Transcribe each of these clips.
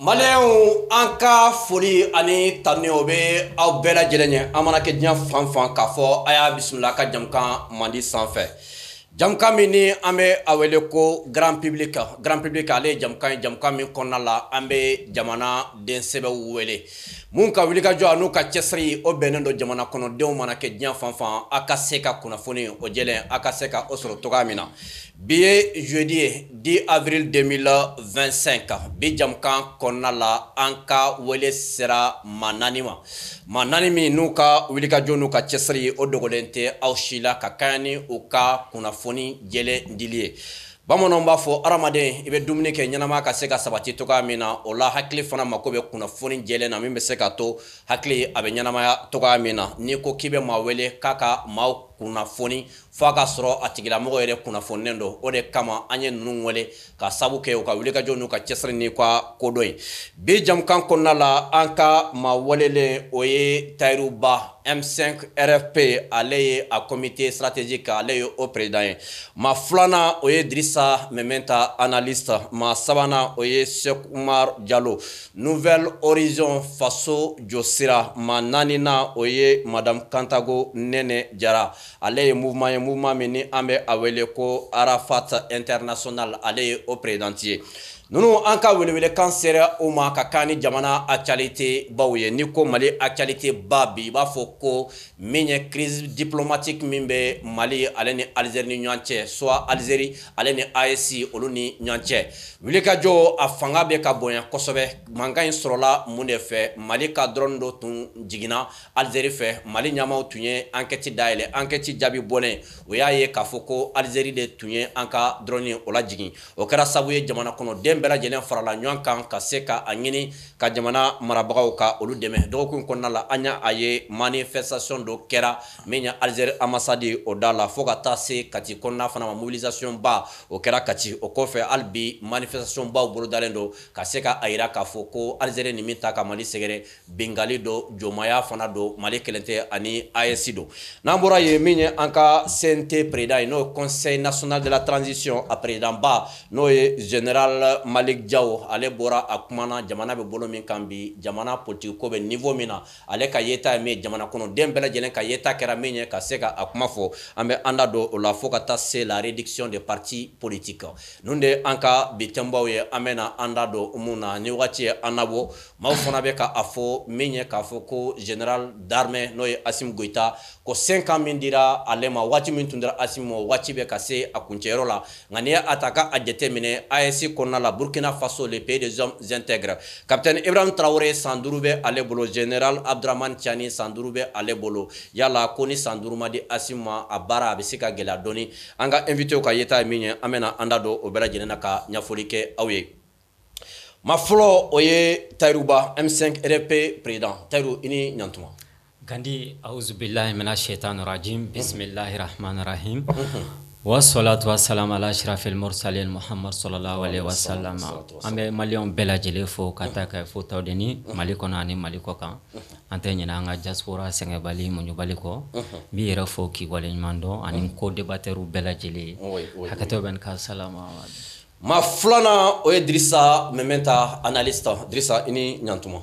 Malien anka foli ani taniobe aw bela jelenye amana ke diɲɛ fanfan k'a fɔ a y'a bisimila ka jamkan mandi sanfɛ jamkan min ni an bɛ a wele ko grand public ale jamkan min kɔnɔna la an bɛ jamana den sɛbɛw wele mun ka wuli ka jɔ n'u ka cɛsiri o bɛnnen don jamana kɔnɔdenw mana kɛ diɲɛ fanfan a ka se ka kunnafoni o jɛlen a ka se ka o sɔrɔ cogoya min na bi ye jeudi ye 10 avril 2025 bi jamkan kɔnɔna la an ka wele sera maa naani min n'u ka wuli ka jɔ n'u ka cɛsiri o dogolen tɛ aw si la ka kaɲa ni u ka kunnafoni jɛlen dili ye bamananw b'a fɔ adamaden i bɛ dumuni kɛ ɲɛnama ka se ka sabati togoya min na o la hakili fana mako bɛ kunnafoni jɛlen na min bɛ se ka to hakili a bɛ ɲɛnamaya togoya min na n'i ko k'i bɛ maa wele k'a ka maaw kunnafoni f'a ka sɔrɔ a tigilamɔgɔ yɛrɛ kunnafonilen don o de kama an ye ninnu wele ka sabu kɛ u ka wulikajɔ n'u ka cɛsiri n'i ka kodɔn ye bi jamukan kɔnɔna la an ka maa welelen o ye Tayiruba M5 RFP ale ye a comité stratégique ale ye o président ye maa filanan o ye Dirisa Mementa analyste maa sabanan o ye Seku Umar Jalo Nouvelle Horizon faso jɔsira maa naaninan o ye Madame Kantago Nene Jara ale ye mouvement min ni an bɛ a wele ko Arafat International ale ye o président ye nunu an ka welewele kan sera o ma ka kan ni jamana actualité baw ye ni ko Mali actualité ba bi i b'a fɔ ko min ye crise diplomatique min bɛ Mali ale ni Algérie ni ɲɔgɔn cɛ soit Algérie ale ni AES olu ni ɲɔgɔn cɛ wulikajɔ a fanga bɛ ka bonya kosɛbɛ mankan in sɔrɔla mun de fɛ Mali ka drone dɔ tun jiginna Algérie fɛ Mali ɲɛmaaw tun ye enquête dayɛlɛ enquête jaabi bɔlen o y'a ye k'a fɔ ko Algérie de tun ye an ka drone o lajigin o kɛra sabu ye jamana kɔnɔden bɛɛ lajɛlen farala ɲɔgɔn kan ka se ka a ɲini ka jamana marabagaw ka olu dɛmɛ dɔgɔkun kɔnɔna la an y'a ye manifestation dɔ kɛra min ye Algérie ambassade o da la fo ka taa se Kati kɔnɔna fana ma mobilisation ba o kɛra Kati o kɔfɛ hali bi manifestation baw bolodalen don ka se ka a yira k'a fɔ ko Algérie ni min ta ka Mali sɛgɛrɛ bengali don jɔnmaya fana don Mali kelen tɛ ani AES don n'an bɔra ye min ye an ka CNT président ye n'o ye Conseil national de la transition a président ba n'o ye général Malik Diaw ale bɔra a kumana jamana bɛ bolo min kan bi jamana politique ko bɛ niveau min na ale ka yeta ye min jamana kɔnɔden bɛɛ lajɛlen ka yeta kɛra min ye ka se ka a kuma fɔ an bɛ an da don o la fo ka taa se la réduction des partis politiques nun de an ka bi thèmebaw ye an bɛna an da don mun na ni waati ye an nabɔ maaw fana bɛ ka a fɔ min ye k'a fɔ ko général d'armée n'o ye Assimi Goïta ko 5 ans min dira ale ma waati min tun dira Assimi ma waati bɛ ka se a kuncɛyɔrɔ la nka n'i ye a ta ka a jateminɛ AES kɔnɔna la Burkina Faso le pays des hommes intègres capitaine Ibrahim Traoré san 5 bɛ ale bolo général Abdraman Tiani san 5 bɛ ale bolo yala ko ni san 5 ma di Assimi ma a baara a bɛ se ka gɛlɛya dɔɔni an ka invité ka yeta ye min ye an bɛna an da don o bɛɛ lajɛlen na ka ɲɛfɔli kɛ aw ye ma fɔlɔ o ye Tayiruba M5 RFP président Tayiru i ni ɲantuma Gandi auzubillahi minash shaitanir rajim bismillahir rahmanir rahim wassalatu wassalamu ala ashrafil mursalin Muhammad sallallahu alaihi wasallam an bɛ maliyɛnw bɛɛ lajɛlen fo ka taa ka fo tawdeni Mali kɔnɔ ani Mali kɔ kan an tɛ ɲinɛ an ka diaspora sɛgɛnbali muɲubali kɔ bi yɛrɛ fo k'i waleɲuman dɔn ani ko débatteurs bɛɛ lajɛlen hakɛto bɛ ka salama ma filanan o ye Dirisa Mementa analyste Dirisa i ni ɲantuma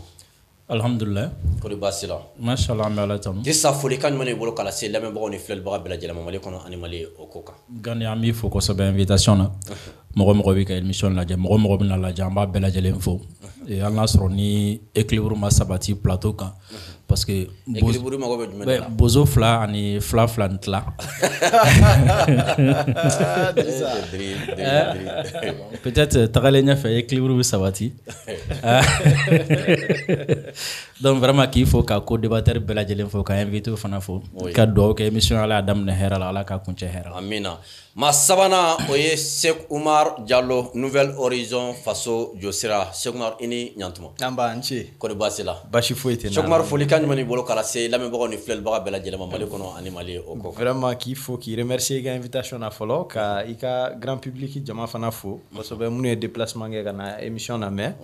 alhamdulillah kori baasi la mashallah an bɛ Ala tanu Dirisa folikan jumɛn de bolo kala se lamɛnbagaw ni filɛlibaga bɛɛ lajɛlen ma Mali kɔnɔ ani Mali o ko kan Gani an b'i fo kosɛbɛ invitation na mɔgɔ bɛ ka émission lajɛ mɔgɔ bɛna lajɛ an b'a bɛɛ lajɛlen fo hali n'a sɔrɔ ni équilibre ma sabati plateau kan parce que équilibre mago bɛ jumɛn de la bozo fila ani fila ni tila peut-être tagalen ɲɛfɛ équilibre bɛ sabati donc vraiment k'i fo ka ko débatteur bɛɛ lajɛlen fo ka invité fana fo ka dugawu kɛ émission ala y'a daminɛ hɛrɛ la ala k'a kuncɛ hɛrɛ la amina ma sabanan o ye Seku Umar Jalo Nouvelle Horizon faso jɔsira Seku Umar i ni ɲantuma an b'a n ce kori baasi la basi foyi tɛ Seku Umar folikan jumɛn bolo kala se lamɛnbagaw ni filɛlibaga bɛɛ lajɛlen ma Mali kɔnɔ ani Mali o ko kan vraiment k'i fo k'i remercier i ka invitation na fɔlɔ ka i ka grand public jama fana fo kosɛbɛ minnu ye déplacement kɛ ka na émission na mɛn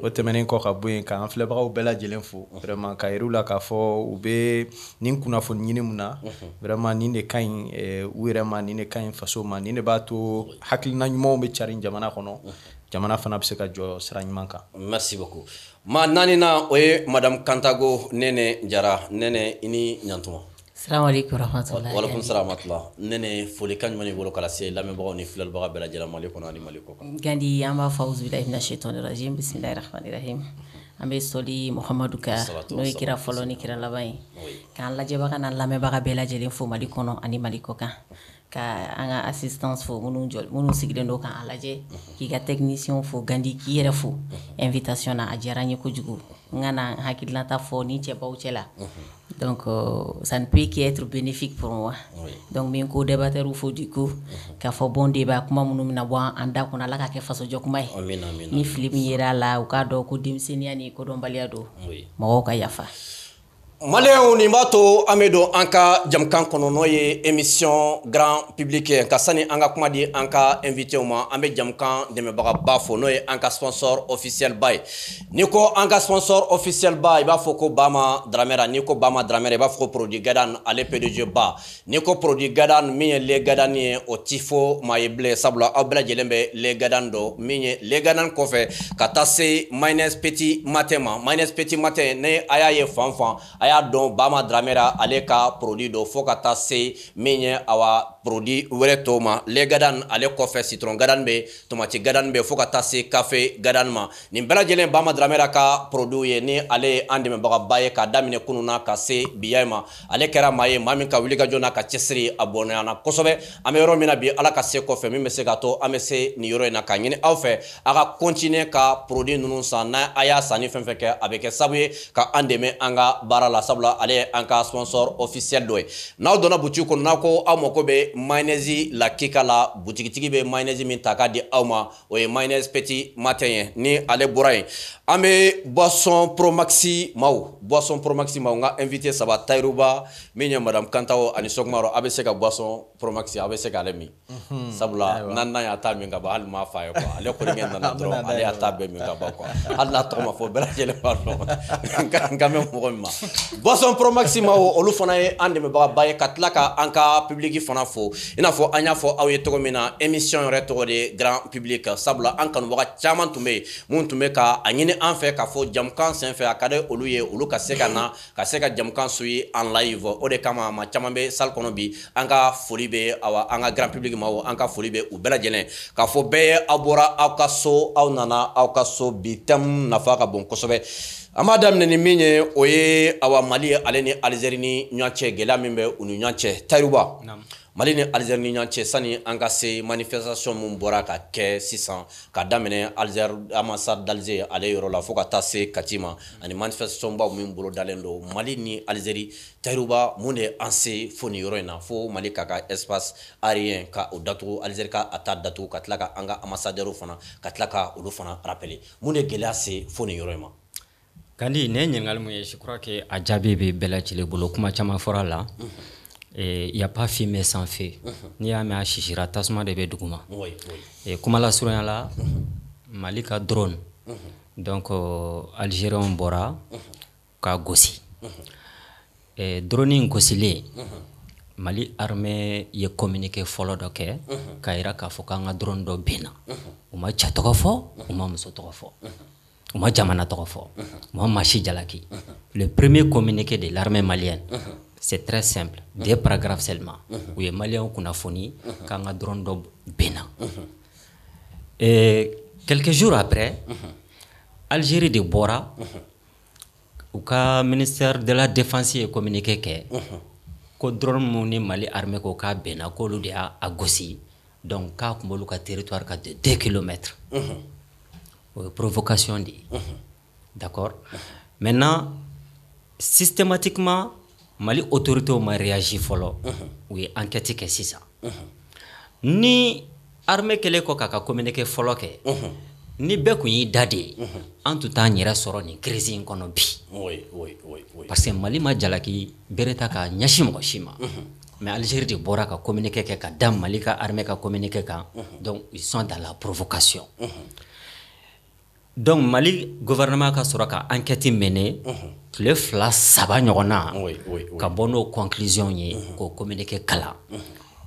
o tɛmɛnen kɔ ka bɔ yen k'an filɛbagaw bɛɛ lajɛlen fo vraiment ka yir'u la k'a fɔ u bɛ nin kunnafoni ɲini mun na vraiment nin de ka ɲi u yɛrɛ ma nin de ka ɲi faso ma nin de b'a to hakilina ɲumanw bɛ carin jamana kɔnɔ jamana fana bɛ se ka jɔ sira ɲuman kan. Merci beaucoup. Ma nanina oye Madame Kantago Nene Jara Nene ini nyantuma. Assalamu alaikum warahmatullahi. Wa alaikum salam warahmatullah. Nene foli kan ɲuman bolo kala se lamɛnbagaw ni filɛlibaga bɛɛ lajɛlen Mali kɔnɔ ani Mali kɔ kan. Gandi an b'a fɔ auzu billahi minash shaitani rajim bismillahir rahmanir rahim. An bɛ sɔli Muhamadu ka n'o ye kira fɔlɔ ni kira laban ye. K'an lajɛbaga n'an lamɛnbaga bɛɛ lajɛlen fo Mali kɔnɔ ani Mali kɔ kan. Ka an ka assistance fo minnu sigilen don k'an lajɛ k'i ka technicien fo Gandi k'i yɛrɛ fo invitation na a diyara n ye kojugu n ka na hakililata fɔ ni cɛbaw cɛ la donc ça ne peut qu'être bénéfique pour moi donc min ko débatteur fo du coup k'a fɔ bon débat kuma minnu bɛna bɔ an da kɔnɔ Ala ka kɛ fasojɔ kuma ye ni fili min yer'a la u k'a dɔn ko denmisɛnniya ni kodɔnbaliya don mɔgɔw ka yafa. Malien ni b'a to an bɛ don an ka jamukan kɔnɔ n'o ye émission grand public ye ka sani an ka kuma di an ka invité ma an bɛ jamukan dɛmɛbagaba fo n'o ye an ka sponsor officiel ba ye ni ko an ka sponsor officiel ba i b'a fɔ ko Bama Dramera ni ko Bama Dramera i b'a fɔ ko produit Gadan ale PDG ba ni ko produit Gadan min ye le Gadan ye o ti fo maa ye bilen sabula aw bɛɛ lajɛlen bɛ le Gadan dɔn min ye le Gadan kɔfɛ ka taa se mayonnaise petit matin ma mayonnaise petit matin ne a y'a ye fan fan a y'a dɔn Bama Dramera ale ka produit do fo ka taa se min ye awa produit wɛrɛ tɔw ma le Gadan ale kɔfɛ citron Gadan bɛ tomati Gadan bɛ fo ka taa se café Gadan ma nin bɛɛ lajɛlen Bama Dramera ka produit ye ni ale ye an dɛmɛbagaba ye k'a daminɛ kunun na ka se bi ma ale kɛra maa ye maa min ka wuli ka jɔ n'a ka cɛsiri a bɔnɛana kosɛbɛ an bɛ yɔrɔ min na bi Ala ka se kɔfɛ min bɛ se ka to an bɛ se nin yɔrɔ in na k'a ɲini aw fɛ a ka continuer ka produit ninnu san n'a a y'a san ni fɛn fɛn kɛ a bɛ kɛ sababu ye ka an dɛmɛ an ka baara la sabula ale ye an ka sponsor officiel dɔ ye n'aw donna boutique kɔnɔ n'a ko aw mako bɛ mayonnaise la kika la boutique bɛ mayonnaise min ta k'a di aw ma o ye mayonnaise petit matin ye ni ale bɔra yen an bɛ boisson pro maxi maaw n ka invité saba Tayiruba min ye Madame Kantago ani Sɔkumaro a bɛ se ka boisson pro maxi a bɛ se k'ale min sabula n'an y'a ta min ka ban hali m'a fa ye quoi ale kɔni ɲɛ nana dɔrɔn ale y'a ta bɛɛ min ka ban quoi hali n'a tɔgɔ ma fɔ bɛɛ lajɛlen b'a dɔn n ka mɛn mɔgɔ min ma boisson pro maxi maaw olu fana ye an dɛmɛbagaba ye ka tila ka an ka public fana fo i n'a fɔ an y'a fɔ aw ye cogo min na émission yɛrɛ tɔgɔ de ye grand public sabula an kanubaga caman tun bɛ yen mun tun bɛ ka a ɲini an fɛ k'a fɔ jamukan senfɛ a ka di olu ye olu ka se ka na ka se ka jamukan suit en live o de kama maa caman bɛ salle kɔnɔ bi an ka foli bɛ an ka grand public maaw an ka foli bɛ u bɛɛ lajɛlen k'a fɔ bɛɛ ye aw bɔra aw ka so aw nana aw ka so bi thème nafa ka bon kosɛbɛ an b'a daminɛ ni min ye o ye awa Mali ale ni Algérie ni ɲɔgɔn cɛ gɛlɛya min bɛ u ni ɲɔgɔn cɛ Tayiruba Mali ni Algérie ni ɲɔgɔn cɛ sani an ka se manifestation mun bɔra ka kɛ sisan ka daminɛ Algérie ambassade d'Alger ale yɔrɔ la fo ka taa se Kati ma ani manifestation baw min bolo dalen don Mali ni Algérie Tayiruba mun de an se fo nin yɔrɔ in na fo Mali ka espace aérien ka o datugu Algérie ka a ta datugu ka tila ka an ka ambassadeur fana ka tila ka olu fana rappeler mun de gɛlɛya se fo nin yɔrɔ in ma. Kandi ne ɲininkali mun ye je crois que a jaabi bɛ bɛɛ lajɛlen bolo kuma caman fɔra la il y a pas fumée sans feu n'i y'a mɛn a sisira tasuma de bɛ duguma kuma lasurunya la Mali ka drone donc Algériens bɔra ka gosi drone in gosilen Mali armée ye communiqué fɔlɔ dɔ kɛ k'a yira k'a fɔ k'an ka drone dɔ binna u ma cɛ tɔgɔ fɔ u ma muso tɔgɔ fɔ u ma jamana tɔgɔ fɔ u ma maa si jalaki le premier communiqué de l'armée malienne c'est très simple 2 paragraphes seulement u ye maliyɛnw kunnafoni k'an ka drone dɔ binna quelques jours après Algérie de bɔra u ka ministère de la défense ye communiqué kɛ ko drone mun ni Mali armée ko k'a binna k'olu de y'a gosi donc k'a tun b'olu ka territoire ka de 2 kilomètres provocation de d'accord maintenant systématiquement Mali autorité ma réagi fɔlɔ u ye enquête kɛ sisan ni armée kɛlen kɔ k'a ka communiqué fɔlɔ kɛ ni bɛɛ kun y'i da de ye an tun t'an yɛrɛ sɔrɔ nin crise in kɔnɔ bi parce que Mali ma jalaki bere ta ka ɲɛsin mɔgɔ si ma mais Algérie de bɔra ka communiqué kɛ ka da Mali ka armée ka communiqué kan donc ils sont dans la provocation donc Mali gouvernement ka sɔrɔ ka enquête mener tile 2-3 ɲɔgɔn na ka bɔ n'o conclusion ye k'o communiqué kalan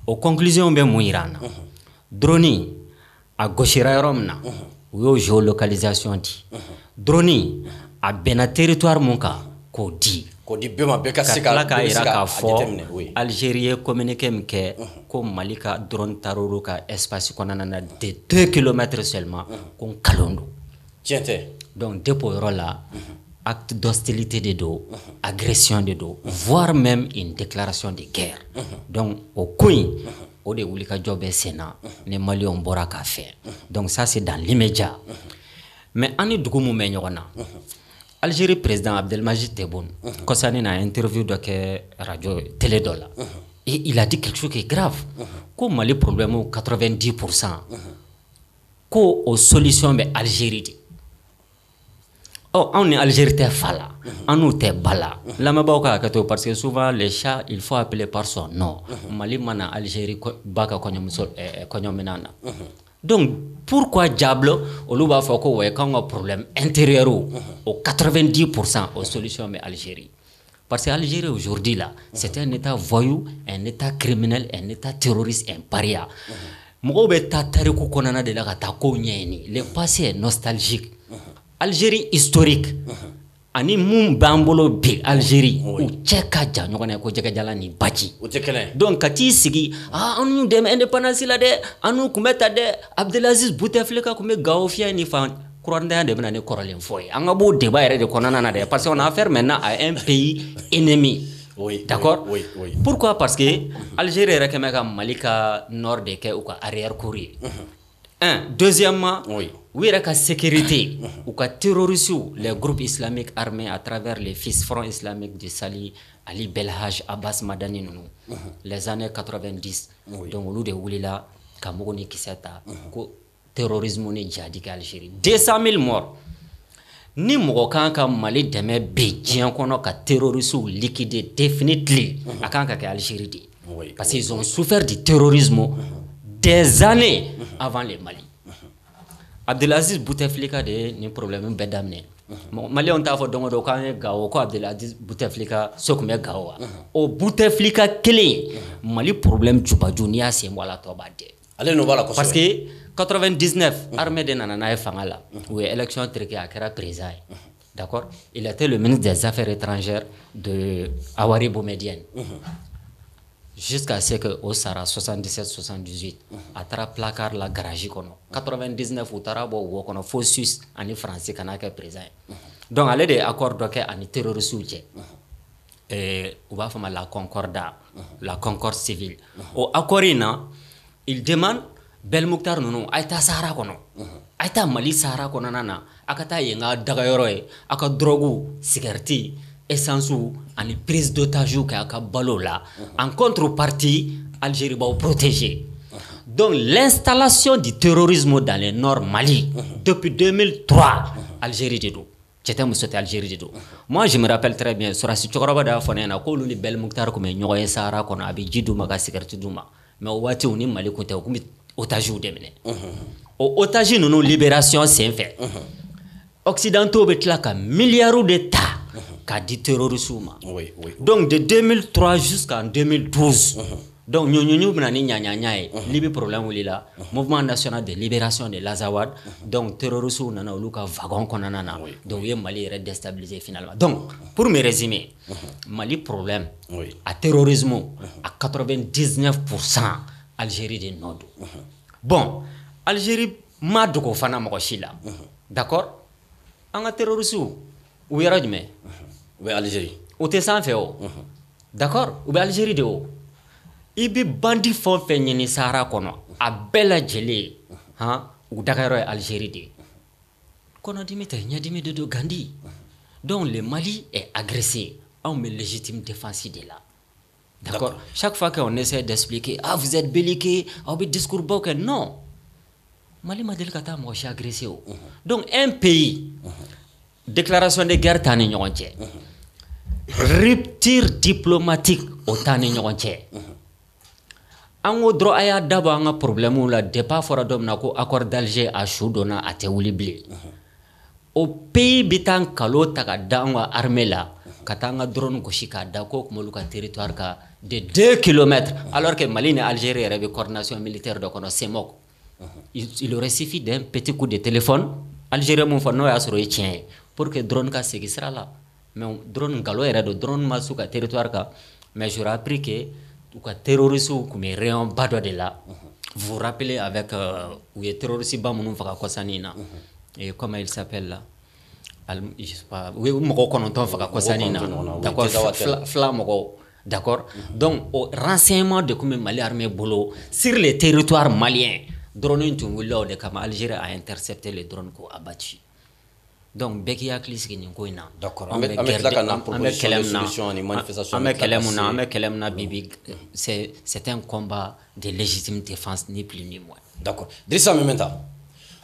o conclusion bɛ mun yira an na drone a gosira yɔrɔ min na u y'o géolocalisation di drone a bɛnna territoire mun kan k'o di k'o di bɛɛ ma bɛɛ ka ka se ka tila k'a yira k'a fɔ oui. Algérie ye communiqué min kɛ ko Mali ka drone taar'olu ka espace kɔnɔna na de 2 km seulement ko nkalon don tiɲɛ tɛ donc depuis o yɔrɔ la acte d'hostilité de do agression de do voire même une déclaration de guerre donc au ko in o de wuli ka jɔ bɛ sen na ni Maliens bɔra k'a fɛ donc ça c'est dans l'immédiat mais an ni dugu mun bɛ ɲɔgɔn na Algérie président Abdelmadjid Tebboune kɔsani na interview dɔ kɛ radio télé dɔ la et il a dit quelque chose qui est grave ko Mali problème 90% ko o solution bɛ Algérie de oh on est Algérie tɛ fa la an n'u tɛ ba la lamɛnbaaw ka hakɛ to parce que souvent les chats il faut appeler par son nom Mali mana Algérie ba ka kɔɲɔmuso kɔɲɔminan na donc pourquoi diable olu b'a fɔ ko ouais k'anw ka problème intérieur au 90% aux solutions mais Algérie parce que Algérie aujourd'hui là c'est un état voyou un état criminel un état terroriste un paria mɔgɔw bɛ taa tariku kɔnɔna de la ka taa kow ɲɛɲini le passé est nostalgique Algérie historique ani mun b'an bolo bi Algérie u cɛ ka jan ɲɔgɔn na ko jɛgɛjala ni baji o tɛ kɛlɛ donc ka t'i sigi an y'u dɛmɛ indépendance la dɛ an n'u kun bɛ ta dɛ Abdelaziz Bouteflika kun bɛ Gao fiyɛ ni fan kurandanya de bɛna ni kɔrɔlen fɔ ye an ka b'o débat yɛrɛ de kɔnɔna na dɛ parce qu'on a affaire maintenant à un pays ennemi oui, d'accord oui, oui. Pourquoi parce que Algérie yɛrɛ kɛmɛ ka Mali ka nord de kɛ u ka arrière cour ye deuxièmement oui. u yɛrɛ ka sécurité u ka terroristes les groupes islamiques armés à travers les fils front islamique du Sali Ali Belhaj Abbas Madani nunu les années 90 donc olu de wulila ka mugu ni kisɛ ta ko terrorisme ni jihadi kɛ Algérie 200 000 morts ni mɔgɔ kan ka Mali dɛmɛ bi diɲɛ kɔnɔ ka terroristes liquider definitely a kan ka kɛ Algérie de parce qu'ils ont souffert du terrorisme des années avant le Mali. Abdelaziz Bouteflika de ni problème bɛɛ daminɛ Maliens t'a fɔ don o don k'an ye Gao ko Abdelaziz Bouteflika so kun bɛ Gao wa o Bouteflika kelen Mali problème jubaju n'i y'a sen bɔ a la tɔ b'a dɛ ale n'o b'a la kosɛbɛ parce que 99 armée de nana n'a ye fanga la u ye élection truquée a kɛra président ye d'accord il était le ministre des affaires étrangères de Awari Boumedienne jusqu'à ce que au sara 77-78 a taara placard la garage kɔnɔ 99 u taara bɔ wo kɔnɔ fo Suisse ani France kana kɛ président ye donc ale de accord dɔ kɛ ani terroristes cɛ u b'a fɔ ma la concordat la concorde civile o accord in na il demande Belmokhtar nunu a ye taa Sahara kɔnɔ a ye taa Mali Sahara kɔnɔna na a ka taa yen ka dagayɔrɔ ye a ka drogue cigarette essence ani prise d'otage kɛ a ka balo la en contrepartie Algérie b'aw protéger donc l'installation du terrorisme dans le nord Mali depuis 2003 Algérie de do cɛ tɛ muso tɛ Algérie de do moi je me rappelle très bien Sorasi cɛkɔrɔba de y'a fɔ ne ɲɛna k'olu ni Belmokhtar kun bɛ ɲɔgɔn ye Sahara kɔnɔ a bɛ ji d'u ma ka cigarette d'u ma mais o waati u ni Mali kun tɛ u kun bɛ otage de minɛ o otage ninnu libération sen fɛ occidentaux bɛ tila ka milliards de ta k'a di terroristes ma donc de 2003 jusqu'en 2012 donc ɲɔɲɔɲu bɛna ni ɲaɲaɲa ye Libye problème wulila mouvement national de libération de l'Azawad donc terroristes nana olu ka wagon kɔnɔna na donc u ye Mali yɛrɛ déstabiliser finalement donc pour me résumer Mali problème a terrorisme à 99% Algérie de nord bon Algérie ma dogo fana mɔgɔ si la d'accord an ka terroristes u yɔrɔ jumɛn u bɛ Algérie o tɛ sanfɛ o d'accord u bɛ Algérie de o i bɛ bandi fɛn o fɛn ɲini Sahara kɔnɔ a bɛɛ lajɛlen u dagayɔrɔ ye Algérie de kɔnɔdimi tɛ ɲɛdimi de do Gandhi donc le Mali est agressé anw bɛ légitime défense de la d'accord chaque fois qu'on essaie d'expliquer vous êtes belliqués aw bɛ discours baw kɛ non Mali ma deli ka taa mɔgɔ si agressé o donc un pays déclaration de guerre t'an ni ɲɔgɔn cɛ rupture diplomatique o t'an ni ɲɔgɔn cɛ an ko dɔrɔn a y'a dabɔ an ka problème la depuis a fɔra dɔ min na ko accord d'Alger a su donna a tɛ wuli bilen o pays bɛ taa nkalon ta ka da an ka armée la ka taa an ka drone gosi k'a da k'o tun b'olu ka territoire kan de 2 kilomètres alors que Mali ni Algérie yɛrɛ bɛ coordination militaire dɔ kɔnɔ CEMOC il aurait suffi d'un petit coup de téléphone Algérie mon fa no ya soro tien pour que drone ka segi sera là mais drone galo era de drone masuka territoire ka mais j'aurais appris que ka terroriste ou comme rayon bado de là vous rappelez avec où est terroriste ba munu fa ko sanina et comment il s'appelle là je sais pas oui mo ko non ton fa ko sanina d'accord flammo d'accord donc au renseignement de comme Mali armée bolo sur les territoires maliens drone tungula de comme Algérie a intercepté les drones ko abattu donc beki aklis ki ko ina d'accord avec la kana proposition de solution ni manifestation avec kelemna bibi c'est un combat de légitime défense ni plus ni moins d'accord Drissa Mementa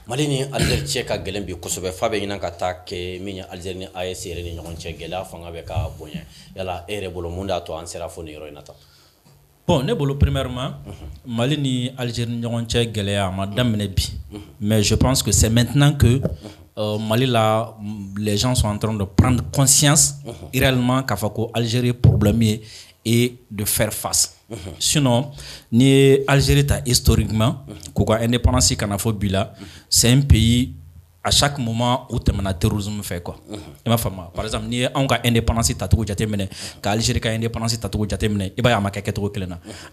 Mali ni Algérie cheka gelen bi kosobe fabe ina ka ta ke minya Algérie ni AES re ni nyon che gela fanga be ka bonya yala ere bolo munda to ansera fo ni ro inata bon ne bolo premièrement Mali ni Algérie ni nyon che gela ma damne bi mais je pense que c'est maintenant que Mali là les gens sont en train de prendre conscience réellement qu'a fait Algérie problème et de faire face. Sinon, ni Algérie historiquement, quoi indépendance canafobila, c'est un pays à chaque moment où tu as terrorisme fait quoi. Par exemple, ni on a indépendance tatu jatemene, qu'Algérie a indépendance tatu jatemene, et bah y a quelque chose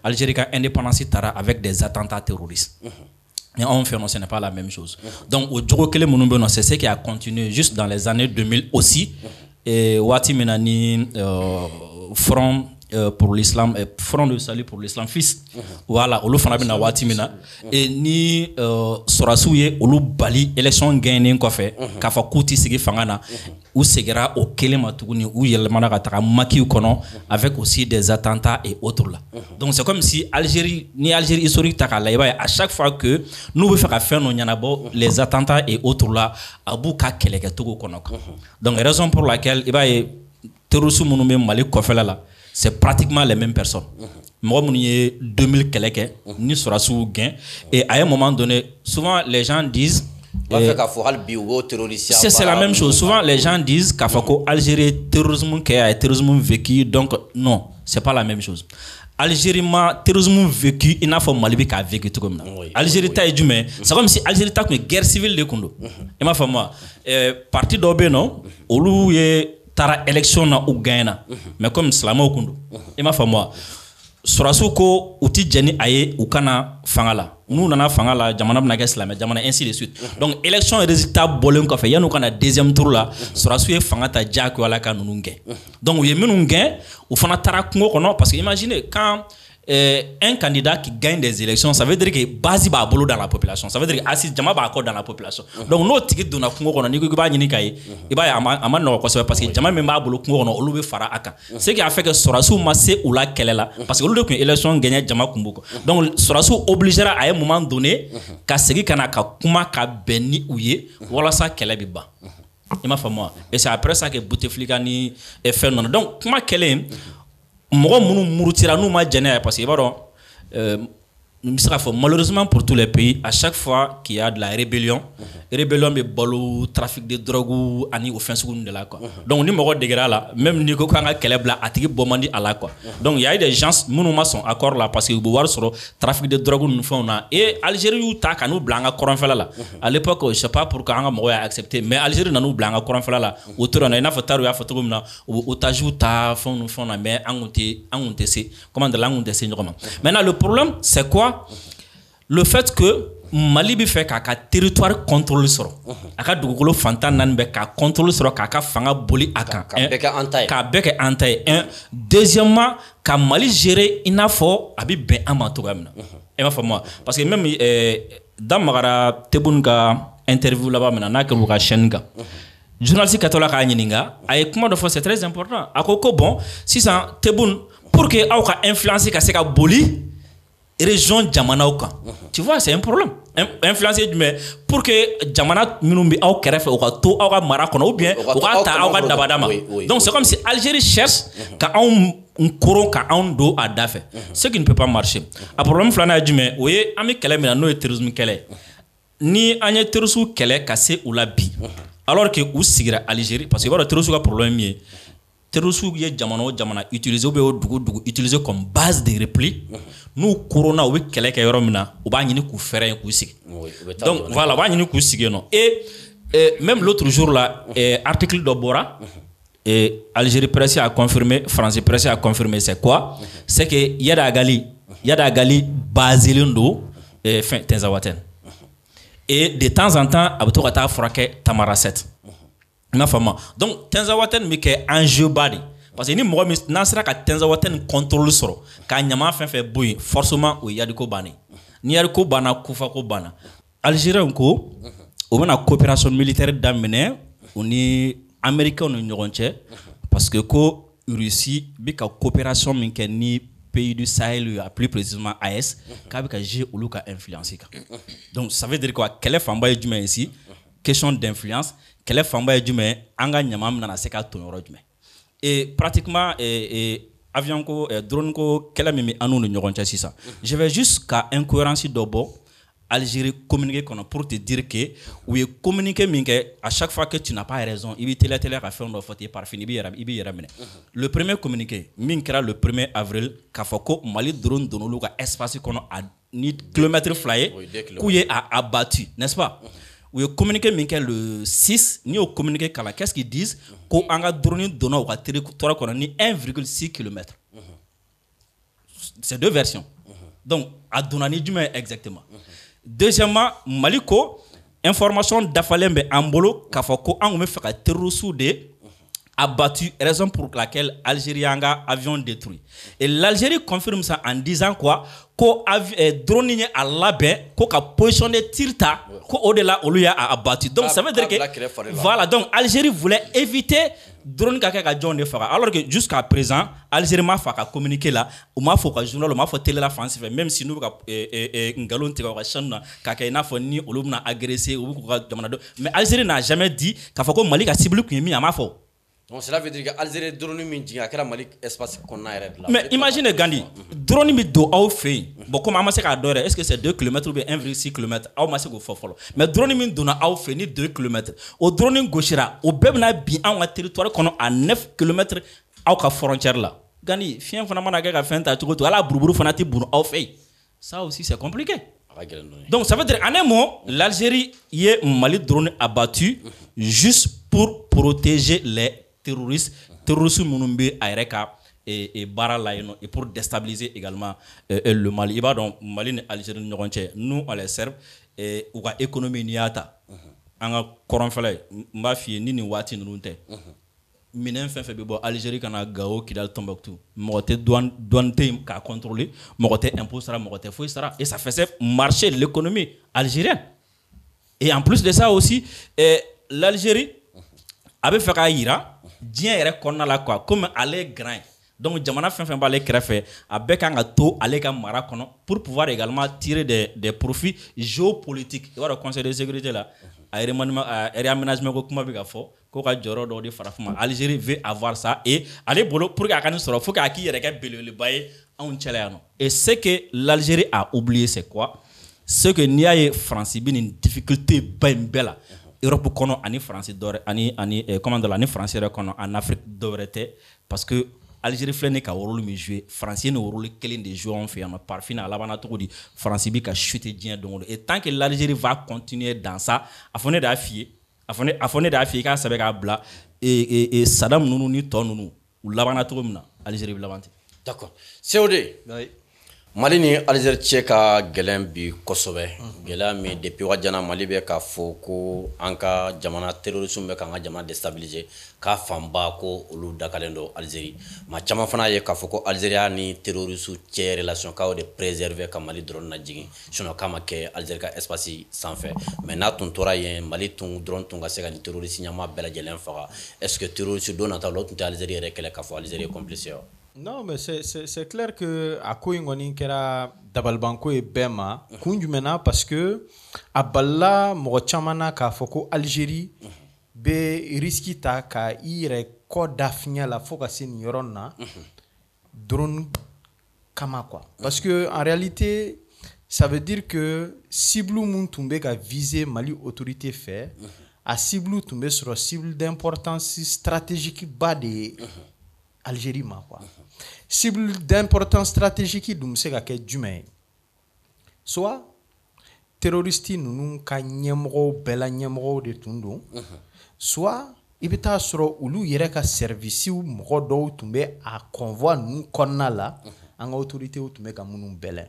Algérie a indépendance tara avec des attentats terroristes. Et en fait, non, ce n'est pas la même chose. Donc, au jour que les monuments, c'est ce qui a continué juste dans les années 2000 aussi. Et Wati Menani, Front pour l'islam, Front de salut pour l'islam, fils. Voilà, Olu Fanabina Wati Mena. Et ni Sorasouye, Olu Bali, élection gagnée, quoi fait, Kafa Kouti Sigi Fangana, ou Segera au Kelematouni, ou Yelmana Katara Maki ou Kono, avec aussi des attentats et autres là. Donc c'est comme si Algérie, ni Algérie historique, à chaque fois que nous voulons faire les attentats et autres là, Abou Ka Keleke Togo Konok. Donc raison pour laquelle, terrorisme Mounoumé Mali Kofela là, c'est pratiquement les mêmes personnes. Moi, je 2000 Keleke, ni Sorasou Gain, et à un moment donné, souvent les gens disent. C'est la même chose. Souvent, les gens disent qu'Algérie terrorisme qui a terrorisme vécu, donc non, c'est pas la même chose. Algérie ma terrorisme vécu, il n'a pas Mali qui a vécu tout comme ça. Algérie ta est mais c'est comme si Algérie ta une guerre civile de Kondo. Et ma femme, parti d'Obé non, ou est tara élection na ou gagne mais comme Slamo Kondo. Et ma femme, Sorasuko uti jeni aye ukana fangala nous nana fangala jamana bnaga islam jamana ainsi de suite donc élection et résultat bolen ko fe yanu kana deuxième tour là Sorasu fangata jako wala ka nununge donc oui menunge ou fana tara kungo kono parce que imaginez quand un candidat qui gagne des élections, ça veut dire que base ba bolo dans la population. Ça veut dire que assis jama ba accord dans la population. Donc no ticket dona kungo kono ni ko ba nyini kai. Iba ama no ko parce que jama memba bolo kungo kono olu be fara aka. Ce qui a fait que Sorasu massé ou la kelela parce que olu de élection gagner jama kumbuko. Donc Sorasu obligera à un moment donné ka segi kana ka kuma ka beni ouye wala sa kele bi ba. Et ma femme et c'est après ça que Bouteflika ni est fait non. Donc kuma kele moi murutira nous ma jene parce que malheureusement pour tous les pays à chaque fois qu'il y a de la rébellion mais bolo trafic de drogue ani offense de là quoi donc ni moko degra là même ni ko kanga kelebla atigi bomandi ala quoi donc il y a des gens munuma sont accord là parce que bo war soro trafic de drogue nous font na et Algérie ou ta kanu blanga koronfela là à l'époque je sais pas pourquoi anga moko a accepté mais Algérie nanu blanga koronfela là autour na ina fotaru ya fotogo na ou tajuta font na mais angonte c'est comment de langue de c'est maintenant le problème c'est quoi le fait que Mali bi fait k'a territoire contrôlé sur aka dugukolo fantan nan be ka contrôle sur k'a fanga boli aka ka beke antaye un deuxièmement ka Mali gérer ina fo abi ben amato gamna et ma femme parce que même dans magara tebunga interview là-bas maintenant na ke buka shenga journaliste katola ka nyininga ay kuma de fois c'est très important akoko bon si ça tebun pour que au ka influencer ka se ka boli région jamana ou tu vois c'est un problème influencer mais pour que jamana minumbi au kerefe ou to au mara kono ou bien ou ta au dabadama donc c'est comme si Algérie cherche ka un courant ka on do à dafe ce qui ne peut pas marcher a problème flana du mais oui ami kele mais no terrorisme kele ni anya terrorisme kele ka se ou la bi alors que ou sigira Algérie parce que voilà terrorisme ka problème terroristes ye jamana o jamana utiliser ou bien o dugu utiliser comme base de repli nous corona ou kɛlɛ kɛ yɔrɔ min na u b'a ɲini k'u fɛrɛ k'u sigi donc voilà u b'a ɲini k'u sigi non et même l'autre jour là article dɔ bɔra Algérie presse a confirmé France presse a confirmé c'est quoi c'est que Yada Gali basé do fin Tenzawaten et de temps en temps a bɛ to ka taa furakɛ Tamaracet n'a fama donc Tenzawaten mi kɛ enjeu ba de parce que ni mɔgɔ min n'an sera ka Tenzawaten contrôle sɔrɔ ka ɲama fɛn fɛn bɔ yen forcément o ye yadiko bannen ni yadiko banna kufako banna Algériens ko o bɛna coopération militaire daminɛ u ni américains ni ɲɔgɔn cɛ parce que ko Russie bɛ ka coopération min kɛ ni pays du Sahel plus précisément AES k'a bɛ ka jouer olu ka influence kan donc ça veut dire quoi kɛlɛ fanba ye jumɛn ici question d'influence kɛlɛ fanba ye jumɛn an ka ɲama min nana se ka ton yɔrɔ jumɛn et pratiquement avion ko drone ko kɛlɛ min bɛ an n'u ni ɲɔgɔn cɛ sisan je vais juste ka incohérence dɔ bɔ Algérie communiqué pour te dire que ou est communiqué à chaque fois que tu n'as pas raison il télé ka fɛn dɔ fɔ par fini i bɛ yɛrɛ minɛ le premier communiqué min kɛra le 1er avril k'a fɔ ko Mali drone donn'olu ka espace kɔnɔ a ni kilomètre fila ye k'u ye a abattu n'est-ce pas ou est communiqué min kɛ le 6 ni o communiqué kala qu'est-ce qu'ils disent ko an ka drone donna u ka territoire kɔnɔ ni 1,6 km c'est deux versions donc a donna ni jumɛn exactement deuxièmement Maliko information dafalen bɛ an bolo k'a fɔ ko an tun bɛ fɛ ka terroristes de abattu raison pour laquelle Algérie a un avion détruit et l'Algérie confirme ça en disant quoi ko drone ni a labɛn ko ka positionner tir ta ko au delà olu y'a abattu donc ça veut dire que voilà donc Algérie voulait éviter drone ka kɛ ka jɔn de faga alors que jusqu'à présent Algérie m'a fait ka communiquer là u m'a fɔ ka journal u m'a fɔ télé la France fɛ même si n'u bɛ ka ngalon tigɛ u ka chaîne na k'a kɛ i n'a fɔ ni olu bɛna agresser u bɛ k'u ka jamana dɔ mais Algérie n'a jamais dit k'a fɔ ko Mali ka cible kun ye min a m'a fɔ. Donc cela veut dire que Algérie drone min jigin a kɛra Mali espace kɔnɔna yɛrɛ de la. Mais imagine Gandhi drone min don aw fɛ yen bon comme an ma se k'a dɔn yɛrɛ est-ce que c'est 2 km ou bien 1,6 km aw ma se k'o fɔ fɔlɔ mais drone min donna aw fɛ ni 2 km o drone gosira o bɛɛ bɛna bin anw ka territoire kɔnɔ à 9 km aw ka frontière la Gandhi fiɲɛ fana mana kɛ ka fɛn ta cogo o cogo ala buruburu fana tɛ buru aw fɛ yen ça aussi c'est compliqué. Donc ça veut dire en un mot l'Algérie y Mali drone abattu juste pour protéger les terroristes Mounumbi Ayreka et Baralaino et pour déstabiliser également le Mali. Il va donc Mali et Algérie nous on les serve et ou la économie niata. En coronfale mafia ni wati nunte. Minen fait bon Algérie kana gao kidal Tombouctou. Moté douane ka contrôler, moté impôt sera moté fouille sera et ça faisait marcher l'économie algérienne. Et en plus de ça aussi l'Algérie avait fait ka ira diɲɛ yɛrɛ kɔnɔna la quoi comme ale est grand donc jamana fɛn fɛn b'ale kɛrɛfɛ a bɛɛ kan ka to ale ka mara kɔnɔ pour pouvoir également tirer des profits géopolitiques i b'a dɔn conseil de sécurité la a réaménagement ko kuma bɛ ka fɔ ko ka jɔyɔrɔ dɔ di farafin ma Algérie veut avoir ça et ale bolo pour que a ka nin sɔrɔ faut que a k'i yɛrɛ kɛ belebeleba ye anw cɛla yan nɔ et ce que l'Algérie a oublié c'est quoi c'est que n'i y'a ye France bɛ nin difficulté ba in bɛɛ la Europe kono ani France dore ani comment de la ni France kono en Afrique dorete parce que Algérie flene ka rôle mi jouer France ne rôle kelen de jouer en fait en parfait à la bana to di France bi ka chuter dien donc et tant que l'Algérie va continuer dans ça afone da fie ka sabe ka bla et Saddam nunu ni to nunu ou la bana to mina Algérie bi labanté d'accord COD Mali ni Algérie cɛ ka gɛlɛn bi kosɛbɛ gɛlɛya min depuis wajana Mali bɛ ka fɔ ko an ka jamana terroristes bɛ k'an ka jamana déstabiliser k'a fanba ko olu dakalen don Algérie maa caman fana ye k'a fɔ ko Algérie ni terroristes cɛ relation k'aw de préserver ka Mali dɔrɔn lajigin sinon k'a ma kɛ Algérie ka espace sanfɛ mais n'a tun tora yen Mali tun dɔrɔn tun ka se ka ni terroriste ɲɛmaa bɛɛ lajɛlen faga est-ce que terroriste don nataw la o tun tɛ Algérie yɛrɛ kɛlɛ k'a fɔ Algérie ye complice wa. Non, mais c'est clair que a ko ingoni kera dabalbanko e bema kunjumena parce que aballa mo chamana ka foko Algérie be risque ta ka ire ko dafnya la foka sin yorona drone kama quoi parce que en réalité ça veut dire que cible moun tombe ka viser Mali autorité fait a cible tombe sur cible d'importance stratégique bas de Algérie ma quoi cible d'importance stratégique dum se ka kɛ jumɛn ye soit terroriste ninnu ka ɲɛmɔgɔw bɛɛ la ɲɛmɔgɔw de tun don soit i bɛ taa sɔrɔ olu yɛrɛ ka services mɔgɔ dɔw tun bɛ a convoi ninnu kɔnɔna la an ka autorités tun bɛ ka minnu bɛlɛn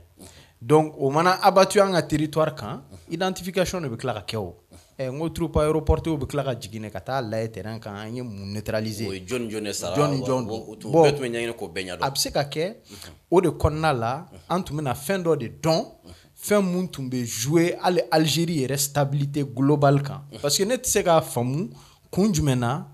donc o mana abattu an ka territoire kan identification de bɛ tila ka kɛ o n ko troupe aéroportée bɛ tila ka jigin ka taa lajɛ terrain kan an ye mun neutraliser jɔn de sara jɔn bɛɛ tun bɛ ɲɛɲini k'o bɛɛ ɲɛdɔn a bɛ se ka kɛ o de kɔnɔna la an tun bɛna fɛn dɔ de dɔn fɛn mun tun bɛ jouer hali Algérie yɛrɛ stabilité globale kan parce que ne tɛ se k'a faamu kun jumɛn na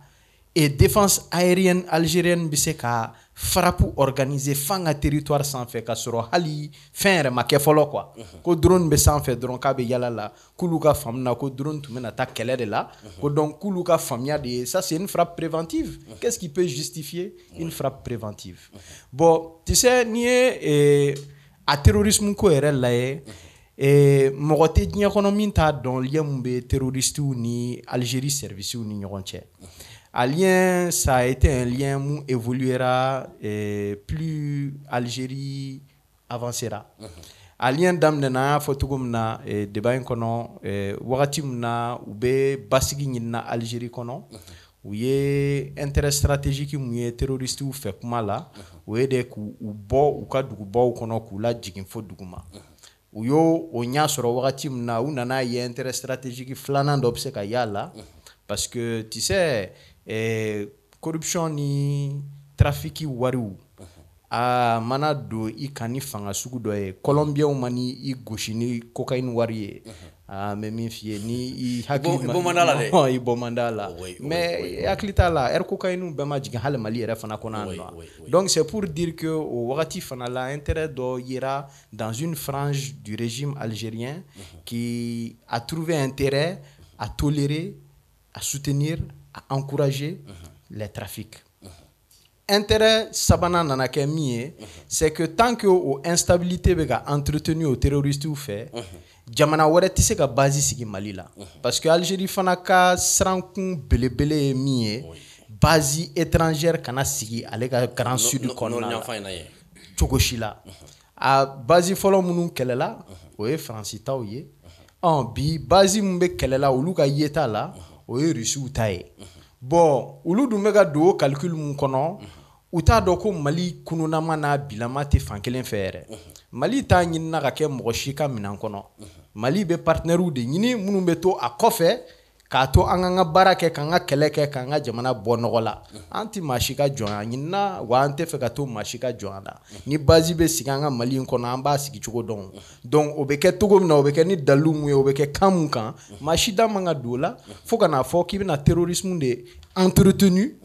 et défense aérienne algérienne bɛ se ka frappe organiser fan ka territoire sanfɛ ka sɔrɔ hali fɛn yɛrɛ ma kɛ fɔlɔ quoi ko drone bɛ sanfɛ dɔrɔn k'a bɛ yala la k'olu ka faamu na ko drone tun bɛna taa kɛlɛ de la ko donc k'olu ka faamuya de ye ça c'est une frappe préventive qu'est-ce qui peut justifier une frappe préventive bon tu sais n'i ye a terrorisme ko yɛrɛ lajɛ mɔgɔ tɛ diɲɛ kɔnɔ min t'a dɔn lien mun bɛ terroristes ni Algérie services ni ɲɔgɔn cɛ a lien ça a été un lien mun évoluera plus Algérie avancera a lien daminɛna an y'a fɔ cogo min na débat in kɔnɔ wagati min na u bɛ basigi ɲinina Algérie kɔnɔ u ye intérêt stratégique mun ye terroristes fɛ kuma la o ye de k'u bɔ u ka dugubaw kɔnɔ k'u lajigin fo duguma u y'o o ɲa sɔrɔ wagati min na u nana ye intérêt stratégique filanan dɔ bɛ se ka y'a la parce que tu sais corruption ni trafic wariw a mana don i kan ni fanga sugu dɔ ye colombiens ma ni i gosi ni cocaïne wari ye mais min f'i ye ni i hakili bɔ man d'a la dɛ i bɔ man d'a la mais hakili t'a la air cocaïne bɛɛ ma jigin hali Mali yɛrɛ fana kɔnɔ yan nɔ donc c'est pour dire que o wagati fana la intérêt dɔ yera dans une frange du régime algérien qui a trouvé intérêt à tolérer à soutenir à encourager les trafics intérêt sabanan nana kɛ min ye c'est que tant que o instabilité bɛ ka entretenu o terroristes fɛ jamana wɛrɛ tɛ se ka base sigi Mali la parce que Algérie fana ka sirankun belebele ye min ye base étrangère kana sigi ale ka grand sud kɔnɔna la cogo si la a base fɔlɔ minnu kɛlɛla o ye Faransi taw ye bi base mun bɛ kɛlɛla olu ka yeta la o ye Russiw ta ye bon olu dun bɛ ka don o calcul mun kɔnɔ u t'a dɔn ko Mali kununama n'a bilama tɛ fan kelen fɛ yɛrɛ Mali t'a ɲinina ka kɛ mɔgɔ si ka minɛn kɔnɔ Mali bɛ partenaires de ɲini minnu bɛ to a kɔfɛ k'a to an k'an ka baara kɛ k'an ka kɛlɛ kɛ k'an ka jamana bɔ nɔgɔ la an tɛ maa si ka jɔn an ɲinina wa an tɛ fɛ ka to maa si ka jɔn an na ni base bɛ sigi an ka Mali in kɔnɔ an b'a sigi cogo dɔn donc o bɛ kɛ cogo min na o bɛ kɛ ni dalilu mun ye o bɛ kɛ kan mun kan maa si da man ka don o la fo ka n'a fɔ k'i bɛna terrorisme de entretenu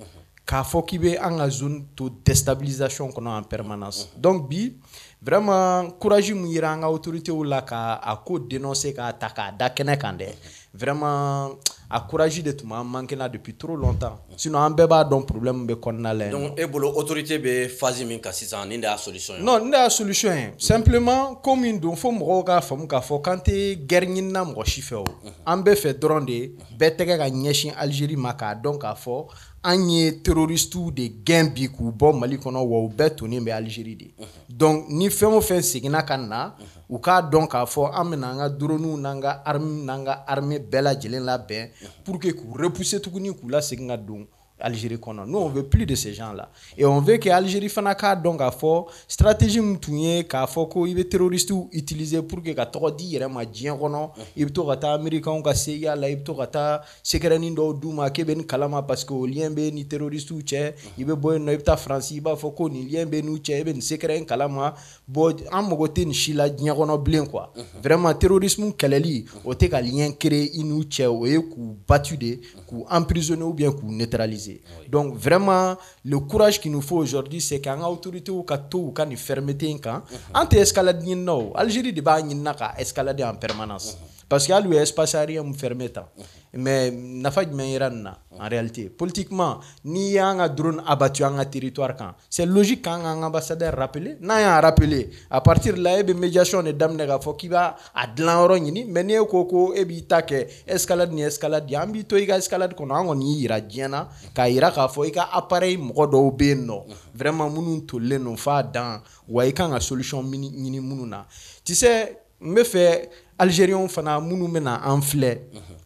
k'a fɔ k'i bɛ an ka zone to déstabilisation kɔnɔ en permanence donc bi vraiment courage mun yira an ka autorités la ka a ko dénoncer k'a ta k'a da kɛnɛ kan dɛ vraiment a courage de tun b'an manqué na depuis trop longtemps sinon an bɛɛ b'a dɔn problème bɛ kɔnɔna la donc e bolo autorité bɛ phase min kan sisan nin de y'a solution ye non nin de y'a solution ye simplement ko min don fo mɔgɔw k'a faamu k'a fɔ k'an tɛ guerre ɲinina mɔgɔ si fɛ o an bɛɛ fɛ dɔrɔn de bɛɛ tɛgɛ ka ɲɛsin Algérie ma k'a dɔn k'a fɔ an ye terroristes de gɛn bi k'u bɔ Mali kɔnɔ wa u bɛɛ tonnen bɛ Algérie de donc ni fɛn o fɛn seginna ka na u k'a dɔn k'a fɔ an bɛna an ka drones n'an ka armée bɛɛ lajɛlen labɛn pour que k'u repousser tuguni k'u lasegin ka don Algérie kɔnɔ nous on veut plus de ces gens là et on veut que Algérie fana k'a dɔn k'a fɔ stratégie min tun ye k'a fɔ ko i bɛ terroristes utiliser pour que ka tɔgɔ di yɛrɛ ma diɲɛ kɔnɔ i bɛ to ka taa américains ka CIA la i bɛ to ka taa secrète dɔw d'u ma k'e bɛ nin kalama parce que o lien bɛ ni terroristes cɛ i bɛ bɔ yen nɔ i bɛ taa Faransi i b'a fɔ ko nin lien bɛ n'u cɛ i bɛ nin secret kalama bon an mago tɛ nin si la diɲɛ kɔnɔ bilen quoi vraiment terrorisme kɛlɛli o tɛ ka lien créer i n'u cɛ o ye k'u battu de k'u emprisonner ou bien k'u neutraliser donc vraiment le courage qu'il nous faut aujourd'hui c'est qu'an ka autorités ka to u ka nin fermeté in kan an tɛ escalade ɲinina o Algérie de b'a ɲinina ka escalader en permanence parce que hali u espace aérien mu fermé tan mais nafa jumɛn yera nin na en réalité politiquement ni y'an ka drone abattu an ka territoire kan c'est logique k'an k'an ambassadeur rappeler n'an y'a rappeler à partir de là e bɛ médiation de daminɛ k'a fɔ k'i b'a dilan yɔrɔ ɲini mais ni e ko e b'i ta kɛ escalade ni escalade an b'i to i ka escalade kɔnɔ an kɔni y'i yira diɲɛ na k'a yira k'a fɔ i ka appareil mɔgɔ dɔw bɛ yen nɔ vraiment minnu tolilen don f'a dan wa i kan ka solution ɲini minnu na tu sais n bɛ fɛ Algériens fana minnu bɛna an filɛ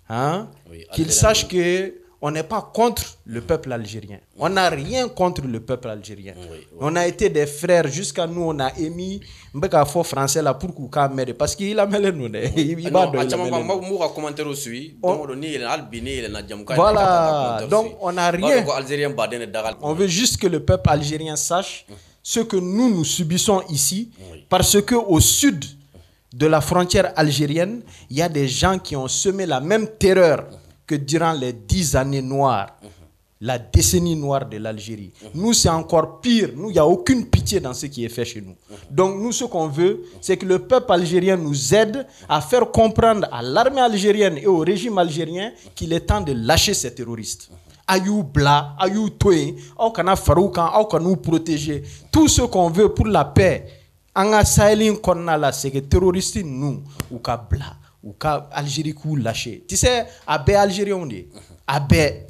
hein, qu'ils sachent que on n'est pas contre le peuple algérien. On n'a rien contre le peuple algérien. On a été des frères jusqu'à nous, on a émis un fort français là pour qu'on m'aide parce qu'il a mêlé nous. Voilà, donc on n'a rien. On veut juste que le peuple algérien sache ce que nous subissons ici parce que au sud de la frontière algérienne, il y a des gens qui ont semé la même terreur que durant les 10 années noires, la décennie noire de l'Algérie. Nous, c'est encore pire. Nous, il n'y a aucune pitié dans ce qui est fait chez nous. Donc, nous, ce qu'on veut, c'est que le peuple algérien nous aide à faire comprendre à l'armée algérienne et au régime algérien qu'il est temps de lâcher ces terroristes. Ayou bla, ayou toé, au kana faroukan, au kana nous protéger. Tout ce qu'on veut pour la paix, en a sahelin konna la, c'est que terroristes nous, ou ka bla. Ou ka Algérie kou lâché. Tu sais, à bé Algérien on dit, à bé,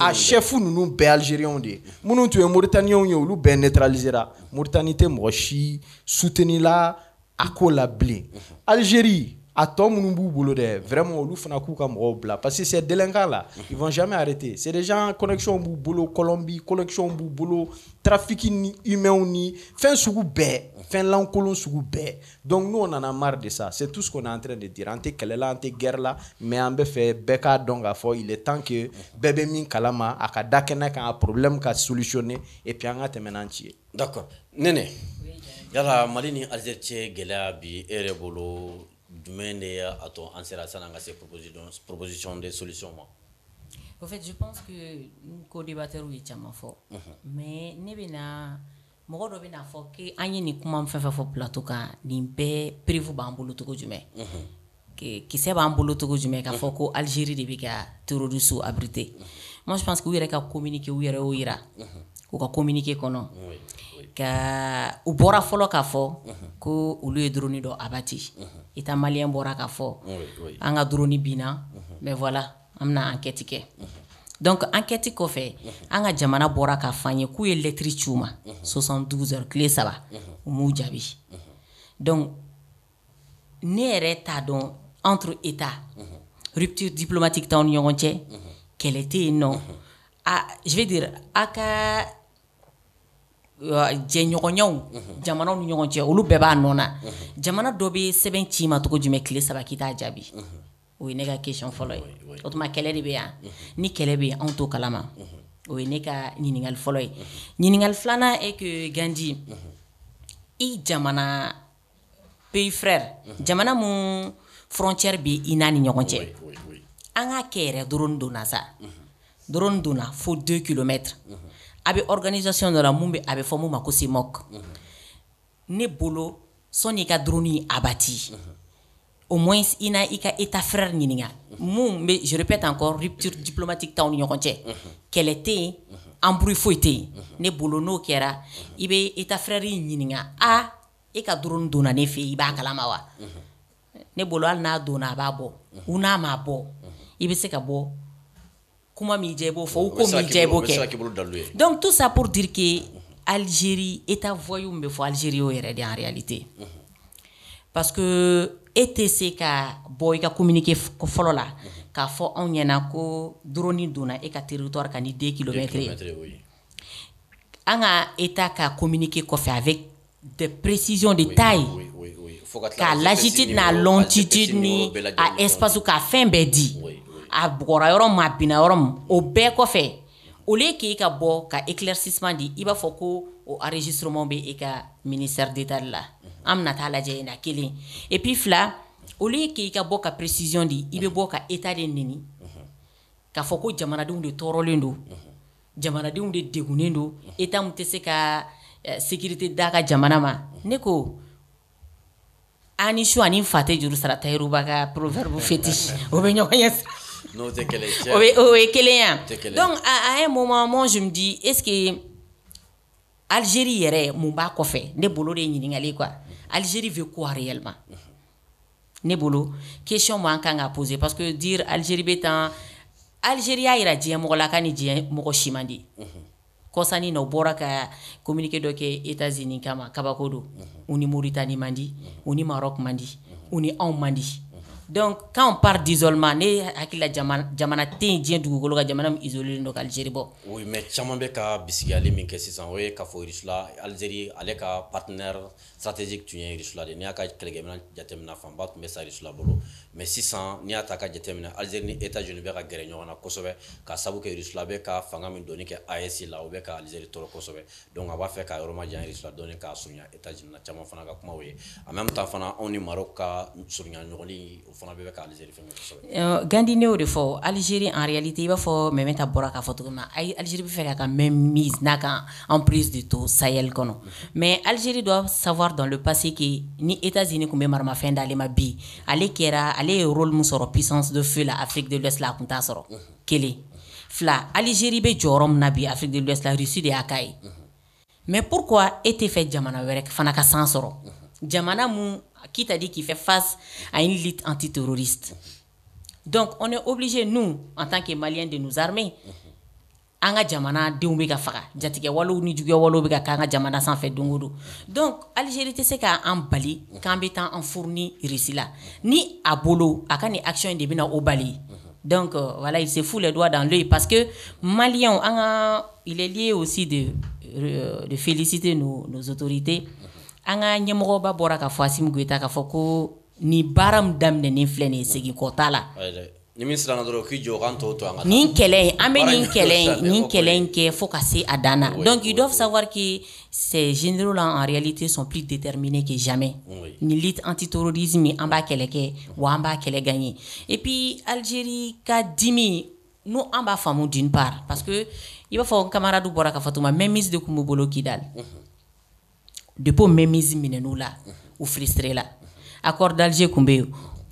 à chef ou nous bé Algérien on dit. Mounou tu es Mauritanien ou nous bé neutralisera. Mauritanie te mochi, soutenir la, à quoi la blé. Algérie, à toi mounou boulot de, vraiment ou fana kou kam bla. Parce que ces délinquants là, ils vont jamais arrêter. C'est des gens connexion boulot Colombie, connexion boulot, trafic humain ni, fin sougou bé. Fin l'encolon sous bé. Donc nous on en a marre de ça. C'est tout ce qu'on est en train de dire. Ante kelela, ante guerre là, mais on be fait beka donc à fond. Il est temps que bébé min kalama aka dakena ka un problème ka solutionner et puis on a terminé entier. D'accord. Nene. Yala Malini Algérie gela bi erebolo dumene ato ansera sananga ces propositions de solutions moi. En fait, je pense que co-débatteur oui chama fort. Mais nebena mɔgɔ dɔ bɛna fɔ ke an ye nin kuma fɛn fɛn fɔ plateau kan nin bɛɛ prévu b'an bolo cogo jumɛn kisɛ b'an bolo cogo jumɛn k'a fɔ ko Algérie de bɛ ka terroristes abriter. Moi je pense que u yɛrɛ ka communiquer u yɛrɛ y'o yira u ka communiquer kɔnɔ ka u bɔra fɔlɔ k'a fɔ ko olu ye drone dɔ abati état malien bɔra k'a fɔ an ka drone binna mais voilà an bɛna enquête kɛ. Donc enquête kɔfɛ an ka jamana bɔra ka fanye k'u ye lettre ci u ma 72 heures tile 3 u m'u jaabi. Donc ne yɛrɛ t'a dɔn entre état rupture diplomatique t'aw ni ɲɔgɔn cɛ kɛlɛ tɛ yen nɔ je vais dire a ka jɛɲɔgɔnyaw jamanaw ni ɲɔgɔn cɛ olu bɛɛ b'a nɔ na jamana dɔ bɛ sɛbɛn ci ma cogo jumɛn tile 3 k'i t'a jaabi. O ye ne ka question fɔlɔ ye. O tuma kɛlɛ de bɛ yan ni kɛlɛ bɛ yan anw t'o kalama. O ye ne ka ɲininkali fɔlɔ ye. Ɲininkali filanan est que Gandhi i jamana pays frère jamana mun frontière bɛ i n'a ni ɲɔgɔn cɛ an k'a kɛ yɛrɛ drone donna sa drone donna fo 2 kilomètres a bɛ organisation dɔ la mun bɛ a bɛ fɔ mun ma ko CEMOC ne bolo sɔnni i ka drone abati. Au moins ina ika état frère ɲininka mun mais je répète encore rupture diplomatique t'aw ni ɲɔgɔn cɛ kɛlɛ tɛ yen embrouille foyi tɛ yen ne bolo n'o kɛra i bɛ état frère ɲininka e ka drone donna ne fɛ i b'a kalama wa ne bolo hali n'a donna a b'a bɔ u n'a ma bɔ i bɛ se ka bɔ kuma min diya i b'o fɔ ou ko min diya i b'o kɛ. Donc tout ça pour dire que Algérie état voyou min bɛ fɔ Algérie y'o yɛrɛ de en réalité parce que e tɛ se ka bɔ i ka communiqué fɔlɔ la k'a fɔ anw ɲɛna ko drone donna e ka territoire kan ni 2 kilomètres ye an ka état ka communiqué kɔfɛ avec des précisions de taille ka latitude n'a longitude ni a espace ka fɛn bɛɛ di a bɔra yɔrɔ min a binna yɔrɔ min o bɛɛ kɔfɛ au lieu que i ka bɔ ka éclaircissement di i b'a fɔ ko o enregistrement bɛ e ka ministère d'état de la an bɛna taa lajɛ na kelen et puis fila au lieu que i ka bɔ ka précision di i bɛ bɔ ka état de neni k'a fɔ ko jamanadenw de tɔɔrɔlen don jamanadenw de degunnen don état mun tɛ se ka sécurité d'a ka jamana ma ne ko ani su ani fa tɛ juru sara tayiruba ka proverbe fétiche o bɛ ɲɔgɔn ye n'o tɛ kelen ye o ye kelen ya donc à un moment moi je me dis est-ce que Algérie yɛrɛ mun b'a kɔfɛ ne bolo de ye ɲininkali quoi Algérie veut quoi réellement ne bolo question m'an kan ka poser parce que dire Algérie bɛ tan Algérie y'a yira diɲɛ mɔgɔ la ka ni diɲɛ mɔgɔ si man di kɔsani na o bɔra ka communiqué dɔ kɛ États-Unis kama kabako don u ni Mauritanie man di u ni Maroc man di u ni anw man di donc quand on parle d'isolement ne hakili la jamana tɛ yen diɲɛ dugukolo ka jamana min isolé don ka Algérie bɔ oui mais caman bɛ ka bisigiyali min kɛ sisan o ye k'a fɔ Russie Algérie ale ka partenaire stratégique tun ye Russie de n'i y'a ka kɛlɛkɛminɛn jateminɛ fanba tun bɛ sa Russie bolo mais sisan n'i y'a ta ka jateminɛ Algérie ni États-Unis bɛ ka gɛrɛ ɲɔgɔn na kosɛbɛ ka sabu kɛ Russie bɛ ka fanga min donni kɛ AES la o bɛ ka Algérie tɔɔrɔ kosɛbɛ donc a b'a fɛ ka yɔrɔ ma jan Russie dɔɔni k'a surunya États-Unis na caman fana ka kuma o ye en même temps fana anw ni Maroc ka surunya ɲɔgɔnni o fana bɛ ka Algérie fɛn kosɛbɛ Gandi ne o de fɔ Algérie en réalité i b'a fɔ Mɛmɛta bɔra k'a fɔ cogo min na Algérie bɛ fɛ k'a ka même mise n'a ka emprise de to Sahel kɔnɔ mais Algérie doit savoir dans le passé que ni États-Unis tun bɛ maramafɛn d'ale ma bi ale ye rôle min sɔrɔ puissance de feu la Afrique de l'Ouest la a tun t'a sɔrɔ kelen fila Algérie bɛ jɔyɔrɔ min na bi Afrique de l'Ouest la Russie de y'a k'a ye mais pourquoi e tɛ fɛ jamana wɛrɛ fana ka san sɔrɔ jamana mun qui t'a dit qu'il fait face à une lutte antiterroriste donc on est obligé nous en tant que Maliens de nous armer an ka jamana denw bɛ ka faga jatigɛ walew ni juguya walew bɛ ka k'an ka jamana sanfɛ don o don donc Algérie tɛ se k'an bali k'an bɛ taa an furu ni Russie la ni a bolo a ka nin action in de bɛna o bali donc voilà il se fout les doigts dans l'œil parce que Maliens an ka il est lié aussi de féliciter nos autorités an ka ɲɛmɔgɔba bɔra ka fɔ Assimi Goïta k'a fɔ ko ni baara min daminɛnen filɛ nin ye segin kɔ t'a la ni min siranna dɔrɔn k'i jɔ k'an tɔw to an ka nin kɛlɛ an bɛ nin kɛlɛ in kɛ fo ka se a dan na donc ils doivent savoir que ces généraux là en réalité sont plus déterminés que jamais ni lutte antiterrorisme an b'a kɛlɛ kɛ wa an b'a kɛlɛ gagner et puis Algérie ka dimi nous an b'a faamu d'une part parce que i b'a fɔ camarade bɔra ka fɔ tuma mainmise de tun b'u bolo Kidal depuis mainmise minɛn'u la u frustré la accord d'Alger tun bɛ yen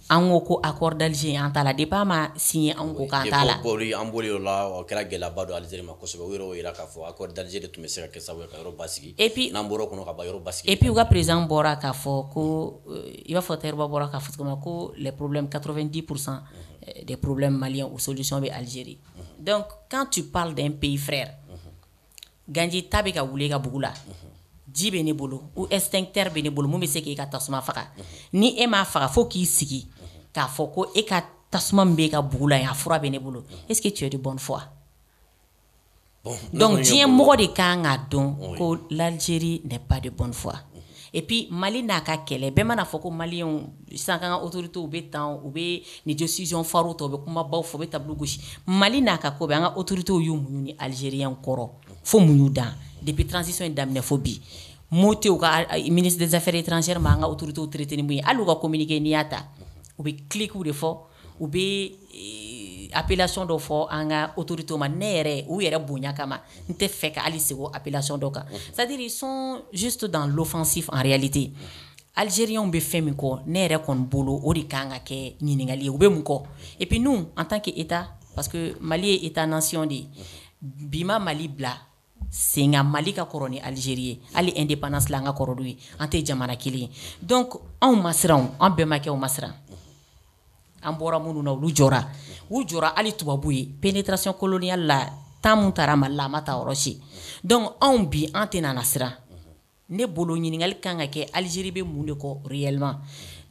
an ko ko accord d'Alger an t'a la depuis an ma signé an ko k'an t'a la an boli o la o kɛra gɛlɛyaba don Algérie ma kosɛbɛ o yɛrɛ y'o yira k'a fɔ accord d'Alger de tun bɛ se ka kɛ sababu ye ka yɔrɔ basigi et puis n'an bɔra o kɔnɔ ka ban yɔrɔ basigi et puis u ka président bɔra k'a fɔ ko i b'a fɔ Tayiruba bɔra k'a fɔ cogo min na ko les problèmes 90% des problèmes maliens ou solution bɛ Algérie donc quand tu parles d'un pays frère Ganji ta bɛ ka wuli ka bugu la ji bɛ ne bolo ou extincteur bɛ ne bolo mun bɛ se k'i ka tasuma faga ni e m'a faga fo k'i sigi k'a fɔ ko e ka tasuma min bɛ ka bugu la a fura bɛ ne bolo est-ce que tu es de bonne foi donc diɲɛ mɔgɔ de kan k'a dɔn ko l'Algérie n'est pas de bonne foi et puis Mali n'a ka kɛlɛ bɛɛ mana fɔ ko Maliens sisan kan ka autorités u bɛ tan u bɛ ni décision fariw ta u bɛ kumabaw fɔ u bɛ tableau gosi Mali n'a ka ko bɛ an ka autorités y'u muɲu ni Algériens kɔrɔ fo muɲu dan depuis transition in daminɛ fo bi mot tɛ u ka ministre des affaires étrangères ma an ka autorités traité ni mun ye hali u ka communiqué n'i y'a ta u bɛ cliquew de fɔ u bɛ appellation dɔ fɔ an ka autorités ma ne yɛrɛ u yɛrɛ bonya kama n tɛ fɛ ka hali sego appellation dɔ kan c'est-à-dire ils sont juste dans l'offensif en réalité Algériens bɛ fɛn min kɔ ne yɛrɛ kɔni bolo o de kan ka kɛ ɲininkali ye u bɛ mun kɔ et puis nous en tant que État parce que Mali ye État nation de ye bi ma Mali bila sen kan Mali ka kɔrɔ ni Algérie ye hali indépendance la an ka kɔrɔ d'u ye an tɛ jamana kelen ye donc anw ma siran an bɛnbakɛw ma siran an bɔra minnu na olu jɔra u jɔra hali tubabu ye pénétration coloniale la temps mun taara Mali la a ma taa yɔrɔ si donc anw bi an tɛ nana siran ne bolo ɲininkali kan ka kɛ Algérie bɛ mun de kɔ réellement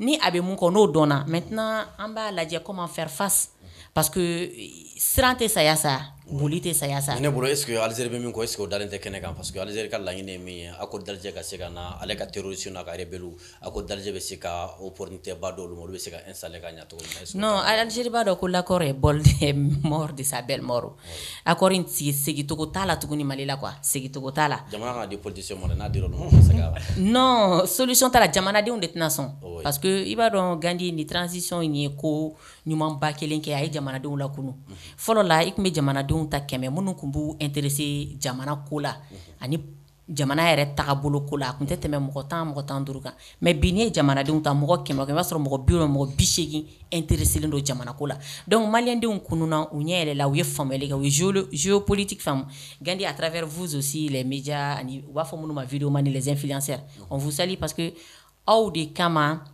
ni a bɛ mun kɔ n'o dɔnna maintenant an b'a lajɛ comment faire face parce que siran tɛ saya sa boli tɛ saya sa ne bolo est-ce que Algérie bɛ min kɔ est-ce que o dalen tɛ kɛnɛ kan parce que Algérie ka laɲini ye min ye accord d'Alger ka se ka na ale ka terroristes n'a ka rebelles accord d'Alger bɛ se ka opportunité ba d'olu ma olu bɛ se ka installer ka ɲɛ cogo min na non Algérie b'a dɔn ko l'accord est mort de sa belle mort accord in segicogo t'a la tuguni Mali la quoi segicogo t'a la jamana ka di politicien ma n'a dir'olu ma se ka non solution t'a la jamanadenw de tɛna sɔn parce que i b'a dɔn Gandi ni transition in ye ko ɲumanba kelen kɛ a ye jamanadenw lakunu fɔlɔ la i tun bɛ jamanadenw ta 100 minnu tun b'u intéressé jamana ko la ani jamana yɛrɛ tagabolo ko la a kun tɛ tɛmɛ mɔgɔ 10 duuru kan mais bi n'i ye jamanadenw ta mɔgɔ 100 i b'a sɔrɔ mɔgɔ 70 mɔgɔ 80 intéresselen don jamana ko la donc maliyɛndenw kununa u ɲɛ yɛlɛla u ye faamuyali kɛ u ye géopolitique faamu Gandi à travers vous aussi les médias ani u b'a fɔ minnu ma vidéo man les influenceurs on vous salue parce que aw de kama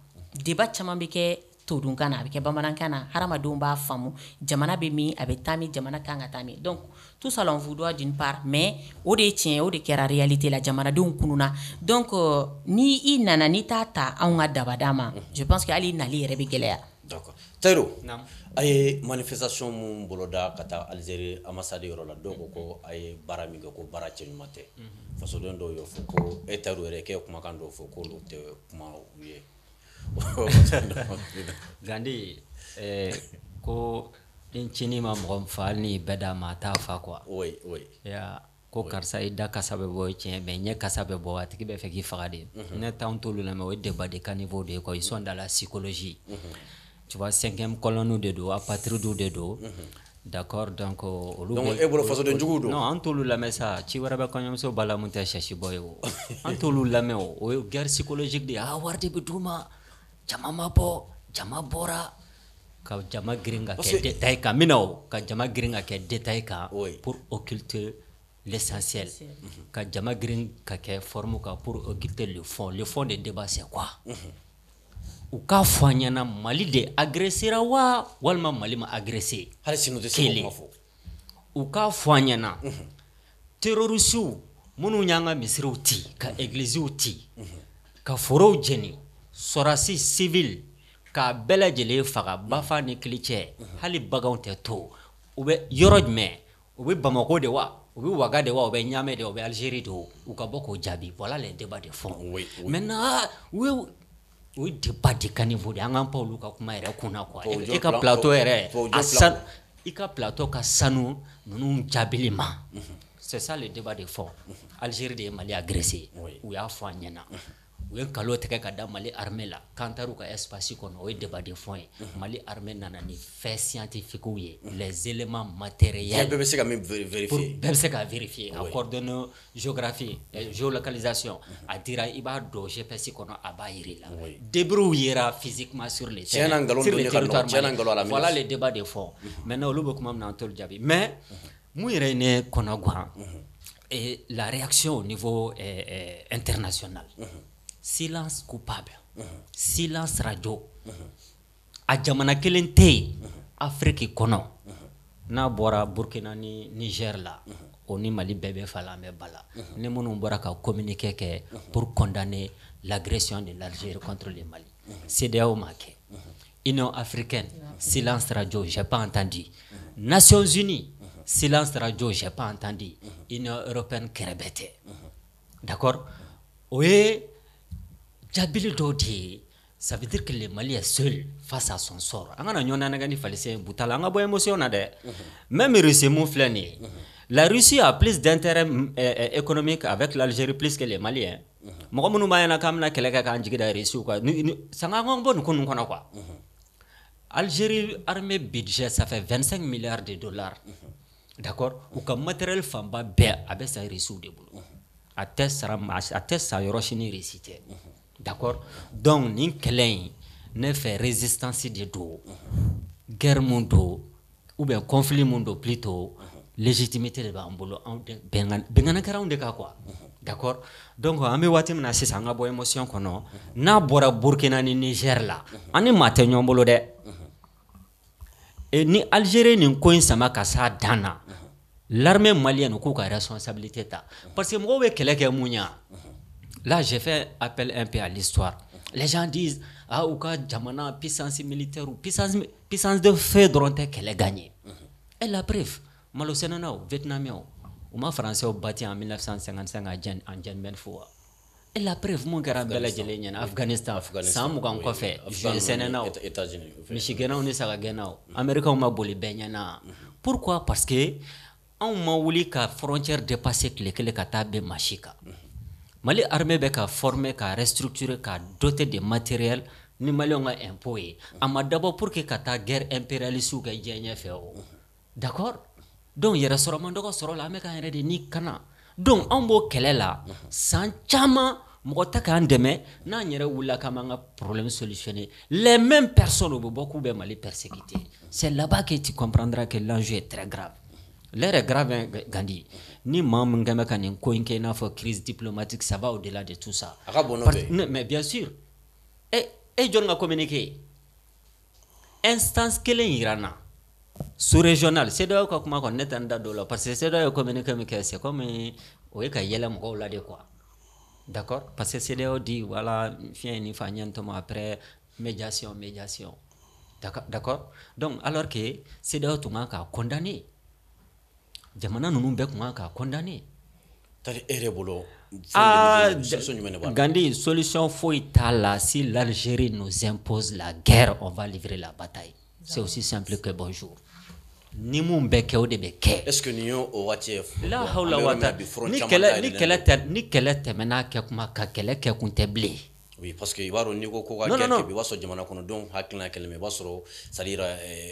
débat caman bɛ kɛ todunkan na a bɛ kɛ bamanankan na hadamadenw b'a faamu jamana bɛ min a bɛ taa min jamana kan ka taa min donc tout ça on vous doit d'une part mais o de ye tiɲɛ o de kɛra réalité la jamanadenw kununa donc ni i nana ni t'a ta anw ka dabada ma je pense que hali nali yɛrɛ bɛ gɛlɛya d'accord Tayiru a ye manifestation mun boloda ka taa Algérie ambassade yɔrɔ la dɔw ko a ye baara min kɛ ko baara cɛɲuman tɛ fasoden dɔw y'o fɔ ko e Tayiru yɛrɛ k'e kumakan dɔw fɔ k'olu tɛ kuma u ye Gandi ko den cini ma mɔgɔ fa ni bɛɛ da ma t'a fa quoi oui ya ko karisa i da kasa bɛ bɔ tiɲɛ mais ɲɛ kasa bɛ bɔ a tigi bɛ fɛ k'i faga de ne t'anw t'olu lamɛn o ye débat de caniveau de ye quoi ils sont dans la psychologie tu vois 5e colonne de do apatrides de do d'accord donc olu donc e bolo fasoden jugu do non an t'olu lamɛn sa ci wɛrɛ bɛ kɔɲɔmuso bala mun tɛ sɛsi bɔ ye o an t'olu lamɛn o ye guerre psychologique de ye wari de bɛ d'u ma jama ma bɔ jama bɔra ka jama girin ka kɛ détail kan mina o ka jama girin ka kɛ détail kan pour occulter l'essentiel ka jama girin ka kɛ forme kan pour occulter le fond des débats c'est quoi u k'a fɔ an ɲɛna Mali de agressera wa walima Mali ma agressé hali sinu tɛ se k'o kuma fɔ u k'a fɔ an ɲɛna terrorisiw minnu y'an ka misiriw ci ka églisew ci ka forow jeni sɔrasi civil ka bɛɛ lajɛlen faga bafa ni kilicɛ hali baganw tɛ to u bɛ yɔrɔ jumɛn u bɛ Bamako de wa u bɛ Ouaga de wa u bɛ Niamey de wa u bɛ Algérie de u ka bɔ k'o jaabi voilà les débats de fond maintenant o ye débat de caniveau de an k'an pan olu ka kuma yɛrɛ kunna quoi i ka plateau yɛrɛ i ka plateau ka sanu ninnu jaabili ma c'est ça le débat de fond Algérie de ye Mali agressé u y'a fɔ an ɲɛna u ye nkalon tigɛ ka da Mali armée la kan taara u ka espace kɔnɔ o ye débat de fond ye Mali armée nana ni fait scientifique ye les éléments matériels bɛɛ bɛ se ka min vérifier bɛɛ bɛ se ka vérifier a coordonnées géographie géolocalisation a dira i b'a dɔn GPS kɔnɔ a b'a yira la débrouille yera physiquement sur le terrain sur le territoire voilà le débat de fond maintenant olu bɛ kuma min na an t'olu jaabi mais mun yɛrɛ ye ne kɔnɔ gan et la réaction au niveau international silence coupable silence radio a jamana kelen tɛ yen Afrique kɔnɔ n'a bɔra Burkina ni Niger la o ni Mali bɛɛ bɛ fa la an bɛ bala ni minnu bɔra ka communiqué kɛ pour condamner l'agression de l'Algérie contre le Mali CEDEAO m'a kɛ Union africaine silence radio j'ai pas entendu Nations Unies silence radio j'ai pas entendu Union européenne kɛrɛbɛ tɛ d'accord o ye jabili dɔw de ye ça veut dire que le Mali est seul face à son sort an kana ɲɔgɔn nanaga ni falisen butala an ka bɔ émotion na dɛ même Russie mun filɛ nin ye la Russie a plus d'intérêt économique avec l'Algérie plus que les Maliens mɔgɔ minnu b'a ɲɛna k'an bɛna kɛlɛ kɛ k'an jigi da Russie kan sanga an bɔ nin ko ninnu kɔnɔ quoi Algérie armée budget ça fait 25 milliards de dollars d'accord u ka matériel fanba bɛɛ a bɛ sa Russie de bolo a tɛ sa yɔrɔ si ni Russie tɛ d'accord donc nin kɛlɛ in ne fɛ résistance de do guerre mun do ou bien conflit mun do plutôt légitimité de b'an bolo bɛnkan kɛra anw de kan quoi d'accord donc an bɛ waati min na sisan an ka bɔ émotion kɔnɔ n'a bɔra Burkina ni Niger la an ni maa tɛ ɲɔgɔn bolo dɛ ni Algérie nin ko in sama ka s'a dan na l'armée malienne k'u ka responsabilité ta parce que mɔgɔw bɛ kɛlɛ kɛ mun ɲa là j'ai fait appel un peu à l'histoire les gens disent ou ka jamana puissance militaire ou puissance de feu dɔrɔn tɛ kɛlɛ gagner et la preuve malo sɛnɛnaw vietnamiens u ma français bâti en 1955 en Dien-Bien-Phu et la preuve mun kɛra bɛɛ lajɛlen ɲɛna Afghanistan san 20 kɔfɛ juin sɛnɛnaw misigɛnaw ni sagagɛnaw américains ma boli bɛɛ ɲɛna pourquoi parce que anw ma wuli ka frontière dépasser tile kelen ka taa bɛn maa si kan Mali armée bɛ ka former ka restructurer ka doter de matériel ni Maliens ka impôt ye a ma dabɔ pour que ka taa guerre impérialiste kɛ diɲɛ ɲɛfɛ o d'accord donc yɛrɛ sɔrɔ man dɔgɔ sɔrɔ la an bɛ k'an yɛrɛ de ni kana donc an b'o kɛlɛ la san caman mɔgɔ ta k'an dɛmɛ n'an yɛrɛ wulila k'an b'an ka problème solutionner les mêmes personnes u bɛ bɔ k'u bɛ Mali persécuter c'est là-bas que tu comprendras que l'enjeu est très grave l'heure est grave hein, Gandhi ni maa min kɛn bɛ ka nin ko in kɛ i n'a fɔ crise diplomatique ça va au-delà de tout ça mais bien sûr jɔn ka communiqué instance kelen yira n na sous-régional CEDEAO ka kuma kɔni ne tɛ n da don o la parce que CEDEAO ye communiqué min kɛ c'est comme o ye ka yɛlɛ mɔgɔw la de quoi d'accord parce que CEDEAO dit voilà fiɲɛ ni fa ɲɛ tɔmɔ après médiation d'accord donc alors que CEDEAO tun kan k'a condamné jamana ninnu bɛɛ tun kan k'a condamné Gandhi solution foyi t'a la si l'Algérie nous impose la guerre on va livrer la bataille c'est aussi simple que bonjour ni mun bɛ kɛ o de bɛ kɛ est-ce que nin y'o waati ye la hawla wa ta ni kɛlɛ tɛmɛna kɛ kuma ka kɛlɛ kɛ kun tɛ bilen oui parce que i b'a dɔn n'i ko ka guerre kɛ bi i b'a sɔrɔ jamana kɔnɔdenw hakilina kɛlɛ i b'a sɔrɔ c'est-à-dire